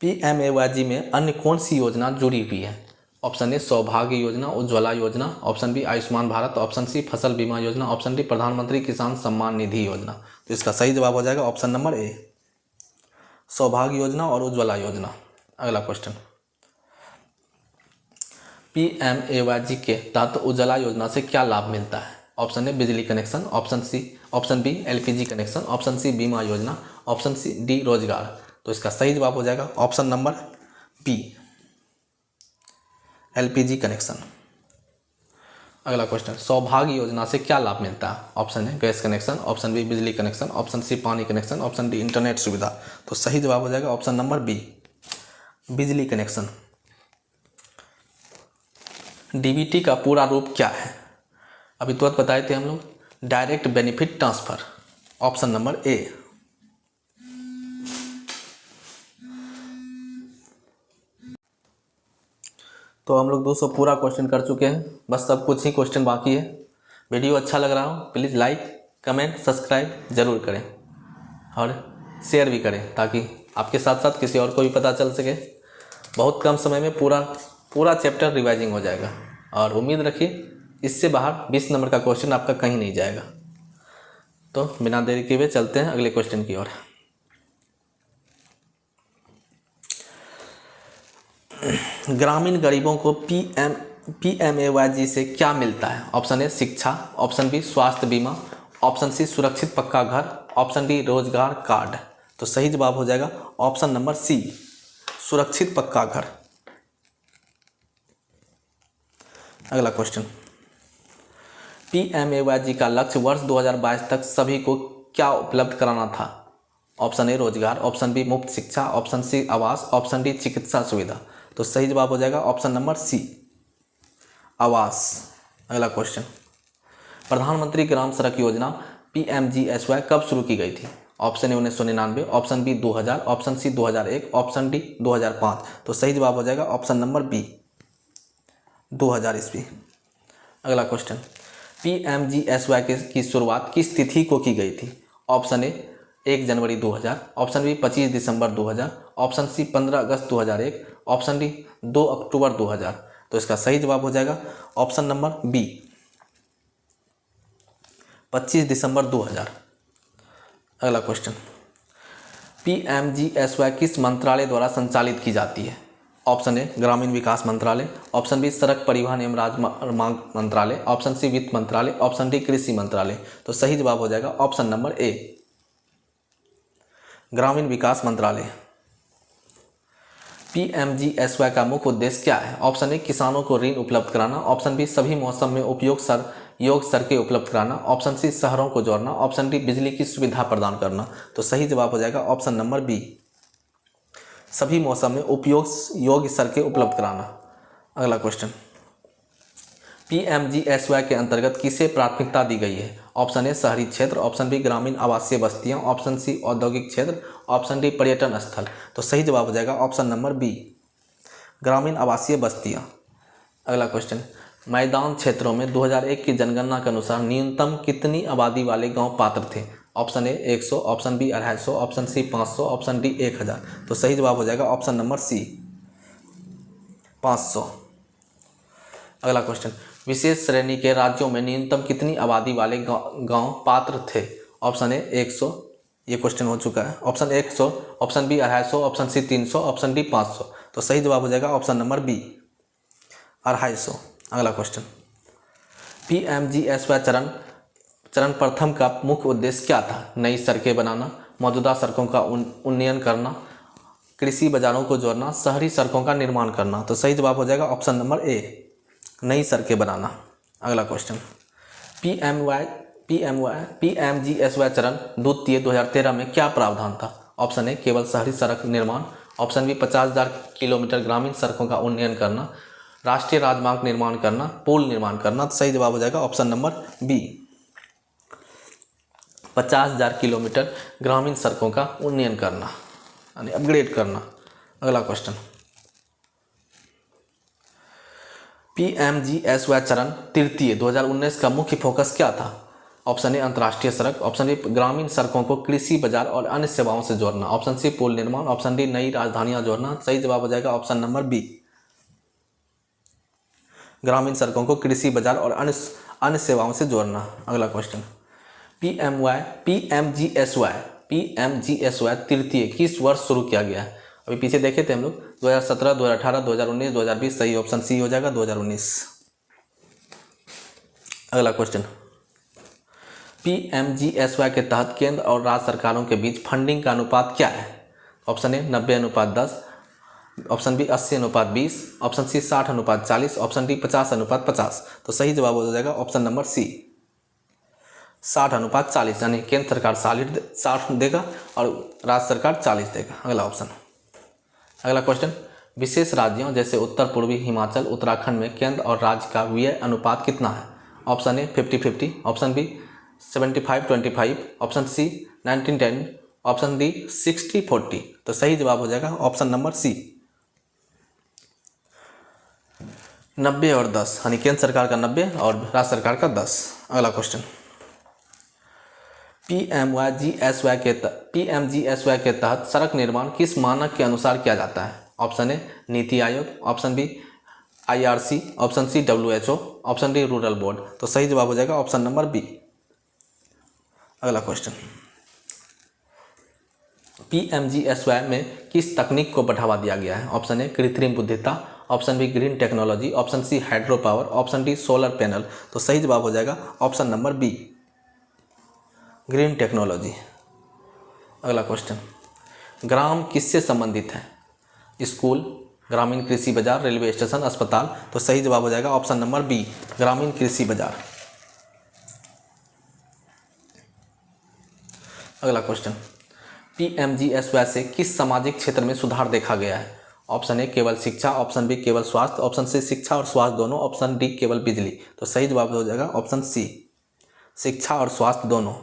PMAYG में अन्य कौन सी योजना जुड़ी हुई है? ऑप्शन ए सौभाग्य योजना, उज्ज्वला योजना, ऑप्शन बी आयुष्मान भारत, ऑप्शन सी फसल बीमा योजना, ऑप्शन डी प्रधानमंत्री किसान सम्मान निधि योजना। तो इसका सही जवाब हो जाएगा ऑप्शन नंबर ए, सौभाग्य योजना और उज्ज्वला योजना। अगला क्वेश्चन, PMAYG के तहत उज्ज्वला योजना से क्या लाभ मिलता है? ऑप्शन ए बिजली connection, option B LPG connection, option C बीमा योजना, ऑप्शन सी डी रोजगार। तो इसका सही जवाब हो जाएगा option number B, LPG connection. अगला क्वेश्चन, सौभाग्य योजना से क्या लाभ मिलता है? Option A gas connection, option B बिजली कनेक्शन, ऑप्शन सी पानी कनेक्शन, ऑप्शन डी इंटरनेट सुविधा। तो सही जवाब हो जाएगा ऑप्शन नंबर बी, बिजली कनेक्शन। DBT का पूरा रूप क्या है? अभी तुरंत बताए थे हम लोग, direct benefit transfer. Option number ए। तो हम लोग 200 पूरा क्वेश्चन कर चुके हैं, बस सब कुछ ही क्वेश्चन बाकी है। वीडियो अच्छा लग रहा हो प्लीज़ लाइक कमेंट सब्सक्राइब ज़रूर करें और शेयर भी करें ताकि आपके साथ साथ किसी और को भी पता चल सके। बहुत कम समय में पूरा चैप्टर रिवाइजिंग हो जाएगा। और उम्मीद रखिए इससे बाहर 20 नंबर का क्वेश्चन आपका कहीं नहीं जाएगा। तो बिना देरी किए हुए चलते हैं अगले क्वेश्चन की ओर। ग्रामीण गरीबों को PMAYG से क्या मिलता है? ऑप्शन ए शिक्षा, ऑप्शन बी स्वास्थ्य बीमा, ऑप्शन सी सुरक्षित पक्का घर, ऑप्शन डी रोजगार कार्ड। तो सही जवाब हो जाएगा ऑप्शन नंबर सी, सुरक्षित पक्का घर। अगला क्वेश्चन, PMAYG का लक्ष्य वर्ष 2022 तक सभी को क्या उपलब्ध कराना था? ऑप्शन ए रोजगार, ऑप्शन बी मुफ्त शिक्षा, ऑप्शन सी आवास, ऑप्शन डी चिकित्सा सुविधा। तो सही जवाब हो जाएगा ऑप्शन नंबर सी, आवास। अगला क्वेश्चन, प्रधानमंत्री ग्राम सड़क योजना PMGSY कब शुरू की गई थी? Option A 1999, option B 2000, option C 2001, option D 2005। तो सही जवाब हो जाएगा ऑप्शन नंबर बी, 2000 ईस्वी। अगला क्वेश्चन, PMGSY की शुरुआत किस तिथि को की गई थी? ऑप्शन ए 1 जनवरी 2000, ऑप्शन बी 25 दिसंबर 2000, ऑप्शन सी 15 अगस्त 2001, ऑप्शन डी 2 अक्टूबर 2000। तो इसका सही जवाब हो जाएगा ऑप्शन नंबर बी, 25 दिसंबर 2000। अगला क्वेश्चन, PMGSY किस मंत्रालय द्वारा संचालित की जाती है? ऑप्शन ए ग्रामीण विकास मंत्रालय, ऑप्शन बी सड़क परिवहन एवं राजमार्ग मंत्रालय, ऑप्शन सी वित्त मंत्रालय, ऑप्शन डी कृषि मंत्रालय। तो सही जवाब हो जाएगा ऑप्शन नंबर ए, ग्रामीण विकास मंत्रालय। PMGSY का मुख्य उद्देश्य क्या है? ऑप्शन ए किसानों को ऋण उपलब्ध कराना, ऑप्शन बी सभी मौसम में योग्य सड़कें उपलब्ध कराना, ऑप्शन सी शहरों को जोड़ना, ऑप्शन डी बिजली की सुविधा प्रदान करना। तो सही जवाब हो जाएगा ऑप्शन नंबर बी, सभी मौसम में योग्य सड़कें उपलब्ध कराना। अगला क्वेश्चन, PMGSY के अंतर्गत किसे प्राथमिकता दी गई है? ऑप्शन ए शहरी क्षेत्र, ऑप्शन बी ग्रामीण आवासीय बस्तियां, ऑप्शन सी औद्योगिक क्षेत्र, ऑप्शन डी पर्यटन स्थल। तो सही जवाब हो जाएगा ऑप्शन नंबर बी, ग्रामीण आवासीय बस्तियां। अगला क्वेश्चन, मैदान क्षेत्रों में 2001 की जनगणना के अनुसार न्यूनतम कितनी आबादी वाले गांव पात्र थे? Option A 100, option B 250, option C 500, option D 1000। तो सही जवाब हो जाएगा ऑप्शन नंबर सी, 500। अगला क्वेश्चन, विशेष श्रेणी के राज्यों में न्यूनतम कितनी आबादी वाले गांव पात्र थे? ऑप्शन ए 100, ये क्वेश्चन हो चुका है, option 100, option B 250, option C 300, option D 500। तो सही जवाब हो जाएगा ऑप्शन नंबर बी, 250। अगला क्वेश्चन, PMGSY चरण प्रथम का मुख्य उद्देश्य क्या था? नई सड़कें बनाना, मौजूदा सड़कों का उन्नयन करना, कृषि बाजारों को जोड़ना, शहरी सड़कों का निर्माण करना। तो सही जवाब हो जाएगा ऑप्शन नंबर ए, नई सड़कें बनाना। अगला क्वेश्चन, PMGSY चरण द्वितीय 2013 में क्या प्रावधान था? ऑप्शन ए केवल शहरी सड़क निर्माण, ऑप्शन बी 50,000 किलोमीटर ग्रामीण सड़कों का उन्नयन करना, राष्ट्रीय राजमार्ग निर्माण करना, पुल निर्माण करना। तो सही जवाब हो जाएगा ऑप्शन नंबर बी, 50,000 किलोमीटर ग्रामीण सड़कों का उन्नयन करना यानी अपग्रेड करना। अगला क्वेश्चन, PMGSY चरण तृतीय 2019 का मुख्य फोकस क्या था? ऑप्शन ए अंतर्राष्ट्रीय सड़क, ऑप्शन ए ग्रामीण सड़कों को कृषि बाजार और अन्य सेवाओं से जोड़ना, ऑप्शन सी पुल निर्माण, ऑप्शन डी नई राजधानियां जोड़ना। सही जवाब हो जाएगा ऑप्शन नंबर बी, ग्रामीण सड़कों को कृषि बाजार और अन्य सेवाओं से जोड़ना। अगला क्वेश्चन, PMGSY तृतीय किस वर्ष शुरू किया गया है? अभी पीछे देखे थे हम लोग 2017, 2018, 2019, 2020। सही ऑप्शन सी हो जाएगा 2019। अगला क्वेश्चन, PMGSY के तहत केंद्र और राज्य सरकारों के बीच फंडिंग का अनुपात क्या है? Option A 90:10, option B 80:20, option C 60:40, option D 50:50। तो सही जवाब हो जाएगा ऑप्शन नंबर सी, 60:40, यानी केंद्र सरकार 60 देगा और राज्य सरकार 40 देगा। अगला ऑप्शन। अगला क्वेश्चन, विशेष राज्यों जैसे उत्तर पूर्वी हिमाचल, उत्तराखंड में केंद्र और राज्य का व्यय अनुपात कितना है? Option A 50-50, option B 75-25, option C 19-10, option D 60-40। तो सही जवाब हो जाएगा ऑप्शन नंबर सी, 90 और 10, यानी केंद्र सरकार का 90 और राज्य सरकार का 10। अगला क्वेश्चन, PMGSY के तहत सड़क निर्माण किस मानक के अनुसार किया जाता है? Option A NITI Aayog, option B IRC, option C WHO, option D rural board. तो सही जवाब हो जाएगा ऑप्शन नंबर बी। अगला क्वेश्चन, PMGSY में किस तकनीक को बढ़ावा दिया गया है? ऑप्शन ए कृत्रिम बुद्धिमत्ता, option B green technology, option C hydro power, option D solar panel. तो सही जवाब हो जाएगा option number B, green technology. अगला क्वेश्चन, ग्राम किससे संबंधित है? स्कूल, ग्रामीण कृषि बाजार, रेलवे स्टेशन, अस्पताल। तो सही जवाब हो जाएगा ऑप्शन नंबर बी, ग्रामीण कृषि बाजार। अगला क्वेश्चन, PMGSY से किस सामाजिक क्षेत्र में सुधार देखा गया है? ऑप्शन ए केवल शिक्षा, ऑप्शन बी केवल स्वास्थ्य, ऑप्शन सी शिक्षा और स्वास्थ्य दोनों, ऑप्शन डी केवल बिजली। तो सही जवाब हो जाएगा ऑप्शन सी, शिक्षा और स्वास्थ्य दोनों।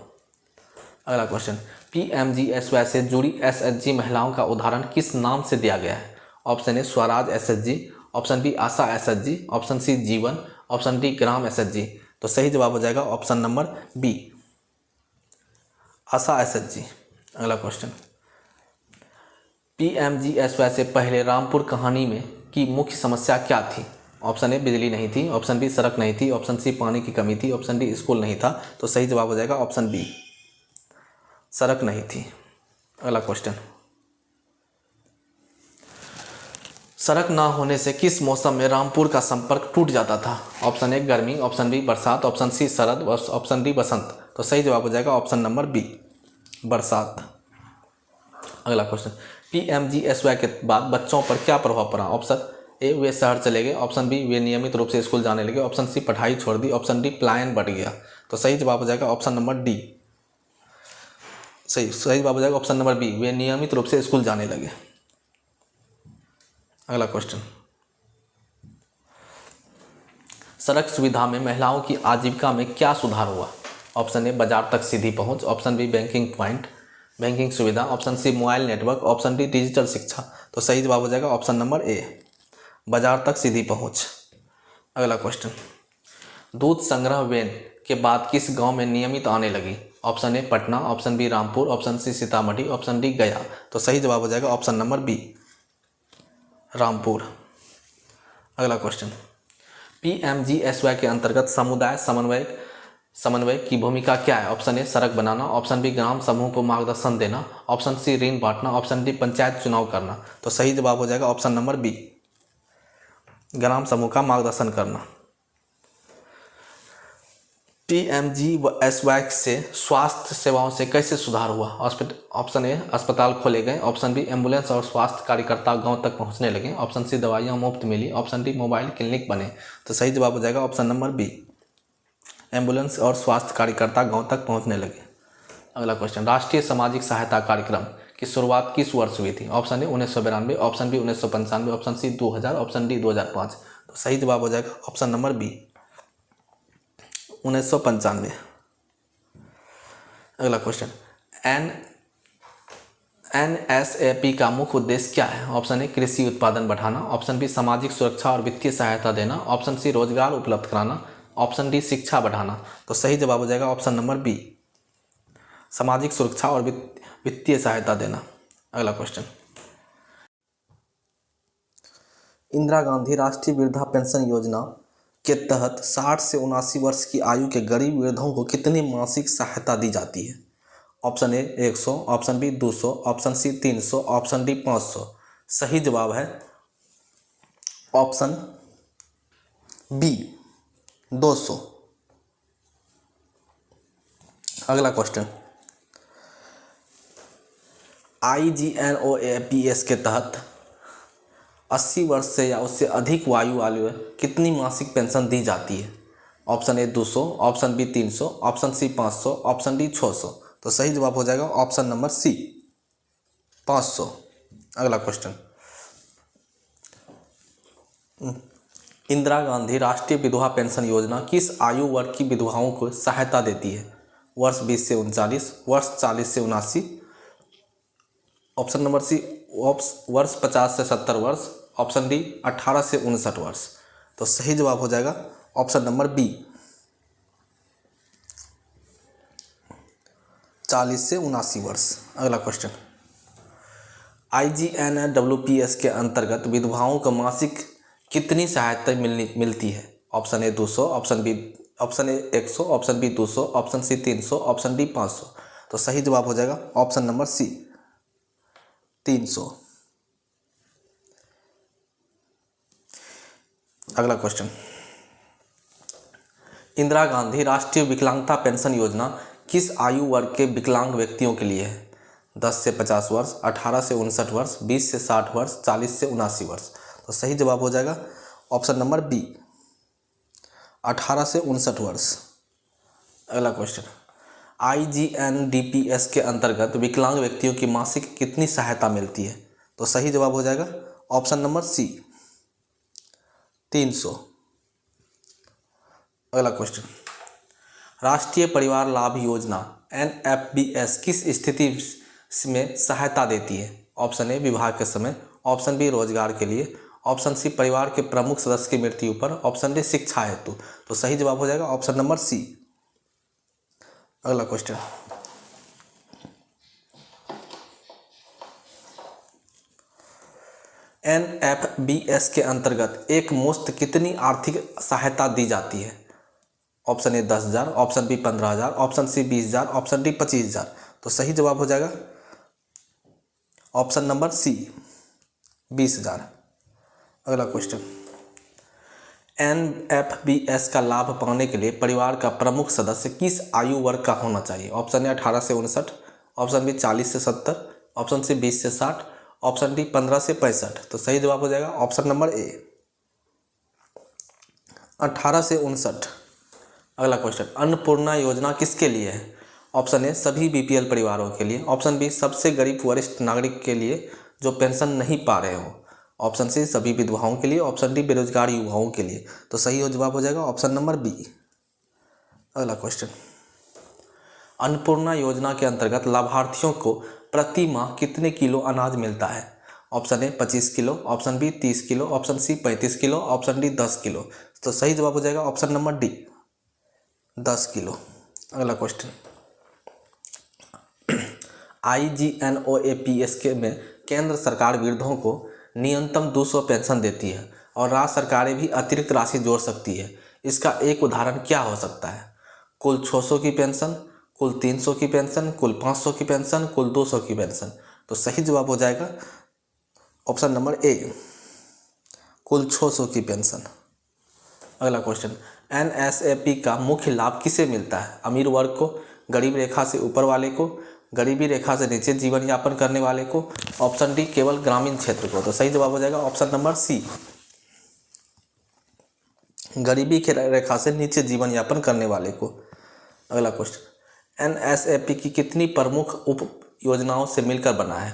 अगला क्वेश्चन, PMGSY से जुड़ी SHG महिलाओं का उदाहरण किस नाम से दिया गया है? Option A Swaraj SHG, option B Asha SHG, option C Jeevan, option D gram SHG। तो सही जवाब हो जाएगा option number B, Asha SHG। अगला क्वेश्चन, PMGSY से पहले रामपुर कहानी में की मुख्य समस्या क्या थी? ऑप्शन ए बिजली नहीं थी, ऑप्शन बी सड़क नहीं थी, ऑप्शन सी पानी की कमी थी, ऑप्शन डी स्कूल नहीं था। तो सही जवाब हो जाएगा ऑप्शन बी, सड़क नहीं थी। अगला क्वेश्चन, सड़क ना होने से किस मौसम में रामपुर का संपर्क टूट जाता था? ऑप्शन ए गर्मी, ऑप्शन बी बरसात, ऑप्शन सी शरद, ऑप्शन डी बसंत। तो सही जवाब हो जाएगा ऑप्शन नंबर बी, बरसात। अगला क्वेश्चन, PMGSY के बाद बच्चों पर क्या प्रभाव पड़ा? ऑप्शन ए वे शहर चले गए, ऑप्शन बी वे नियमित रूप से स्कूल जाने लगे, ऑप्शन सी पढ़ाई छोड़ दी, ऑप्शन डी पलायन बढ़ गया। तो सही जवाब हो जाएगा ऑप्शन नंबर डी, सही जवाब हो जाएगा ऑप्शन नंबर बी, वे नियमित रूप से स्कूल जाने लगे। अगला क्वेश्चन, सड़क सुविधा में महिलाओं की आजीविका में क्या सुधार हुआ? ऑप्शन ए बाजार तक सीधी पहुंच, option B banking point, banking सुविधा, option C mobile network, option D digital शिक्षा। तो सही जवाब हो जाएगा ऑप्शन नंबर ए, बाजार तक सीधी पहुंच। अगला क्वेश्चन, दूध संग्रह वैन के बाद किस गांव में नियमित आने लगी? Option A Patna, option B Rampur, option C Sitamarhi, option D Gaya. तो सही जवाब हो जाएगा ऑप्शन नंबर बी, रामपुर। अगला क्वेश्चन, PMGSY के अंतर्गत समुदाय समन्वय की भूमिका क्या है? ऑप्शन ए सड़क बनाना, ऑप्शन बी ग्राम समूह को मार्गदर्शन देना, ऑप्शन सी ऋण बांटना, ऑप्शन डी पंचायत चुनाव करना। तो सही जवाब हो जाएगा ऑप्शन नंबर बी, ग्राम समूह का मार्गदर्शन करना। PMGSY से स्वास्थ्य सेवाओं से कैसे सुधार हुआ? ऑप्शन ए अस्पताल खोले गए, ऑप्शन बी एम्बुलेंस और स्वास्थ्य कार्यकर्ता गांव तक पहुंचने लगे, ऑप्शन सी दवाइयां मुफ्त मिली, ऑप्शन डी मोबाइल क्लिनिक बने। तो सही जवाब हो जाएगा ऑप्शन नंबर बी, एम्बुलेंस और स्वास्थ्य कार्यकर्ता गांव तक पहुंचने लगे। अगला क्वेश्चन, राष्ट्रीय सामाजिक सहायता कार्यक्रम की शुरुआत किस वर्ष हुई थी? Option A 1992, option B 1995, option C 2000, option D 2005। तो सही जवाब हो जाएगा ऑप्शन नंबर बी, 1995। अगला क्वेश्चन, NSAP का मुख्य उद्देश्य क्या है? ऑप्शन ए कृषि उत्पादन बढ़ाना, ऑप्शन बी सामाजिक सुरक्षा और वित्तीय सहायता देना, ऑप्शन सी रोजगार उपलब्ध कराना, ऑप्शन डी शिक्षा बढ़ाना। तो सही जवाब हो जाएगा ऑप्शन नंबर बी, सामाजिक सुरक्षा और वित्तीय सहायता देना। अगला क्वेश्चन, इंदिरा गांधी राष्ट्रीय वृद्धा पेंशन योजना के तहत 60 से 79 वर्ष की आयु के गरीब वृद्धों को कितनी मासिक सहायता दी जाती है? Option A 100, option B 200, option C 300, option D 500। सही जवाब है ऑप्शन बी, 200। अगला क्वेश्चन, IGNOAPS के तहत 80 वर्ष से या उससे अधिक आयु वाले कितनी मासिक पेंशन दी जाती है? Option A 200, option B 300, option C 500, option D 600। तो सही जवाब हो जाएगा ऑप्शन नंबर सी, 500। अगला क्वेश्चन, इंदिरा गांधी राष्ट्रीय विधवा पेंशन योजना किस आयु वर्ग की विधवाओं को सहायता देती है? वर्ष 20 से 39, वर्ष 40 से 79, ऑप्शन नंबर सी वर्ष 50 से 70 वर्ष, ऑप्शन डी 18 से 59 वर्ष। तो सही जवाब हो जाएगा ऑप्शन नंबर बी, 40 से 79 वर्ष। अगला क्वेश्चन, IGNWPS के अंतर्गत विधवाओं को मासिक कितनी सहायता मिलती है? Option A 200, option A 100, option B 200, option C 300, option D 500। तो सही जवाब हो जाएगा ऑप्शन नंबर सी 300। अगला क्वेश्चन, इंदिरा गांधी राष्ट्रीय विकलांगता पेंशन योजना किस आयु वर्ग के विकलांग व्यक्तियों के लिए है? 10 से 50 वर्ष, 18 से 59 वर्ष, 20 से 60 वर्ष, 40 से 79 वर्ष। तो सही जवाब हो जाएगा ऑप्शन नंबर बी 18 से 59 वर्ष। अगला क्वेश्चन, IGNDPS के अंतर्गत विकलांग व्यक्तियों की मासिक कितनी सहायता मिलती है? तो सही जवाब हो जाएगा ऑप्शन नंबर सी 300। अगला क्वेश्चन, राष्ट्रीय परिवार लाभ योजना NFBS किस स्थिति में सहायता देती है? ऑप्शन ए विवाह के समय, ऑप्शन बी रोजगार के लिए, ऑप्शन सी परिवार के प्रमुख सदस्य की मृत्यु पर, ऑप्शन डी शिक्षा हेतु। तो सही जवाब हो जाएगा ऑप्शन नंबर सी। अगला क्वेश्चन, NFBS के अंतर्गत एक मुश्त कितनी आर्थिक सहायता दी जाती है? Option A 10,000, option B 15,000, option C 20,000, option D 25,000। तो सही जवाब हो जाएगा ऑप्शन नंबर सी 20,000। अगला क्वेश्चन, NFBS का लाभ पाने के लिए परिवार का प्रमुख सदस्य किस आयु वर्ग का होना चाहिए? ऑप्शन ए 18 से 59, ऑप्शन बी 40 से 70, ऑप्शन सी 20 से 60, ऑप्शन डी 15 से 65। तो सही जवाब हो जाएगा ऑप्शन नंबर ए 18 से 59। अगला क्वेश्चन, अन्नपूर्णा योजना किसके लिए है? ऑप्शन ए सभी BPL परिवारों के लिए, ऑप्शन बी सबसे गरीब वरिष्ठ नागरिक के लिए जो पेंशन नहीं पा रहे हो, ऑप्शन सी सभी विधवाओं के लिए, ऑप्शन डी बेरोजगार युवाओं के लिए। तो सही जवाब हो जाएगा ऑप्शन नंबर बी। अगला क्वेश्चन, अन्नपूर्णा योजना के अंतर्गत लाभार्थियों को प्रति माह कितने किलो अनाज मिलता है? Option A 25 kilo, option B 30 kilo, option C 35 kilo, option D 10 kilo. तो सही जवाब हो जाएगा ऑप्शन नंबर डी 10 किलो। अगला क्वेश्चन, IGNOAPS के में केंद्र सरकार वृद्धों को न्यूनतम 200 पेंशन देती है और राज्य सरकारें भी अतिरिक्त राशि जोड़ सकती है। इसका एक उदाहरण क्या हो सकता है? कुल 600 की पेंशन, कुल 300 की पेंशन, कुल 500 की पेंशन, कुल 200 की पेंशन। तो सही जवाब हो जाएगा ऑप्शन नंबर ए कुल 600 की पेंशन। अगला क्वेश्चन, NSAP का मुख्य लाभ किसे मिलता है? अमीर वर्ग को, गरीब रेखा से ऊपर वाले को, गरीबी रेखा से नीचे जीवन यापन करने वाले को, ऑप्शन डी केवल ग्रामीण क्षेत्र को। तो सही जवाब हो जाएगा ऑप्शन नंबर सी गरीबी की रेखा से नीचे जीवन यापन करने वाले को। अगला क्वेश्चन, NSAP की कितनी प्रमुख उप योजनाओं से मिलकर बना है?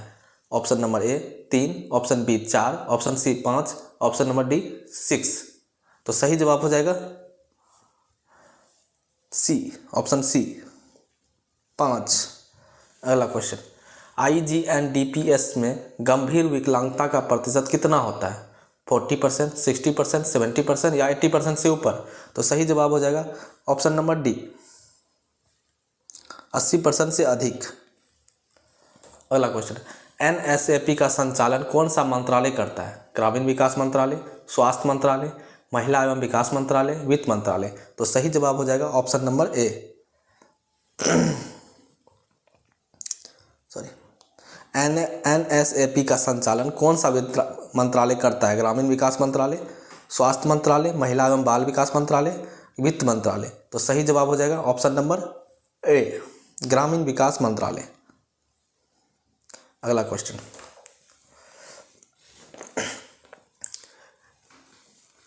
Option number A 3, option B 4, option C 5, option number D 6। तो सही जवाब हो जाएगा सी ऑप्शन सी 5। अगला क्वेश्चन, IGNDPS में गंभीर विकलांगता का प्रतिशत कितना होता है? 40%, 60%, 70% या 80% से ऊपर? तो सही जवाब हो जाएगा ऑप्शन नंबर डी 80% से अधिक। अगला क्वेश्चन, NSAP का संचालन कौन सा मंत्रालय करता है? ग्रामीण विकास मंत्रालय, स्वास्थ्य मंत्रालय, महिला एवं विकास मंत्रालय, वित्त मंत्रालय। तो सही जवाब हो जाएगा ऑप्शन नंबर ए NSAP का संचालन कौन सा मंत्रालय करता है? ग्रामीण विकास मंत्रालय, स्वास्थ्य मंत्रालय, महिला एवं बाल विकास मंत्रालय, वित्त मंत्रालय। तो सही जवाब हो जाएगा ऑप्शन नंबर ए ग्रामीण विकास मंत्रालय। अगला क्वेश्चन,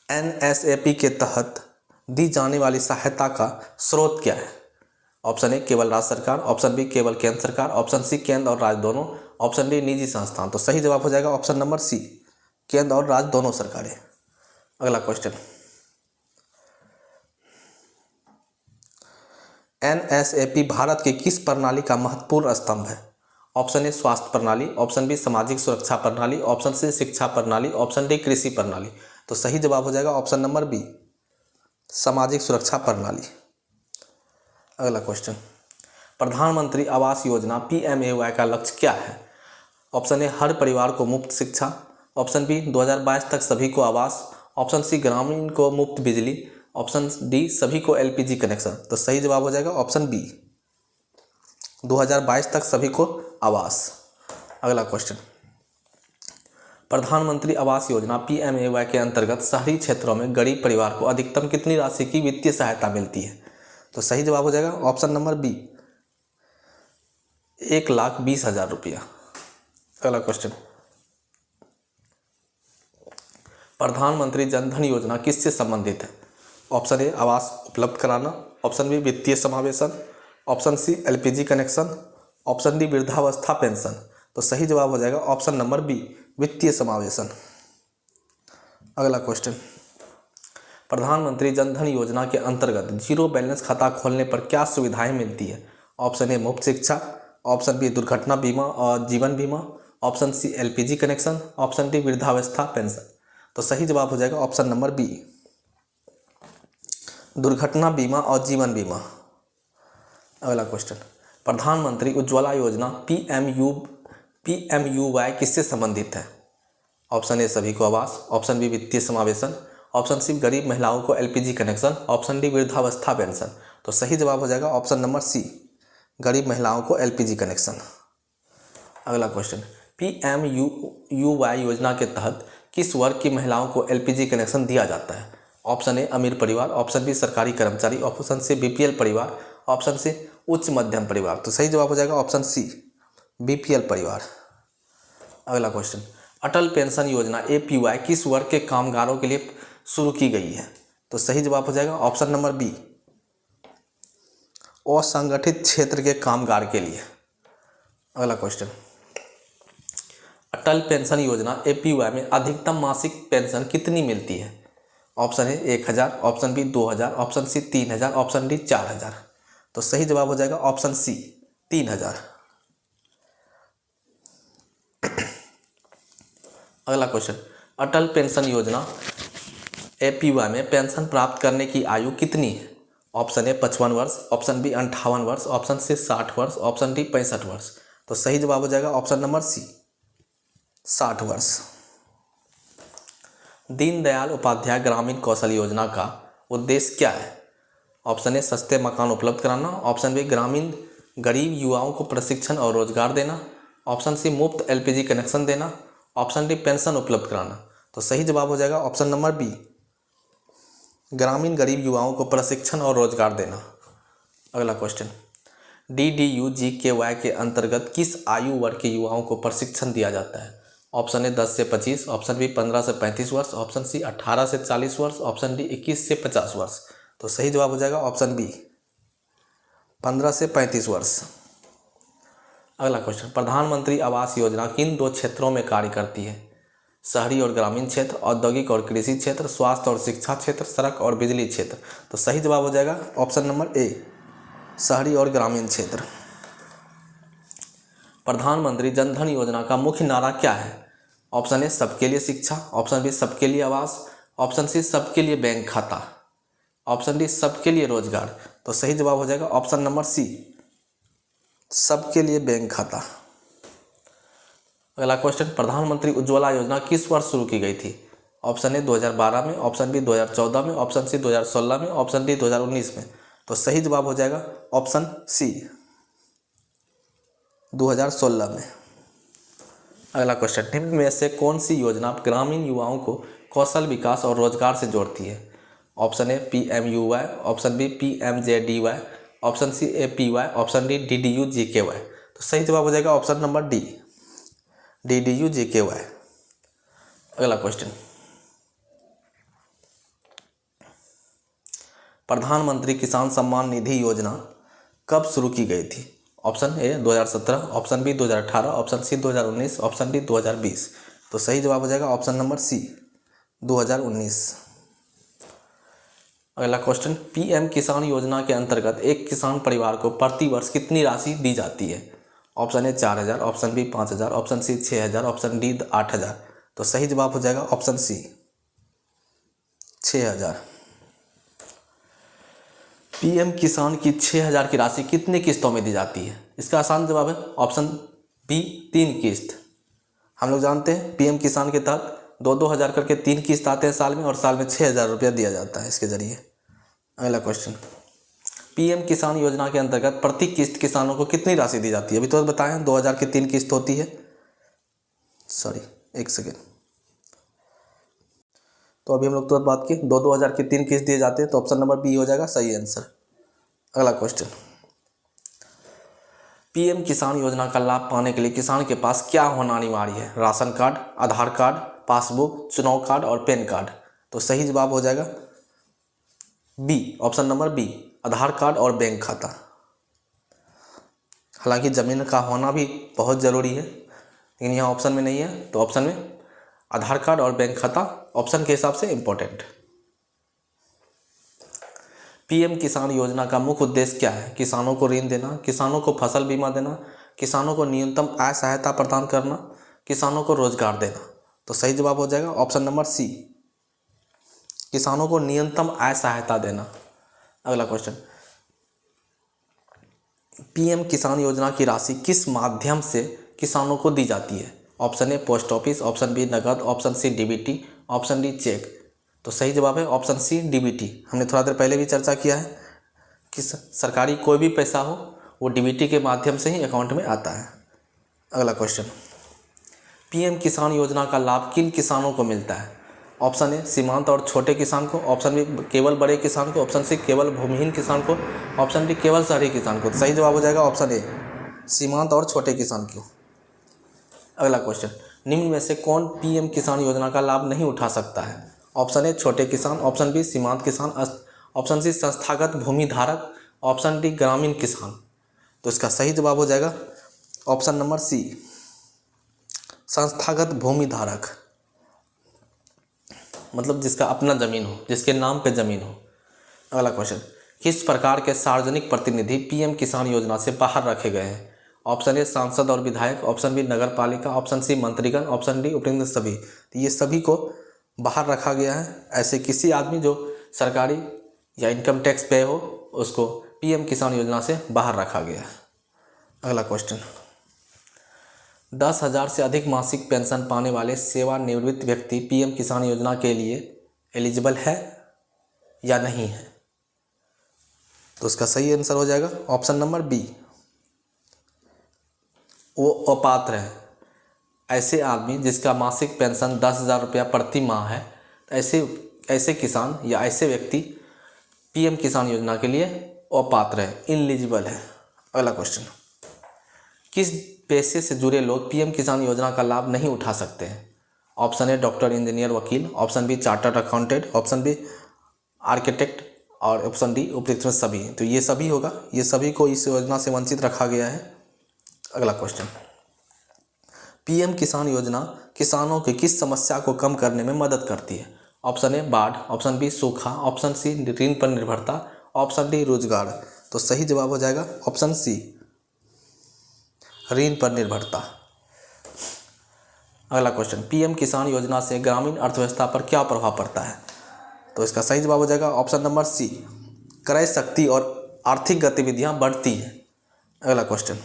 NSAP के तहत दी जाने वाली सहायता का स्रोत क्या है? ऑप्शन ए केवल राज्य सरकार, ऑप्शन बी केवल केंद्र सरकार, ऑप्शन सी केंद्र और राज्य दोनों, ऑप्शन डी निजी संस्थान। तो सही जवाब हो जाएगा ऑप्शन नंबर सी केंद्र और राज्य दोनों सरकारें। अगला क्वेश्चन, NSAP भारत के किस प्रणाली का महत्वपूर्ण स्तंभ है? ऑप्शन ए स्वास्थ्य प्रणाली, ऑप्शन बी सामाजिक सुरक्षा प्रणाली, ऑप्शन सी शिक्षा प्रणाली, ऑप्शन डी कृषि प्रणाली। तो सही जवाब हो जाएगा ऑप्शन नंबर बी सामाजिक सुरक्षा प्रणाली। अगला क्वेश्चन, प्रधानमंत्री आवास योजना PMAY का लक्ष्य क्या है? ऑप्शन ए हर परिवार को मुफ्त शिक्षा, ऑप्शन बी 2022 तक सभी को आवास, ऑप्शन सी ग्रामीण को मुफ्त बिजली, ऑप्शन डी सभी को एलपीजी कनेक्शन। तो सही जवाब हो जाएगा ऑप्शन बी 2022 तक सभी को आवास। अगला क्वेश्चन, प्रधानमंत्री आवास योजना PMAY के अंतर्गत शहरी क्षेत्रों में गरीब परिवार को अधिकतम कितनी राशि की वित्तीय सहायता मिलती है? तो सही जवाब हो जाएगा ऑप्शन नंबर बी 1,20,000 रुपया। अगला क्वेश्चन, प्रधानमंत्री जन धन योजना किससे संबंधित है? ऑप्शन ए आवास उपलब्ध कराना, ऑप्शन बी वित्तीय समावेशन, option C LPG connection, option D वृद्धावस्था पेंशन। तो सही जवाब हो जाएगा ऑप्शन नंबर बी वित्तीय समावेशन। अगला क्वेश्चन, प्रधानमंत्री जन धन योजना के अंतर्गत जीरो बैलेंस खाता खोलने पर क्या सुविधाएं मिलती है? ऑप्शन ए मुफ्त शिक्षा, ऑप्शन बी दुर्घटना बीमा और जीवन बीमा, option C LPG connection, option D वृद्धावस्था पेंशन। तो सही जवाब हो जाएगा ऑप्शन नंबर बी दुर्घटना बीमा और जीवन बीमा। अगला क्वेश्चन, प्रधानमंत्री उज्ज्वला योजना PMUY किससे संबंधित है? ऑप्शन ए सभी को आवास, ऑप्शन बी वित्तीय समावेशन, ऑप्शन सी गरीब महिलाओं को एलपीजी कनेक्शन, ऑप्शन डी वृद्धावस्था पेंशन। तो सही जवाब हो जाएगा ऑप्शन नंबर सी गरीब महिलाओं को एलपीजी कनेक्शन। अगला क्वेश्चन, PMUY योजना के तहत किस वर्ग की महिलाओं को एलपीजी कनेक्शन दिया जाता है? ऑप्शन ए अमीर परिवार, ऑप्शन बी सरकारी कर्मचारी, ऑप्शन सी BPL परिवार, ऑप्शन सी उच्च मध्यम परिवार। तो सही जवाब हो जाएगा ऑप्शन सी BPL परिवार। अगला क्वेश्चन, अटल पेंशन योजना APY किस वर्ग के कामगारों के लिए शुरू की गई है? तो सही जवाब हो जाएगा ऑप्शन नंबर बी असंगठित क्षेत्र के कामगार के लिए। अगला क्वेश्चन, अटल पेंशन योजना APY में अधिकतम मासिक पेंशन कितनी मिलती है? Option A 1,000, option B 2,000, option C 3,000, option D 4,000। तो सही जवाब हो जाएगा ऑप्शन सी 3,000। अगला क्वेश्चन, अटल पेंशन योजना APY में पेंशन प्राप्त करने की आयु कितनी है? ऑप्शन ए 55 वर्ष, ऑप्शन बी 58 वर्ष, ऑप्शन सी 60 वर्ष, ऑप्शन डी 65 वर्ष। तो सही जवाब हो जाएगा ऑप्शन नंबर सी 60 वर्ष। दीनदयाल उपाध्याय ग्रामीण कौशल योजना का उद्देश्य क्या है? ऑप्शन ए सस्ते मकान उपलब्ध कराना, ऑप्शन बी ग्रामीण गरीब युवाओं को प्रशिक्षण और रोजगार देना, ऑप्शन सी मुफ्त एलपीजी कनेक्शन देना, ऑप्शन डी पेंशन उपलब्ध कराना। तो सही जवाब हो जाएगा ऑप्शन नंबर बी ग्रामीण गरीब युवाओं को प्रशिक्षण और रोजगार देना। अगला क्वेश्चन, DDU-GKY के अंतर्गत किस आयु वर्ग के युवाओं को प्रशिक्षण दिया जाता है? ऑप्शन ए 10 से 25, ऑप्शन बी 15 से 35 वर्ष, ऑप्शन सी 18 से 40 वर्ष, ऑप्शन डी 21 से 50 वर्ष। तो सही जवाब हो जाएगा ऑप्शन बी 15 से 35 वर्ष। अगला क्वेश्चन, प्रधानमंत्री आवास योजना किन दो क्षेत्रों में कार्य करती है? शहरी और ग्रामीण क्षेत्र, औद्योगिक और कृषि क्षेत्र, स्वास्थ्य और शिक्षा क्षेत्र, सड़क और बिजली क्षेत्र। तो सही जवाब हो जाएगा ऑप्शन नंबर ए शहरी और ग्रामीण क्षेत्र। प्रधानमंत्री जन धन योजना का मुख्य नारा क्या है? ऑप्शन ए सबके लिए शिक्षा, ऑप्शन बी सबके लिए आवास, ऑप्शन सी सबके लिए बैंक खाता, ऑप्शन डी सबके लिए रोजगार। तो सही जवाब हो जाएगा ऑप्शन नंबर सी सबके लिए बैंक खाता। अगला क्वेश्चन, प्रधानमंत्री उज्ज्वला योजना किस वर्ष शुरू की गई थी? ऑप्शन ए 2012 में, ऑप्शन बी 2014 में, ऑप्शन सी 2016 में, ऑप्शन डी 2019 में। तो सही जवाब हो जाएगा ऑप्शन सी 2016 में। अगला क्वेश्चन, निम्न में से कौन सी योजना ग्रामीण युवाओं को कौशल विकास और रोजगार से जोड़ती है? Option A PMUY, option B PMJDY, option C APY, option D DDU-GKY। तो सही जवाब हो जाएगा ऑप्शन नंबर डी DDU-GKY। अगला क्वेश्चन, प्रधानमंत्री किसान सम्मान निधि योजना कब शुरू की गई थी? Option A 2017, option B 2018, option C 2019, option D 2020। तो सही जवाब हो जाएगा ऑप्शन नंबर सी 2019। अगला क्वेश्चन, PM किसान योजना के अंतर्गत एक किसान परिवार को प्रति वर्ष कितनी राशि दी जाती है? Option A 4,000, option B 5,000, option C 6,000, option D 8,000। तो सही जवाब हो जाएगा ऑप्शन सी 6,000। PM किसान की 6,000 की राशि कितनी किस्तों में दी जाती है? इसका आसान जवाब है ऑप्शन बी 3 किस्त। हम लोग जानते हैं पीएम किसान के तहत 2-2 हज़ार करके 3 किस्त आते हैं साल में, और साल में 6 हज़ार रुपया दिया जाता है इसके ज़रिए। अगला क्वेश्चन, पीएम किसान योजना के अंतर्गत प्रति किस्त किसानों को कितनी राशि दी जाती है? अभी तो बताएं 2 हज़ार की 3 किस्त होती है। सॉरी, एक सेकेंड। तो अभी हम लोग तुरंत बात की 2-2 हज़ार की 3 किस्त दिए जाते हैं, तो ऑप्शन नंबर बी हो जाएगा सही आंसर। अगला क्वेश्चन, पीएम किसान योजना का लाभ पाने के लिए किसान के पास क्या होना अनिवार्य है? राशन कार्ड, आधार कार्ड, पासबुक, चुनाव कार्ड और पैन कार्ड। तो सही जवाब हो जाएगा बी, ऑप्शन नंबर बी, आधार कार्ड और बैंक खाता। हालांकि ज़मीन का होना भी बहुत ज़रूरी है, लेकिन यहाँ ऑप्शन में नहीं है, तो ऑप्शन में आधार कार्ड और बैंक खाता ऑप्शन के हिसाब से इम्पोर्टेंट। पीएम किसान योजना का मुख्य उद्देश्य क्या है? किसानों को ऋण देना, किसानों को फसल बीमा देना, किसानों को न्यूनतम आय सहायता प्रदान करना, किसानों को रोजगार देना। तो सही जवाब हो जाएगा ऑप्शन नंबर सी, किसानों को न्यूनतम आय सहायता देना। अगला क्वेश्चन, पीएम किसान योजना की राशि किस माध्यम से किसानों को दी जाती है? Option A post office, option B नगद, option C DBT, option D cheque. तो सही जवाब है ऑप्शन सी डीबीटी। हमने थोड़ा देर पहले भी चर्चा किया है कि सरकारी कोई भी पैसा हो वो डीबीटी के माध्यम से ही अकाउंट में आता है। अगला क्वेश्चन, पीएम किसान योजना का लाभ किन किसानों को मिलता है? ऑप्शन ए सीमांत और छोटे किसान को, ऑप्शन बी केवल बड़े किसान को, ऑप्शन सी केवल भूमिहीन किसान को, ऑप्शन डी केवल शहरी किसान को। सही जवाब हो जाएगा ऑप्शन ए, सीमांत और छोटे किसान को। अगला क्वेश्चन, निम्न में से कौन पीएम किसान योजना का लाभ नहीं उठा सकता है? ऑप्शन ए छोटे किसान, ऑप्शन बी सीमांत किसान, ऑप्शन सी संस्थागत भूमि धारक, ऑप्शन डी ग्रामीण किसान। तो इसका सही जवाब हो जाएगा ऑप्शन नंबर सी, संस्थागत भूमि धारक, मतलब जिसका अपना ज़मीन हो, जिसके नाम पे ज़मीन हो। अगला क्वेश्चन, किस प्रकार के सार्वजनिक प्रतिनिधि पीएम किसान योजना से बाहर रखे गए हैं? ऑप्शन ए सांसद और विधायक, ऑप्शन बी नगर पालिका, ऑप्शन सी मंत्रीगण, ऑप्शन डी उपरोक्त सभी। तो ये सभी को बाहर रखा गया है। ऐसे किसी आदमी जो सरकारी या इनकम टैक्स पे हो उसको पीएम किसान योजना से बाहर रखा गया है। अगला क्वेश्चन, 10,000 से अधिक मासिक पेंशन पाने वाले सेवानिवृत्त व्यक्ति पीएम किसान योजना के लिए एलिजिबल है या नहीं है? तो उसका सही आंसर हो जाएगा ऑप्शन नंबर बी, वो अपात्र है। ऐसे आदमी जिसका मासिक पेंशन 10,000 रुपया प्रति माह है, ऐसे किसान या ऐसे व्यक्ति पीएम किसान योजना के लिए अपात्र है, इनएलिजिबल है। अगला क्वेश्चन, किस पेशे से जुड़े लोग पीएम किसान योजना का लाभ नहीं उठा सकते हैं? ऑप्शन ए डॉक्टर, इंजीनियर, वकील, option B chartered accountant, option B architect और ऑप्शन डी उपरोक्त सभी। तो ये सभी होगा, ये सभी को इस योजना से वंचित रखा गया है। अगला क्वेश्चन, पीएम किसान योजना किसानों की किस समस्या को कम करने में मदद करती है? ऑप्शन ए बाढ़, ऑप्शन बी सूखा, ऑप्शन सी ऋण पर निर्भरता, ऑप्शन डी रोजगार। तो सही जवाब हो जाएगा ऑप्शन सी, ऋण पर निर्भरता। अगला क्वेश्चन, पीएम किसान योजना से ग्रामीण अर्थव्यवस्था पर क्या प्रभाव पड़ता है? तो इसका सही जवाब हो जाएगा ऑप्शन नंबर सी, क्रय शक्ति और आर्थिक गतिविधियां बढ़ती हैं। अगला क्वेश्चन,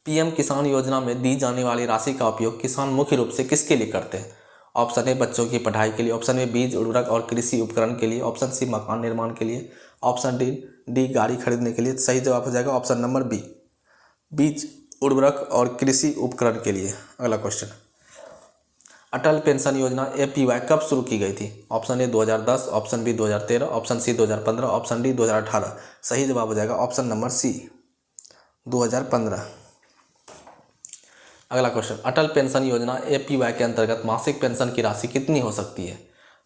पीएम किसान योजना में दी जाने वाली राशि का उपयोग किसान मुख्य रूप से किसके लिए करते हैं? ऑप्शन ए बच्चों की पढ़ाई के लिए, ऑप्शन ए बीज उर्वरक और कृषि उपकरण के लिए, ऑप्शन सी मकान निर्माण के लिए, ऑप्शन डी गाड़ी खरीदने के लिए। सही जवाब हो जाएगा ऑप्शन नंबर बी, बीज उर्वरक और कृषि उपकरण के लिए। अगला क्वेश्चन, अटल पेंशन योजना APY कब शुरू की गई थी? Option A 2010, option B 2013, option C 2015, option D 2018। सही जवाब हो जाएगा ऑप्शन नंबर सी, 2015। अगला क्वेश्चन, अटल पेंशन योजना APY के अंतर्गत मासिक पेंशन की राशि कितनी हो सकती है?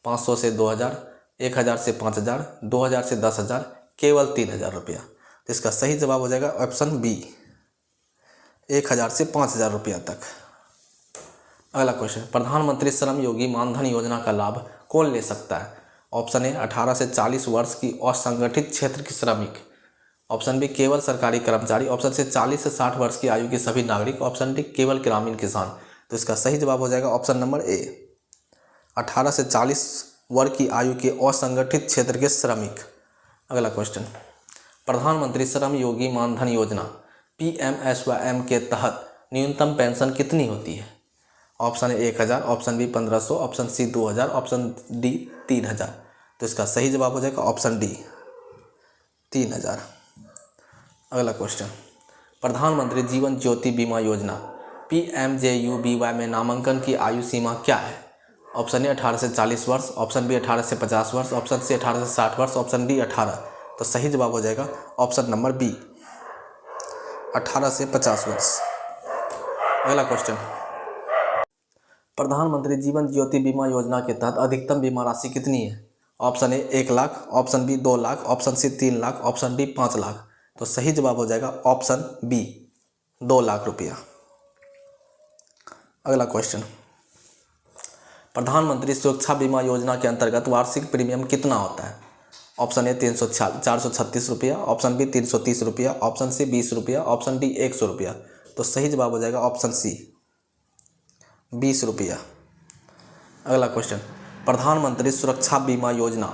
500 से 2,000, 1,000 से 5,000, 2,000 से 10,000, केवल 3,000 रुपया। तो इसका सही जवाब हो जाएगा ऑप्शन बी, 1,000 से 5,000 रुपया तक। अगला क्वेश्चन, प्रधानमंत्री श्रम योगी मानधन योजना का लाभ कौन ले सकता है? ऑप्शन ए 18 से 40 वर्ष की असंगठित क्षेत्र के श्रमिक, ऑप्शन बी केवल सरकारी कर्मचारी, ऑप्शन सी 40 से 60 वर्ष की आयु के सभी नागरिक, ऑप्शन डी केवल ग्रामीण किसान। तो इसका सही जवाब हो जाएगा ऑप्शन नंबर ए, 18 से 40 वर्ष की आयु के असंगठित क्षेत्र के श्रमिक। अगला क्वेश्चन, प्रधानमंत्री श्रम योगी मानधन योजना PMSYM के तहत न्यूनतम पेंशन कितनी होती है? Option A 1000, option B 1500, option C 2000, option D 3000। तो इसका सही जवाब हो जाएगा ऑप्शन डी 3000। अगला क्वेश्चन, प्रधानमंत्री जीवन ज्योति बीमा योजना PMJUBY में नामांकन की आयु सीमा क्या है? ऑप्शन ए 18 से 40 वर्ष, ऑप्शन बी 18 से 50 वर्ष, ऑप्शन सी 18 से 60 वर्ष, ऑप्शन डी 18। तो सही जवाब हो जाएगा ऑप्शन नंबर बी 18 से 50 वर्ष। अगला क्वेश्चन, प्रधानमंत्री जीवन ज्योति बीमा योजना के तहत अधिकतम बीमा राशि कितनी है? Option A 1 lakh, option B 2 lakh, option C 3 lakh, option D 5 lakh. तो सही जवाब हो जाएगा ऑप्शन बी 2 लाख रुपया। अगला क्वेश्चन, प्रधानमंत्री सुरक्षा बीमा योजना के अंतर्गत वार्षिक प्रीमियम कितना होता है? ऑप्शन ए 436 रुपया, ऑप्शन बी 330 रुपया, ऑप्शन सी 20 रुपया, ऑप्शन डी 100 रुपया। तो सही जवाब हो जाएगा ऑप्शन सी 20 रुपया। अगला क्वेश्चन, प्रधानमंत्री सुरक्षा बीमा योजना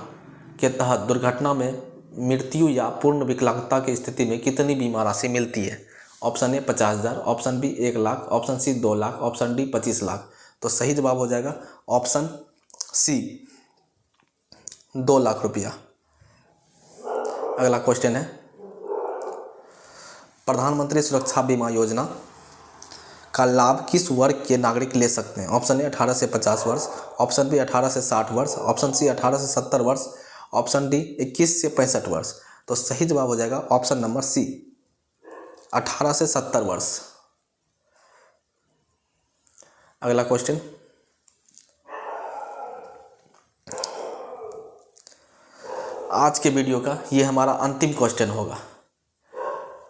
के तहत दुर्घटना में मृत्यु या पूर्ण विकलांगता की स्थिति में कितनी बीमा राशि मिलती है? Option A 50,000, option B 1 lakh, option C 2 lakh, option D 25 lakh. तो सही जवाब हो जाएगा ऑप्शन सी 2 लाख रुपया। अगला क्वेश्चन है, प्रधानमंत्री सुरक्षा बीमा योजना का लाभ किस वर्ग के नागरिक ले सकते हैं? ऑप्शन ए 18 से 50 वर्ष, ऑप्शन बी 18 से 60 वर्ष, ऑप्शन सी 18 से 70 वर्ष, ऑप्शन डी 21 से 65 वर्ष। तो सही जवाब हो जाएगा ऑप्शन नंबर सी 18 से 70 वर्ष। अगला क्वेश्चन, आज के वीडियो का ये हमारा अंतिम क्वेश्चन होगा।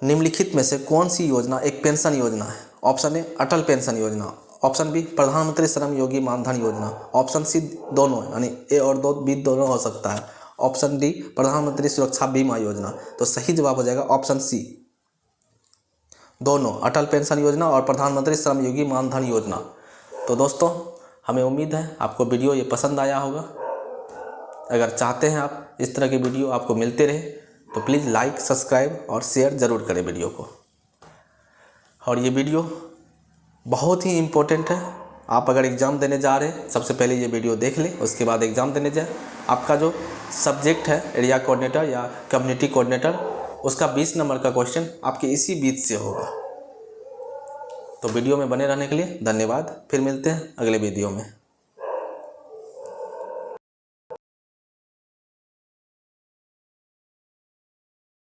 निम्नलिखित में से कौन सी योजना एक पेंशन योजना है? ऑप्शन ए अटल पेंशन योजना, ऑप्शन बी प्रधानमंत्री श्रम योगी मानधन योजना, ऑप्शन सी दोनों यानी ए और बी दोनों हो सकता है, ऑप्शन डी प्रधानमंत्री सुरक्षा बीमा योजना। तो सही जवाब हो जाएगा ऑप्शन सी दोनों, अटल पेंशन योजना और प्रधानमंत्री श्रम योगी मानधन योजना। तो दोस्तों, हमें उम्मीद है आपको वीडियो ये पसंद आया होगा। अगर चाहते हैं आप इस तरह के वीडियो आपको मिलते रहे तो प्लीज़ लाइक, सब्सक्राइब और शेयर ज़रूर करें वीडियो को। और ये वीडियो बहुत ही इम्पोर्टेंट है। आप अगर एग्ज़ाम देने जा रहे हैं, सबसे पहले ये वीडियो देख लें, उसके बाद एग्ज़ाम देने जाए। आपका जो सब्जेक्ट है एरिया कोऑर्डिनेटर या कम्युनिटी कोऑर्डिनेटर, उसका 20 नंबर का क्वेश्चन आपके इसी बीच से होगा। तो वीडियो में बने रहने के लिए धन्यवाद। फिर मिलते हैं अगले वीडियो में।